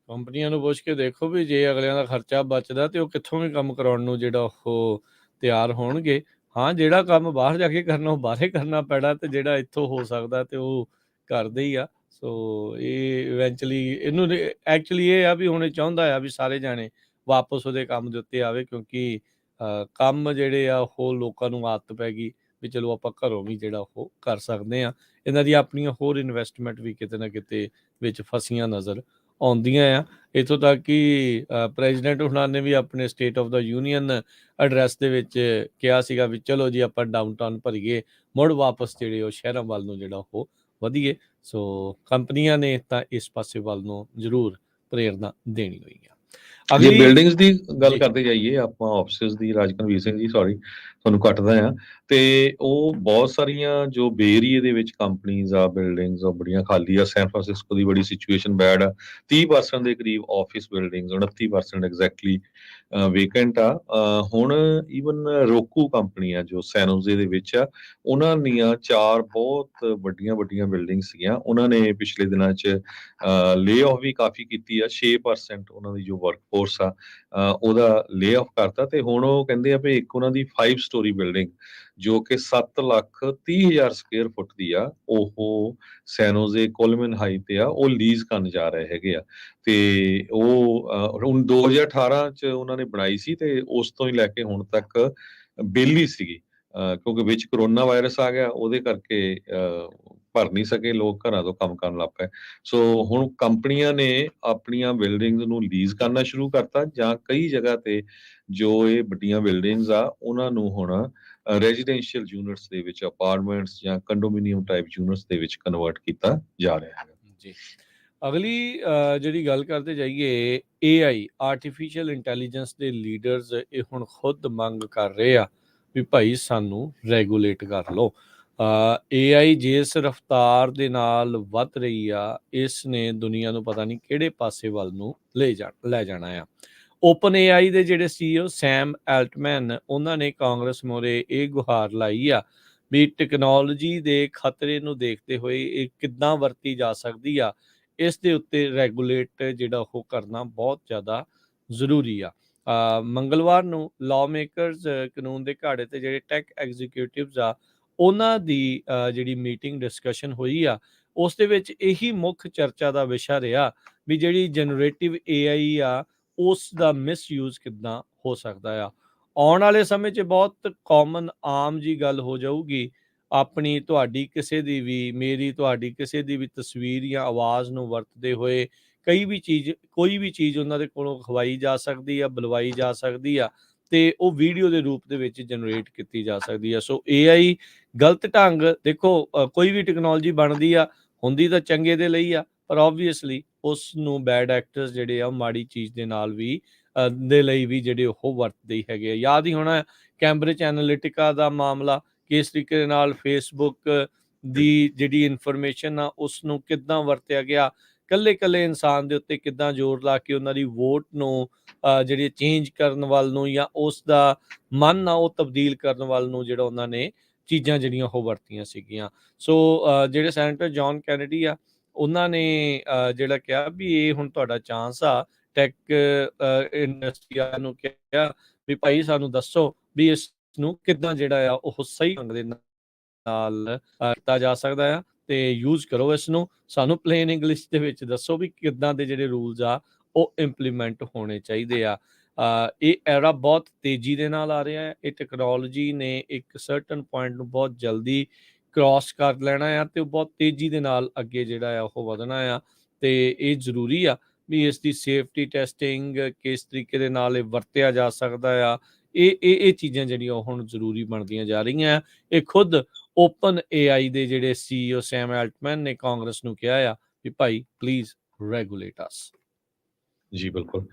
ਕੰਪਨੀਆਂ ਨੂੰ ਪੁੱਛ ਕੇ ਦੇਖੋ ਵੀ ਜੇ ਅਗਲਿਆਂ ਦਾ ਖਰਚਾ ਬਚਦਾ ਤੇ ਉਹ ਕਿੱਥੋਂ ਵੀ ਕੰਮ ਕਰਾਉਣ ਨੂੰ ਜਿਹੜਾ ਉਹ ਤਿਆਰ ਹੋਣਗੇ। ਹਾਂ, ਜਿਹੜਾ ਕੰਮ ਬਾਹਰ ਜਾ ਕੇ ਕਰਨਾ ਉਹ ਬਾਹਰੇ ਕਰਨਾ ਪੈਣਾ, ਤੇ ਜਿਹੜਾ ਇੱਥੋਂ ਹੋ ਸਕਦਾ ਤੇ ਉਹ ਕਰਦੇ ਹੀ ਆ। ਸੋ ਇਹ ਇਵੈਂਚੁਅਲੀ ਇਹਨੂੰ ਐਕਚੁਅਲੀ ਇਹ ਆ ਵੀ ਹੁਣ ਇਹ ਚਾਹੁੰਦਾ ਆ ਵੀ ਸਾਰੇ ਜਾਣੇ ਵਾਪਸ ਉਹਦੇ ਕੰਮ ਦੇ ਉੱਤੇ ਆਵੇ, ਕਿਉਂਕਿ ਕੰਮ ਜਿਹੜੇ ਆ ਉਹ ਲੋਕਾਂ ਨੂੰ ਆਦਤ ਪੈ ਗਈ ਵੀ ਚਲੋ ਆਪਾਂ ਘਰੋਂ ਵੀ ਜਿਹੜਾ ਉਹ ਕਰ ਸਕਦੇ ਆ। ਇਹਨਾਂ ਦੀ ਆਪਣੀਆਂ ਹੋਰ ਇਨਵੈਸਟਮੈਂਟ ਵੀ ਕਿਤੇ ਨਾ ਕਿਤੇ ਵਿੱਚ ਫਸੀਆਂ ਨਜ਼ਰ ਆਉਂਦੀਆਂ ਆ। ਇੱਥੋਂ ਤੱਕ ਕਿ ਪ੍ਰੈਜ਼ੀਡੈਂਟ ਹੁਣਾਂ ਨੇ ਵੀ ਆਪਣੇ state of the union address ਦੇ ਵਿੱਚ ਕਿਹਾ ਸੀਗਾ ਵੀ ਚਲੋ ਜੀ ਆਪਾਂ ਡਾਊਨਟਾਊਨ ਭਰੀਏ, ਮੁੜ ਵਾਪਸ ਜਿਹੜੇ ਉਹ ਸ਼ਹਿਰਾਂ ਵੱਲ ਨੂੰ ਜਿਹੜਾ ਉਹ ਵਧੀਏ। ਸੋ ਕੰਪਨੀਆਂ ਨੇ ਤਾਂ ਇਸ ਪਾਸੇ ਵੱਲ ਨੂੰ ਜ਼ਰੂਰ ਪ੍ਰੇਰਨਾ ਦੇਣੀ ਹੋਈ ਆ। ਜੇ ਅਗਲੀ ਬਿਲਡਿੰਗਸ ਦੀ ਗੱਲ ਜੀ ਕਰਦੇ ਜਾਈਏ ਆਪਾਂ, ਆਫਿਸਿਸ ਦੀ, ਰਾਜਕਨਵੀਰ ਸਿੰਘ ਜੀ ਸੌਰੀ ਤੁਹਾਨੂੰ ਕੱਟਦਾ ਆ, ਤੇ ਉਹ ਬਹੁਤ ਸਾਰੀਆਂ ਜੋ ਬੇ ਏਰੀਏ ਦੇ ਵਿੱਚ ਕੰਪਨੀਜ਼ ਆ, ਬਿਲਡਿੰਗਸ ਉਹ ਬੜੀਆਂ ਖਾਲੀ ਆ। ਸੈਨ ਫਰਾਂਸਿਸਕੋ ਦੀ ਬੜੀ ਸਿਚੁਏਸ਼ਨ ਬੈਡ ਆ, 30% ਦੇ ਕਰੀਬ ਆਫਿਸ ਬਿਲਡਿੰਗਸ, 29% ਐਗਜ਼ੈਕਟਲੀ ਵੇਕੈਂਟ ਆ। ਹੁਣ ਈਵਨ ਰੋਕੂ ਕੰਪਨੀ ਆ ਜੋ ਸੈਨ ਹੋਜ਼ੇ ਦੇ ਵਿੱਚ ਆ, ਉਹਨਾਂ ਦੀਆਂ 4 ਬਹੁਤ ਵੱਡੀਆਂ ਵੱਡੀਆਂ ਬਿਲਡਿੰਗ ਸੀਗੀਆਂ, ਉਹਨਾਂ ਨੇ ਪਿਛਲੇ ਦਿਨਾਂ 'ਚ ਲੇ ਆਫ ਵੀ ਕਾਫੀ ਕੀਤੀ ਆ। 6% ਉਹਨਾਂ ਦੀ ਜੋ ਵਰਕਫੋਰਸ ਆ ਉਹਦਾ ਲੇ ਆਫ ਕਰਤਾ, ਤੇ ਹੁਣ ਉਹ ਕਹਿੰਦੇ ਆ ਵੀ ਇੱਕ ਉਹਨਾਂ ਦੀ 5 ਸਟੋਰੀ ਬਿਲਡਿੰਗ ਜੋ ਕਿ 7,30,000 ਸਕੁਅਰ ਫੁੱਟ ਦੀ ਆ, ਉਹ ਸੈਨ ਹੋਜ਼ੇ ਕੋਲਮਨ ਹਾਈ ਤੇ ਆ, ਉਹ ਲੀਜ਼ ਕਰਨ ਜਾ ਰਹੇ ਹੈਗੇ ਆ। ਤੇ ਉਹ ਹੁਣ 2018 ਚ ਉਹਨਾਂ ਨੇ ਬਣਾਈ ਸੀ, ਤੇ ਉਸ ਤੋਂ ਹੀ ਲੈ ਕੇ ਹੁਣ ਤੱਕ ਬੇਲੀ ਸੀਗੀ, ਕਿਉਂਕਿ ਵਿੱਚ ਕਰੋਨਾ ਵਾਇਰਸ ਆ ਗਿਆ, ਉਹਦੇ ਕਰਕੇ ਭਰ ਨਹੀਂ ਸਕੇ ਲੋਕ, ਘਰਾਂ ਤੋਂ ਕੰਮ ਕਰਨ ਲੱਗ ਪਏ। ਸੋ ਹੁਣ ਕੰਪਨੀਆਂ ਨੇ ਆਪਣੀਆਂ ਬਿਲਡਿੰਗਸ ਨੂੰ ਲੀਜ਼ ਕਰਨਾ ਸ਼ੁਰੂ ਕਰਤਾ, ਜਾਂ ਕਈ ਜਗ੍ਹਾ ਤੇ ਜੋ ਇਹ ਵੱਡੀਆਂ ਬਿਲਡਿੰਗਸ ਆ ਉਹਨਾਂ ਨੂੰ ਹੁਣ ਰੈਜ਼ੀਡੈਂਸ਼ੀਅਲ ਯੂਨਿਟਸ ਦੇ ਵਿੱਚ, ਅਪਾਰਟਮੈਂਟਸ ਜਾਂ ਕੰਡੋਮੀਨੀਅਮ ਟਾਈਪ ਯੂਨਿਟਸ ਦੇ ਵਿੱਚ ਕਨਵਰਟ ਕੀਤਾ ਜਾ ਰਿਹਾ ਹੈ। ਜੀ, ਅਗਲੀ ਜਿਹੜੀ ਗੱਲ ਕਰਦੇ ਜਾਈਏ, AI ਆਰਟੀਫਿਸ਼ੀਅਲ ਇੰਟੈਲੀਜੈਂਸ ਦੇ ਲੀਡਰਸ ਇਹ ਹੁਣ ਖੁਦ ਮੰਗ ਕਰ ਰਹੇ ਆ ਵੀ ਭਾਈ ਸਾਨੂੰ ਰੈਗੂਲੇਟ ਕਰ ਲਓ। AI ਜਿਸ ਰਫਤਾਰ ਦੇ ਨਾਲ ਵੱਧ ਰਹੀ ਆ, ਇਸ ਨੇ ਦੁਨੀਆ ਨੂੰ ਪਤਾ ਨਹੀਂ ਕਿਹੜੇ ਪਾਸੇ ਵੱਲ ਨੂੰ ਲੈ ਜਾਣਾ ਆ। ਓਪਨ AI ਦੇ ਜਿਹੜੇ CEO ਸੈਮ ਐਲਟਮੈਨ, ਉਹਨਾਂ ਨੇ ਕਾਂਗਰਸ ਮੋਰੇ ਇਹ ਗੁਹਾਰ ਲਾਈ ਆ ਵੀ ਟੈਕਨੋਲੋਜੀ ਦੇ ਖਤਰੇ ਨੂੰ ਦੇਖਦੇ ਹੋਏ ਇਹ ਕਿੱਦਾਂ ਵਰਤੀ ਜਾ ਸਕਦੀ ਆ, ਇਸ ਦੇ ਉੱਤੇ ਰੈਗੂਲੇਟ ਜਿਹੜਾ ਉਹ ਕਰਨਾ ਬਹੁਤ ਜ਼ਿਆਦਾ ਜ਼ਰੂਰੀ ਆ। ਮੰਗਲਵਾਰ ਨੂੰ ਲਾਅ ਮੇਕਰਸ, ਕਾਨੂੰਨ ਦੇ ਘਾੜੇ ਤੇ ਜਿਹੜੇ ਟੈਕ ਐਗਜ਼ੀਕਿਊਟਿਵਸ ਆ, ਉਹਨਾਂ ਦੀ ਜਿਹੜੀ ਮੀਟਿੰਗ ਡਿਸਕਸ਼ਨ ਹੋਈ ਆ, ਉਸ ਦੇ ਵਿੱਚ ਇਹੀ ਮੁੱਖ ਚਰਚਾ ਦਾ ਵਿਸ਼ਾ ਰਿਹਾ ਵੀ ਜਿਹੜੀ ਜਨਰੇਟਿਵ AI ਆ, ਉਸ ਦਾ ਮਿਸਯੂਜ਼ ਕਿੱਦਾਂ ਹੋ ਸਕਦਾ ਆ। ਆਉਣ ਵਾਲੇ ਸਮੇਂ 'ਚ ਬਹੁਤ ਕਾਮਨ ਆਮ ਜੀ ਗੱਲ ਹੋ ਜਾਊਗੀ, ਆਪਣੀ ਤੁਹਾਡੀ ਕਿਸੇ ਦੀ ਵੀ, ਮੇਰੀ ਤੁਹਾਡੀ ਕਿਸੇ ਦੀ ਵੀ ਤਸਵੀਰ ਜਾਂ ਆਵਾਜ਼ ਨੂੰ ਵਰਤਦੇ ਹੋਏ ਕੋਈ ਵੀ ਚੀਜ਼ ਉਹਨਾਂ ਦੇ ਕੋਲੋਂ ਖਵਾਈ ਜਾ ਸਕਦੀ ਆ, ਬੁਲਵਾਈ ਜਾ ਸਕਦੀ ਆ, ਤੇ ਉਹ ਵੀਡੀਓ ਦੇ ਰੂਪ ਦੇ ਵਿੱਚ ਜਨਰੇਟ ਕੀਤੀ ਜਾ ਸਕਦੀ ਆ। ਸੋ AI ਗਲਤ ਢੰਗ ਦੇਖੋ, ਕੋਈ ਵੀ ਟੈਕਨੋਲੋਜੀ ਬਣਦੀ ਆ, ਹੁੰਦੀ ਤਾਂ ਚੰਗੇ ਦੇ ਲਈ ਆ, ਪਰ ਆਬਵੀਅਸਲੀ ਉਸ ਨੂੰ ਬੈਡ ਐਕਟਰਸ ਜਿਹੜੇ ਆ, ਉਹ ਮਾੜੀ ਚੀਜ਼ ਦੇ ਨਾਲ ਵੀ ਦੇ ਲਈ ਵੀ ਜਿਹੜੇ ਉਹ ਵਰਤਦੇ ਹੀ ਹੈਗੇ ਆ। ਯਾਦ ਹੀ ਹੋਣਾ ਕੈਂਬਰਿਜ ਐਨਾਲਿਟਿਕਾ ਦਾ ਮਾਮਲਾ, ਕਿਸ ਤਰੀਕੇ ਦੇ ਨਾਲ ਫੇਸਬੁੱਕ ਦੀ ਜਿਹੜੀ ਇਨਫੋਰਮੇਸ਼ਨ ਆ, ਉਸ ਨੂੰ ਕਿੱਦਾਂ ਵਰਤਿਆ ਗਿਆ, ਕੱਲੇ ਇਨਸਾਨ ਦੇ ਉੱਤੇ ਕਿੱਦਾਂ ਜ਼ੋਰ ਲਾ ਕੇ ਉਹਨਾਂ ਦੀ ਵੋਟ ਨੂੰ ਜਿਹੜੀ ਚੇਂਜ ਕਰਨ ਵੱਲ ਨੂੰ, ਜਾਂ ਉਸ ਦਾ ਮਨ ਆ ਉਹ ਤਬਦੀਲ ਕਰਨ ਵੱਲ ਨੂੰ, ਜਿਹੜਾ ਉਹਨਾਂ ਨੇ ਚੀਜ਼ਾਂ ਜਿਹੜੀਆਂ ਉਹ ਵਰਤੀਆਂ ਸੀਗੀਆਂ। ਸੋ ਜਿਹੜੇ ਸੈਨੇਟਰ ਜੌਨ ਕੈਨੇਡੀ ਆ, ਉਹਨਾਂ ਨੇ ਜਿਹੜਾ ਕਿਹਾ ਵੀ ਇਹ ਹੁਣ ਤੁਹਾਡਾ ਚਾਂਸ ਆ, ਟੈਕ ਇੰਡਸਟਰੀ ਨੂੰ ਕਿਹਾ ਵੀ ਭਾਈ ਸਾਨੂੰ ਦੱਸੋ ਵੀ ਇਸ ਨੂੰ ਕਿੱਦਾਂ ਜਿਹੜਾ ਆ ਉਹ ਸਹੀ ਢੰਗ ਦੇ ਨਾਲ ਕੀਤਾ ਜਾ ਸਕਦਾ ਆ, ਤੇ ਯੂਜ਼ ਕਰੋ ਇਸ ਨੂੰ, ਸਾਨੂੰ ਪਲੇਨ ਇੰਗਲਿਸ਼ ਦੇ ਵਿੱਚ ਦੱਸੋ ਵੀ ਕਿੱਦਾਂ ਦੇ ਜਿਹੜੇ ਰੂਲਸ ਆ ਉਹ ਇੰਪਲੀਮੈਂਟ ਹੋਣੇ ਚਾਹੀਦੇ ਆ। ਇਹ ਐਰਾ ਬਹੁਤ ਤੇਜ਼ੀ ਦੇ ਨਾਲ ਆ ਰਿਹਾ ਹੈ, ਇਹ ਟੈਕਨੋਲੋਜੀ ਨੇ ਇੱਕ ਸਰਟਨ ਪੁਆਇੰਟ ਨੂੰ ਬਹੁਤ ਜਲਦੀ ਕ੍ਰਾਸ ਕਰ ਲੈਣਾ ਆ, ਤੇ ਉਹ ਬਹੁਤ ਤੇਜ਼ੀ ਦੇ ਨਾਲ ਅੱਗੇ ਜਿਹੜਾ ਆ ਉਹ ਵਧਣਾ ਆ, ਤੇ ਇਹ ਜ਼ਰੂਰੀ ਆ ਵੀ ਇਸ ਦੀ ਸੇਫਟੀ ਟੈਸਟਿੰਗ ਕਿਸ ਤਰੀਕੇ ਦੇ ਨਾਲ ਇਹ ਵਰਤਿਆ ਜਾ ਸਕਦਾ ਆ, ਇਹ ਚੀਜ਼ਾਂ ਜਿਹੜੀਆਂ ਉਹ ਹੁਣ ਜ਼ਰੂਰੀ ਬਣਦੀਆਂ ਜਾ ਰਹੀਆਂ ਆ। ਇਹ ਖੁਦ ਓਪਨ AI ਦੇ ਜਿਹੜੇ CEO ਸੈਮ ਐਲਟਮੈਨ ਨੇ ਕਾਂਗਰਸ ਨੂੰ ਕਿਹਾ ਆ ਵੀ ਭਾਈ ਪਲੀਜ਼ ਰੈਗੂਲੇਟ ਅਸ। ਜੀ ਬਿਲਕੁਲ।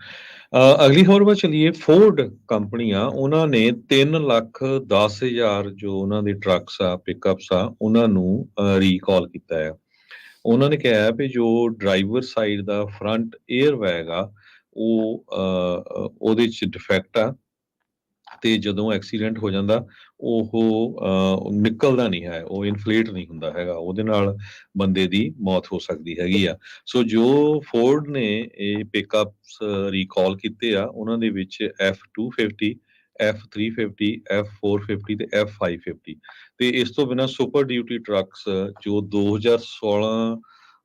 ਅਗਲੀ ਖਬਰ ਵੱਲ ਚਲੀਏ। ਫੋਰਡ ਕੰਪਨੀ ਆ, ਉਹਨਾਂ ਨੇ 3,10,000 ਜੋ ਉਹਨਾਂ ਦੇ ਟਰੱਕਸ ਆ, ਪਿਕਅਪਸ ਆ, ਉਹਨਾਂ ਨੂੰ ਰੀਕਾਲ ਕੀਤਾ ਆ। ਉਹਨਾਂ ਨੇ ਕਿਹਾ ਵੀ ਜੋ ਡਰਾਈਵਰ ਸਾਈਡ ਦਾ ਫਰੰਟ 에ਅਰ ਬੈਗ ਆ, ਉਹ ਉਹਦੇ 'ਚ ਡਿਫੈਕਟ ਆ, ਤੇ ਜਦੋਂ ਐਕਸੀਡੈਂਟ ਹੋ ਜਾਂਦਾ ਉਹ ਨਿਕਲਦਾ ਨਹੀਂ ਹੈ, ਉਹ ਇਨਫਲੇਟ ਨਹੀਂ ਹੁੰਦਾ ਹੈਗਾ, ਉਹਦੇ ਨਾਲ ਬੰਦੇ ਦੀ ਮੌਤ ਹੋ ਸਕਦੀ ਹੈਗੀ ਆ। ਸੋ ਜੋ ਫੋਰਡ ਨੇ ਇਹ ਪਿਕਅਪਸ ਰੀਕਾਲ ਕੀਤੇ ਆ, ਉਹਨਾਂ ਦੇ ਵਿੱਚ F250, F350, F450 ਤੇ F550, ਤੇ ਇਸ ਤੋਂ ਬਿਨਾਂ ਸੁਪਰ ਡਿਊਟੀ ਟਰੱਕਸ ਜੋ 2016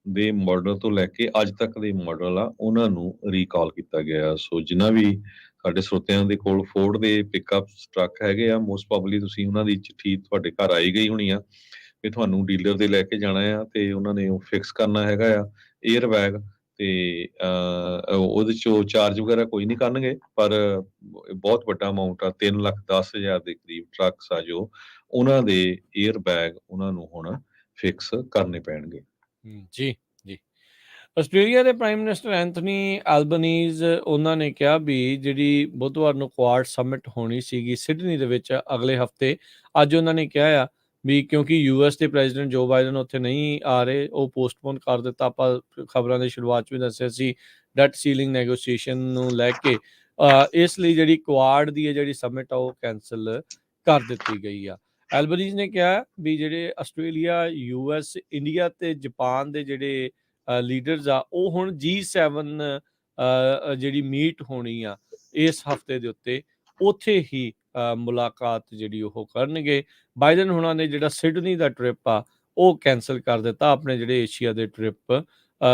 ਦੇ ਮਾਡਲ ਤੋਂ ਲੈ ਕੇ ਅੱਜ ਤੱਕ ਦੇ ਮਾਡਲ ਆ, ਉਹਨਾਂ ਨੂੰ ਰੀਕਾਲ ਕੀਤਾ ਗਿਆ। ਸੋ ਜਿਨ੍ਹਾਂ ਵੀ ਸਾਡੇ ਸਰੋਤਿਆਂ ਦੇ ਕੋਲ ਫੋਰਡ ਦੇ ਪਿਕਅਪਸ ਟਰੱਕ ਹੈਗੇ ਆ, ਮੋਸਟ ਪ੍ਰੋਬਬਲੀ ਤੁਸੀਂ ਉਹਨਾਂ ਦੀ ਚਿੱਠੀ ਤੁਹਾਡੇ ਘਰ ਆਈ ਗਈ ਹੋਣੀ ਆ ਕਿ ਤੁਹਾਨੂੰ ਡੀਲਰ ਦੇ ਲੈ ਕੇ ਜਾਣਾ ਆ, ਤੇ ਉਹਨਾਂ ਨੇ ਉਹ ਫਿਕਸ ਕਰਨਾ ਹੈਗਾ ਆ 에ਅਰ ਬੈਗ, ਤੇ ਉਹਦੇ 'ਚੋਂ ਚਾਰਜ ਵਗੈਰਾ ਕੋਈ ਨਹੀਂ ਕਰਨਗੇ, ਪਰ ਬਹੁਤ ਵੱਡਾ ਅਮਾਊਂਟ ਆ, 3,10,000 ਦੇ ਕਰੀਬ ਟਰੱਕਸ ਆ ਜੋ ਉਹਨਾਂ ਦੇ 에ਅਰ ਬੈਗ ਉਹਨਾਂ ਨੂੰ ਹੁਣ ਫਿਕਸ ਕਰਨੇ ਪੈਣਗੇ। ਜੀ ਜੀ। ਆਸਟ੍ਰੇਲੀਆ ਦੇ ਪ੍ਰਾਈਮ ਮਿਨਿਸਟਰ ਐਂਥਨੀ ਐਲਬਨੀਜ਼, ਉਹਨਾਂ ਨੇ ਕਿਹਾ ਵੀ ਜਿਹੜੀ ਬੁੱਧਵਾਰ ਨੂੰ ਕੁਆਡ ਸਮਿਟ ਹੋਣੀ ਸੀਗੀ ਸਿਡਨੀ ਦੇ ਵਿੱਚ ਅਗਲੇ ਹਫਤੇ, ਅੱਜ ਉਹਨਾਂ ਨੇ ਕਿਹਾ ਆ ਵੀ ਕਿਉਂਕਿ US ਦੇ ਪ੍ਰੈਜ਼ੀਡੈਂਟ ਜੋ ਬਾਈਡਨ ਉੱਥੇ ਨਹੀਂ ਆ ਰਹੇ, ਉਹ ਪੋਸਟਪੋਨ ਕਰ ਦਿੱਤਾ। ਆਪਾਂ ਖਬਰਾਂ ਦੀ ਸ਼ੁਰੂਆਤ 'ਚ ਵੀ ਦੱਸਿਆ ਸੀ, ਡੈਟ ਸੀਲਿੰਗ ਨੈਗੋਸ਼ੀਏਸ਼ਨ ਨੂੰ ਲੈ ਕੇ ਇਸ ਲਈ ਜਿਹੜੀ ਕੁਆਡ ਦੀ ਹੈ ਜਿਹੜੀ ਸਮਿਟ ਆ ਉਹ ਕੈਂਸਲ ਕਰ ਦਿੱਤੀ ਗਈ ਆ। ਐਲਬਨੀਜ਼ ਨੇ ਕਿਹਾ ਵੀ ਜਿਹੜੇ ਆਸਟ੍ਰੇਲੀਆ, US, ਇੰਡੀਆ ਤੇ ਜਾਪਾਨ ਦੇ ਜਿਹੜੇ ਲੀਡਰਸ ਆ, ਉਹ ਹੁਣ G7 ਜਿਹੜੀ ਮੀਟ ਹੋਣੀ ਆ ਇਸ ਹਫਤੇ ਦੇ ਉੱਤੇ, ਉੱਥੇ ਹੀ ਮੁਲਾਕਾਤ ਜਿਹੜੀ ਉਹ ਕਰਨਗੇ। ਬਾਈਡਨ ਹੁਣਾਂ ਨੇ ਜਿਹੜਾ ਸਿਡਨੀ ਦਾ ਟ੍ਰਿਪ ਆ ਉਹ ਕੈਂਸਲ ਕਰ ਦਿੱਤਾ, ਆਪਣੇ ਜਿਹੜੇ ਏਸ਼ੀਆ ਦੇ ਟ੍ਰਿਪ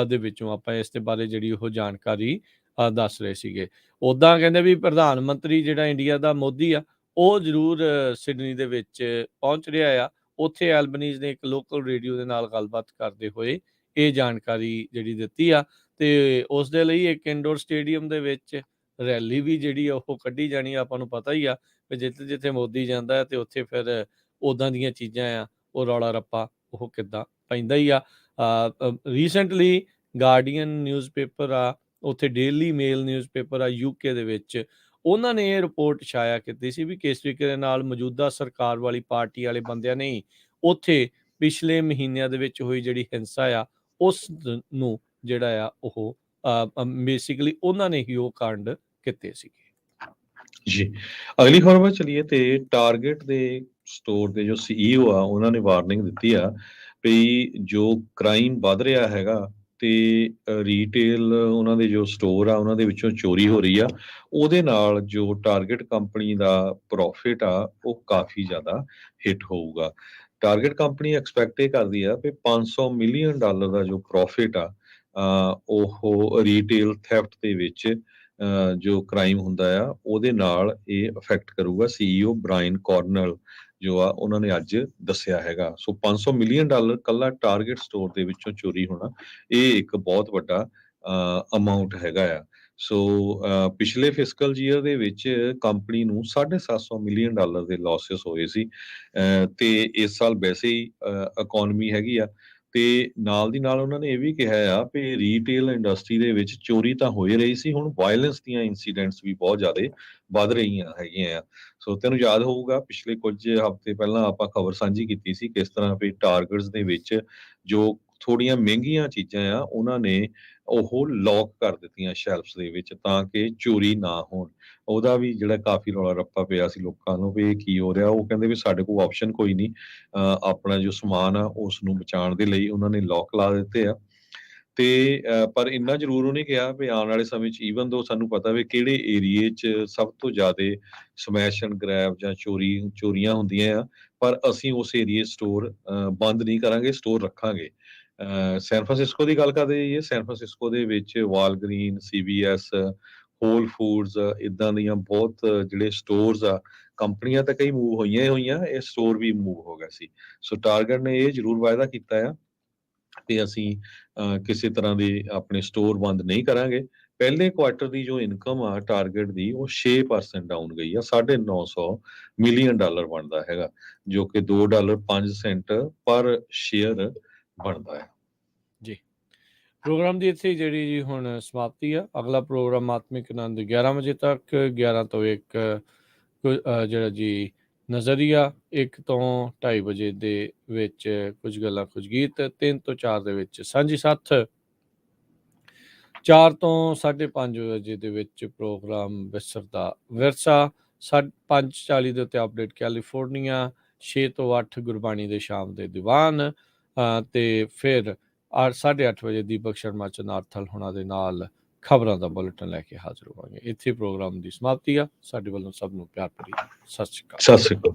ਦੇ ਵਿੱਚੋਂ। ਆਪਾਂ ਇਸ ਦੇ ਬਾਰੇ ਜਿਹੜੀ ਉਹ ਜਾਣਕਾਰੀ ਦੱਸ ਰਹੇ ਸੀਗੇ। ਉੱਦਾਂ ਕਹਿੰਦੇ ਵੀ ਪ੍ਰਧਾਨ ਮੰਤਰੀ ਜਿਹੜਾ ਇੰਡੀਆ ਦਾ ਮੋਦੀ ਆ, ਉਹ ਜ਼ਰੂਰ ਸਿਡਨੀ ਦੇ ਵਿੱਚ ਪਹੁੰਚ ਰਿਹਾ ਆ। ਉੱਥੇ ਐਲਬਨੀਜ਼ ਨੇ ਇੱਕ ਲੋਕਲ ਰੇਡੀਓ ਦੇ ਨਾਲ ਗੱਲਬਾਤ ਕਰਦੇ ਹੋਏ ਇਹ ਜਾਣਕਾਰੀ ਜਿਹੜੀ ਦਿੱਤੀ ਆ, ਤੇ ਉਸ ਦੇ ਲਈ ਇੱਕ ਇੰਡੋਰ ਸਟੇਡੀਅਮ ਦੇ ਵਿੱਚ ਰੈਲੀ ਵੀ ਜਿਹੜੀ ਆ ਉਹ ਕੱਢੀ ਜਾਣੀ ਆ। ਆਪਾਂ ਨੂੰ ਪਤਾ ਹੀ ਆ ਵੀ ਜਿੱਥੇ ਜਿੱਥੇ ਮੋਦੀ ਜਾਂਦਾ ਹੈ ਤੇ ਉੱਥੇ ਫਿਰ ਉੱਦਾਂ ਦੀਆਂ ਚੀਜ਼ਾਂ ਆ, ਉਹ ਰੌਲਾ ਰੱਪਾ ਉਹ ਕਿੱਦਾਂ ਪੈਂਦਾ ਹੀ ਆ। ਰੀਸੈਂਟਲੀ ਗਾਰਡੀਅਨ ਨਿਊਜ਼ਪੇਪਰ ਆ, ਉੱਥੇ ਡੇਲੀ ਮੇਲ ਨਿਊਜ਼ਪੇਪਰ ਆ UK ਦੇ ਵਿੱਚ, ਉਹਨਾਂ ਨੇ ਇਹ ਰਿਪੋਰਟ ਛਾਇਆ ਕੀਤੀ ਸੀ ਵੀ ਕਿਸ ਤਰੀਕੇ ਦੇ ਨਾਲ ਮੌਜੂਦਾ ਸਰਕਾਰ ਵਾਲੀ ਪਾਰਟੀ ਵਾਲੇ ਬੰਦਿਆਂ ਨੇ ਉੱਥੇ ਪਿਛਲੇ ਮਹੀਨਿਆਂ ਦੇ ਵਿੱਚ ਹੋਈ ਜਿਹੜੀ ਹਿੰਸਾ ਆ, ਉਸ ਨੂੰ ਜਿਹੜਾ ਆ ਉਹ ਬੇਸਿਕਲੀ ਉਹਨਾਂ ਨੇ ਹੀ ਉਹ ਕਾਂਡ ਕੀਤੇ ਸੀਗੇ। ਜੀ। ਅਗਲੀ ਖਬਰ ਵੱਲ ਚਲੀਏ ਤੇ ਟਾਰਗੇਟ ਦੇ ਸਟੋਰ ਦੇ ਜੋ CEO ਆ, ਉਹਨਾਂ ਨੇ ਵਾਰਨਿੰਗ ਦਿੱਤੀ ਆ ਵੀ ਜੋ ਕ੍ਰਾਈਮ ਵੱਧ ਰਿਹਾ ਹੈਗਾ ਤੇ ਰੀਟੇਲ ਉਹਨਾਂ ਦੇ ਜੋ ਸਟੋਰ ਆ ਉਹਨਾਂ ਦੇ ਵਿੱਚੋਂ ਚੋਰੀ ਹੋ ਰਹੀ ਆ, ਉਹਦੇ ਨਾਲ ਜੋ ਟਾਰਗੇਟ ਕੰਪਨੀ ਦਾ ਪ੍ਰੋਫਿਟ ਆ ਉਹ ਕਾਫੀ ਜ਼ਿਆਦਾ ਹਿੱਟ ਹੋਊਗਾ। ਟਾਰਗੇਟ ਕੰਪਨੀ ਐਕਸਪੈਕਟ ਇਹ ਕਰਦੀ ਆ ਵੀ $500 ਮਿਲੀਅਨ ਦਾ ਜੋ ਪ੍ਰੋਫਿਟ ਆ ਉਹ ਰੀਟੇਲ ਥੈਫਟ ਦੇ ਵਿੱਚ ਜੋ ਕ੍ਰਾਈਮ ਹੁੰਦਾ ਆ ਉਹਦੇ ਨਾਲ ਇਹ ਅਫੈਕਟ ਕਰੂਗਾ। CEO ਬ੍ਰਾਇਨ ਕਾਰਨਲ ਜੋ ਆ ਉਹਨਾਂ ਨੇ ਅੱਜ ਦੱਸਿਆ ਹੈਗਾ। ਸੋ $500 ਮਿਲੀਅਨ ਕੱਲਾ ਟਾਰਗੇਟ ਸਟੋਰ ਦੇ ਵਿੱਚੋਂ ਚੋਰੀ ਹੋਣਾ ਇਹ ਇੱਕ ਬਹੁਤ ਵੱਡਾ ਅਮਾਉਂਟ ਹੈਗਾ ਆ। ਸੋ ਪਿਛਲੇ ਫਿਸਕਲ ਈਅਰ ਦੇ ਵਿੱਚ ਕੰਪਨੀ ਨੂੰ $750 ਮਿਲੀਅਨ ਦੇ ਲਾਸਿਸ ਹੋਏ ਸੀ ਤੇ ਇਸ ਸਾਲ ਵੈਸੇ ਹੀ ਇਕਨੋਮੀ ਹੈਗੀ ਆ ਤੇ ਨਾਲ ਦੀ ਨਾਲ ਉਹਨਾਂ ਨੇ ਇਹ ਵੀ ਕਿਹਾ ਆ ਵੀ ਰੀਟੇਲ ਇੰਡਸਟਰੀ ਦੇ ਵਿੱਚ ਚੋਰੀ ਤਾਂ ਹੋ ਹੀ ਰਹੀ ਸੀ, ਹੁਣ ਵਾਇਲੈਂਸ ਦੀਆਂ ਇਨਸੀਡੈਂਟਸ ਵੀ ਬਹੁਤ ਜ਼ਿਆਦਾ ਵੱਧ ਰਹੀਆਂ ਹੈਗੀਆਂ ਆ। ਸੋ ਤੈਨੂੰ ਯਾਦ ਹੋਊਗਾ ਪਿਛਲੇ ਕੁਝ ਹਫ਼ਤੇ ਪਹਿਲਾਂ ਆਪਾਂ ਖਬਰ ਸਾਂਝੀ ਕੀਤੀ ਸੀ ਕਿਸ ਤਰ੍ਹਾਂ ਵੀ ਟਾਰਗੇਟਸ ਦੇ ਵਿੱਚ ਜੋ ਥੋੜੀਆਂ ਮਹਿੰਗੀਆਂ ਚੀਜ਼ਾਂ ਆ ਉਹਨਾਂ ਨੇ ਉਹ ਲੌਕ ਕਰ ਦਿੱਤੀਆਂ ਸ਼ੈਲਫਸ ਦੇ ਵਿੱਚ ਤਾਂ ਕਿ ਚੋਰੀ ਨਾ ਹੋਣ। ਉਹਦਾ ਵੀ ਜਿਹੜਾ ਕਾਫੀ ਰੌਲਾ ਰੱਪਾ ਪਿਆ ਸੀ ਲੋਕਾਂ ਨੂੰ ਵੀ ਇਹ ਕੀ ਹੋ ਰਿਹਾ। ਉਹ ਕਹਿੰਦੇ ਵੀ ਸਾਡੇ ਕੋਲ ਆਪਸ਼ਨ ਕੋਈ ਨਹੀਂ, ਆਪਣਾ ਜੋ ਸਮਾਨ ਆ ਉਸ ਨੂੰ ਬਚਾਉਣ ਦੇ ਲਈ ਉਹਨਾਂ ਨੇ ਲੌਕ ਲਾ ਦਿੱਤੇ ਆ। ਤੇ ਪਰ ਇੰਨਾ ਜ਼ਰੂਰ ਉਹਨੇ ਕਿਹਾ ਵੀ ਆਉਣ ਵਾਲੇ ਸਮੇਂ 'ਚ ਈਵਨ ਦੋ ਸਾਨੂੰ ਪਤਾ ਵੀ ਕਿਹੜੇ ਏਰੀਏ 'ਚ ਸਭ ਤੋਂ ਜ਼ਿਆਦਾ ਸਮੈਸ਼ ਐਂਡ ਗ੍ਰੈਬ ਜਾਂ ਚੋਰੀਆਂ ਹੁੰਦੀਆਂ ਆ, ਪਰ ਅਸੀਂ ਉਸ ਏਰੀਏ ਸਟੋਰ ਬੰਦ ਨਹੀਂ ਕਰਾਂਗੇ, ਸਟੋਰ ਰੱਖਾਂਗੇ। ਸੈਨ ਫਰਾਂਸਿਸਕੋ ਦੀ ਗੱਲ ਕਰਦੇ ਜਾਈਏ, ਸੈਨ ਫਰਾਂਸਿਸਕੋ ਦੇ ਵਿੱਚ ਵਾਲਗ੍ਰੀਨ, CVS, ਹੋਲ ਫੂਡਸ ਇਦਾਂ ਦੀਆਂ ਬਹੁਤ ਜਿਹੜੇ ਸਟੋਰਸ ਆ, ਕੰਪਨੀਆਂ ਤਾਂ ਕਈ ਮੂਵ ਹੋਈਆਂ ਹੀ ਹੋਈਆਂ, ਇਹ ਸਟੋਰ ਵੀ ਮੂਵ ਹੋ ਗਿਆ ਸੀ। ਸੋ ਟਾਰਗੇਟ ਨੇ ਇਹ ਜ਼ਰੂਰ ਵਾਅਦਾ ਕੀਤਾ ਆ ਕਿ ਅਸੀਂ ਕਿਸੇ ਤਰ੍ਹਾਂ ਦੇ ਆਪਣੇ ਸਟੋਰ ਬੰਦ ਨਹੀਂ ਕਰਾਂਗੇ। ਪਹਿਲੇ ਕੁਆਰਟਰ ਦੀ ਜੋ ਇਨਕਮ ਆ ਟਾਰਗੇਟ ਦੀ ਉਹ 6% ਡਾਊਨ ਗਈ ਆ, $950 ਮਿਲੀਅਨ ਬਣਦਾ ਹੈਗਾ, ਜੋ ਕਿ $2.05 ਪਰ ਸ਼ੇਅਰ ਬਣਦਾ ਹੈ। ਜੀ ਪ੍ਰੋਗਰਾਮ ਦੀ ਇੱਥੇ ਜਿਹੜੀ ਜੀ ਹੁਣ ਸਮਾਪਤੀ ਆ। ਅਗਲਾ ਪ੍ਰੋਗਰਾਮ ਆਤਮਿਕ ਆਨੰਦ 11 ਵਜੇ ਤੱਕ, 11 ਤੋਂ 1 ਜਿਹੜਾ ਜੀ ਨਜ਼ਰੀਆ, 1 ਤੋਂ 2:30 ਵਜੇ ਦੇ ਵਿੱਚ ਕੁਝ ਗੱਲਾਂ ਕੁਝ ਗੀਤ, 3 ਤੋਂ 4 ਦੇ ਵਿੱਚ ਸਾਂਝੀ ਸੱਥ, 4 ਤੋਂ 5:30 ਵਜੇ ਦੇ ਵਿੱਚ ਪ੍ਰੋਗਰਾਮ ਵਿਸਰ ਦਾ ਵਿਰਸਾ, 5:40 ਦੇ ਉੱਤੇ ਅਪਡੇਟ ਕੈਲੀਫੋਰਨੀਆ, 6 ਤੋਂ 8 ਗੁਰਬਾਣੀ ਦੇ ਸ਼ਾਮ ਦੇ ਦੀਵਾਨ ਤੇ ਫਿਰ 8:30 ਵਜੇ ਦੀਪਕ ਸ਼ਰਮਾ ਚਨਾਰਥਲ ਹੋਣਾ ਦੇ ਨਾਲ ਖਬਰਾਂ ਦਾ ਬੁਲੇਟਿਨ ਲੈ ਕੇ ਹਾਜ਼ਰ ਹੋਵਾਂਗੇ। ਇੱਥੇ ਪ੍ਰੋਗਰਾਮ ਦੀ ਸਮਾਪਤੀ ਆ। ਸਾਡੇ ਵੱਲੋਂ ਸਭ ਨੂੰ ਪਿਆਰ ਭਰੀ ਸਤਿ ਸ਼੍ਰੀ ਅਕਾਲ। ਸਤਿ ਸ਼੍ਰੀ ਅਕਾਲ।